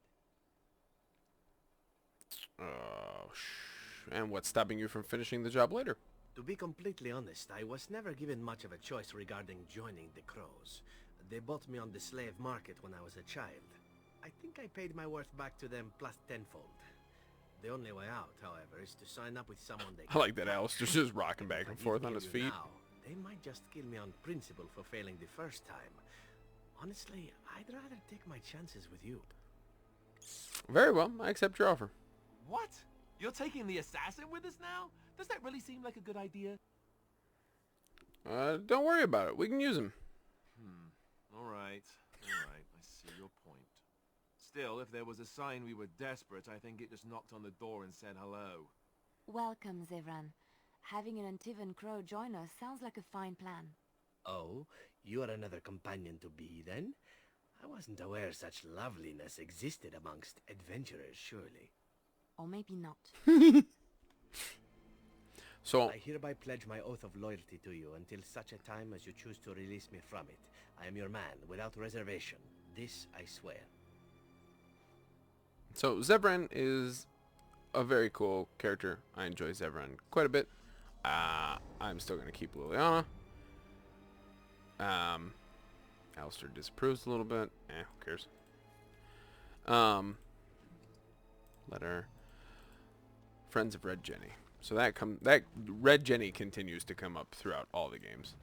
And what's stopping you from finishing the job later? To be completely honest, I was never given much of a choice regarding joining the crows. They bought me on the slave market when I was a child. I think I paid my worth back to them plus tenfold. The only way out, however, is to sign up with someone they I like that Alistair's just rocking back and forth on his feet. Now, they might just kill me on principle for failing the first time. Honestly, I'd rather take my chances with you. Very well, I accept your offer. What? You're taking the assassin with us now? Does that really seem like a good idea? Don't worry about it. We can use him. All right. I see your point. Still, if there was a sign we were desperate, I think it just knocked on the door and said hello. Welcome, Zevran. Having an Antivan crow join us sounds like a fine plan. Oh, you are another companion to be, then? I wasn't aware such loveliness existed amongst adventurers, surely. Or maybe not. So I hereby pledge my oath of loyalty to you until such a time as you choose to release me from it. I am your man, without reservation. This I swear. So Zevran is a very cool character. I enjoy Zevran quite a bit. I'm still going to keep Liliana. Alistair disapproves a little bit. Who cares? Letter. Friends of Red Jenny. So that Red Jenny continues to come up throughout all the games.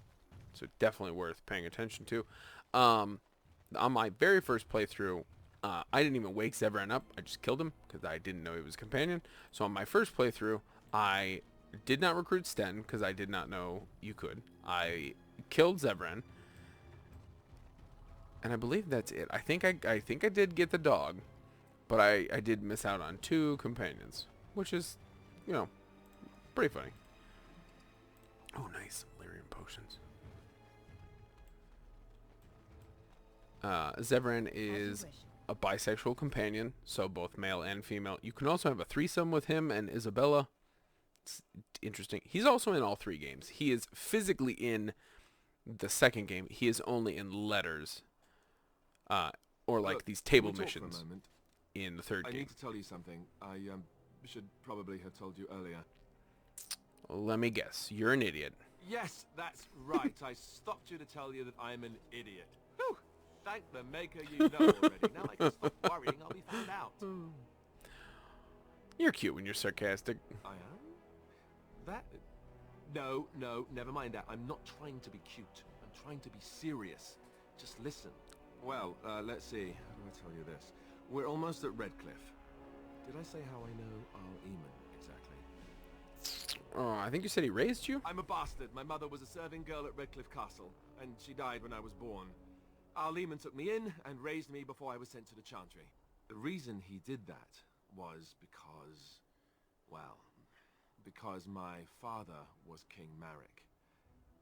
So definitely worth paying attention to. On my very first playthrough, I didn't even wake Zevran up. I just killed him because I didn't know he was a companion. So on my first playthrough, I did not recruit Sten because I did not know you could. I killed Zevran. And I believe that's it. I think I did get the dog, but I did miss out on 2 companions, which is, you know, pretty funny. Oh, nice. Lyrium potions. Zevran is a bisexual companion, so both male and female. You can also have a threesome with him and Isabella. It's interesting. He's also in all 3 games. He is physically in the second game. He is only in letters. Or like these table missions in the third game. I need to tell you something. I should probably have told you earlier. Let me guess. You're an idiot. Yes, that's right. I stopped you to tell you that I'm an idiot. Whew! Thank the maker you know already. Now I can stop worrying I'll be found out. You're cute when you're sarcastic. I am? That... No, never mind that. I'm not trying to be cute. I'm trying to be serious. Just listen. Well, let's see. How do I tell you this? We're almost at Redcliffe. Did I say how I know Al Eamon exactly? Oh, I think you said he raised you? I'm a bastard. My mother was a serving girl at Redcliffe Castle, and she died when I was born. Al Eamon took me in and raised me before I was sent to the Chantry. The reason he did that was because... well, because my father was King Marek,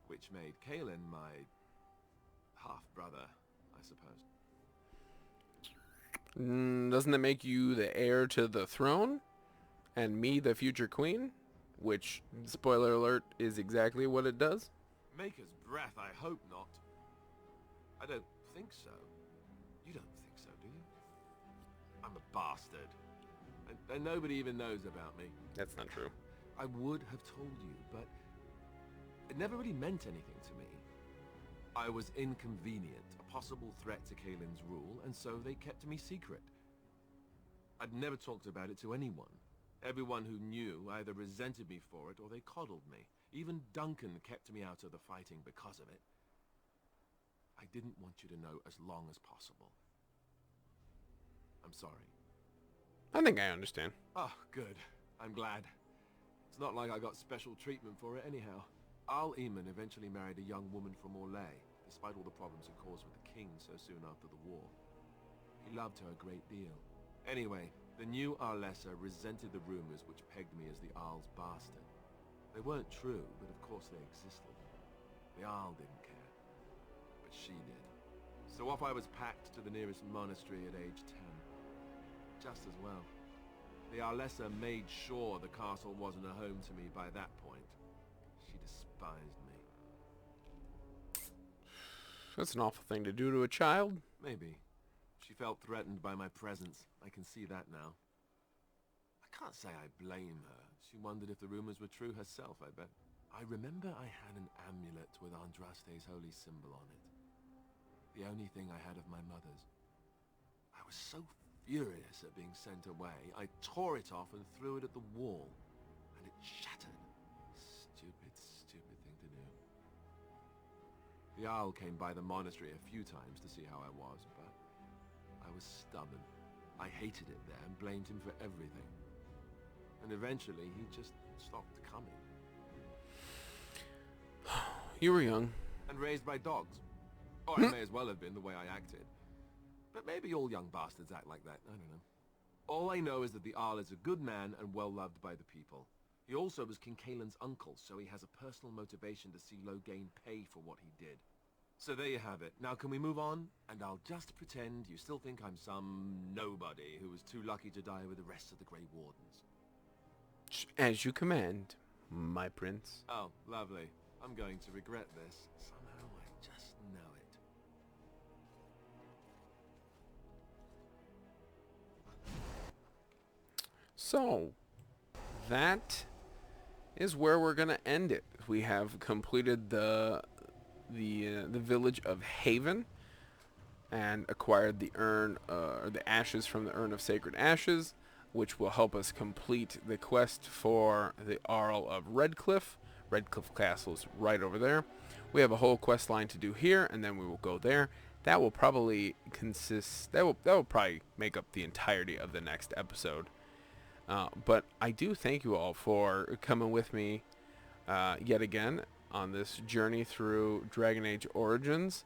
which made Kaelin my half-brother, I suppose. Doesn't that make you the heir to the throne? And me the future queen? Which, spoiler alert, is exactly what it does? Maker's breath, I hope not. I don't think so. You don't think so, do you? I'm a bastard. And nobody even knows about me. That's not true. I would have told you, but it never really meant anything to me. I was inconvenient, a possible threat to Kaelin's rule, and so they kept me secret. I'd never talked about it to anyone. Everyone who knew either resented me for it or they coddled me. Even Duncan kept me out of the fighting because of it. I didn't want you to know as long as possible. I'm sorry. I think I understand. Oh, good. I'm glad. It's not like I got special treatment for it anyhow. Arl Eamon eventually married a young woman from Orlais, despite all the problems it caused with the king so soon after the war. He loved her a great deal. Anyway, the new Arlessa resented the rumors which pegged me as the Arl's bastard. They weren't true, but of course they existed. The Arl didn't care, but she did. So off I was packed to the nearest monastery at age 10. Just as well. The Arlessa made sure the castle wasn't a home to me by that point. She despised me. That's an awful thing to do to a child. Maybe. She felt threatened by my presence. I can see that now. I can't say I blame her. She wondered if the rumors were true herself, I bet. I remember I had an amulet with Andraste's holy symbol on it. The only thing I had of my mother's. I was so furious at being sent away, I tore it off and threw it at the wall, and it shattered. Stupid, stupid thing to do. The Owl came by the monastery a few times to see how I was, but I was stubborn. I hated it there and blamed him for everything. And eventually, he just stopped coming. You were young. And raised by dogs. Or I may as well have been the way I acted. But maybe all young bastards act like that, I don't know. All I know is that the Arl is a good man and well-loved by the people. He also was King Kaelin's uncle, so he has a personal motivation to see Loghain pay for what he did. So there you have it. Now can we move on? And I'll just pretend you still think I'm some nobody who was too lucky to die with the rest of the Grey Wardens. As you command, my prince. Oh, lovely. I'm going to regret this. Somehow I just know it. So, that is where we're going to end it. We have completed the village of Haven and acquired the the ashes from the Urn of Sacred Ashes, which will help us complete the quest for the Arl of Redcliffe. Redcliffe Castle is right over there. We have a whole quest line to do here, and then we will go there. That will probably that will probably make up the entirety of the next episode. But I do thank you all for coming with me yet again on this journey through Dragon Age Origins.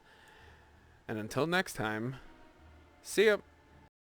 And until next time, see ya!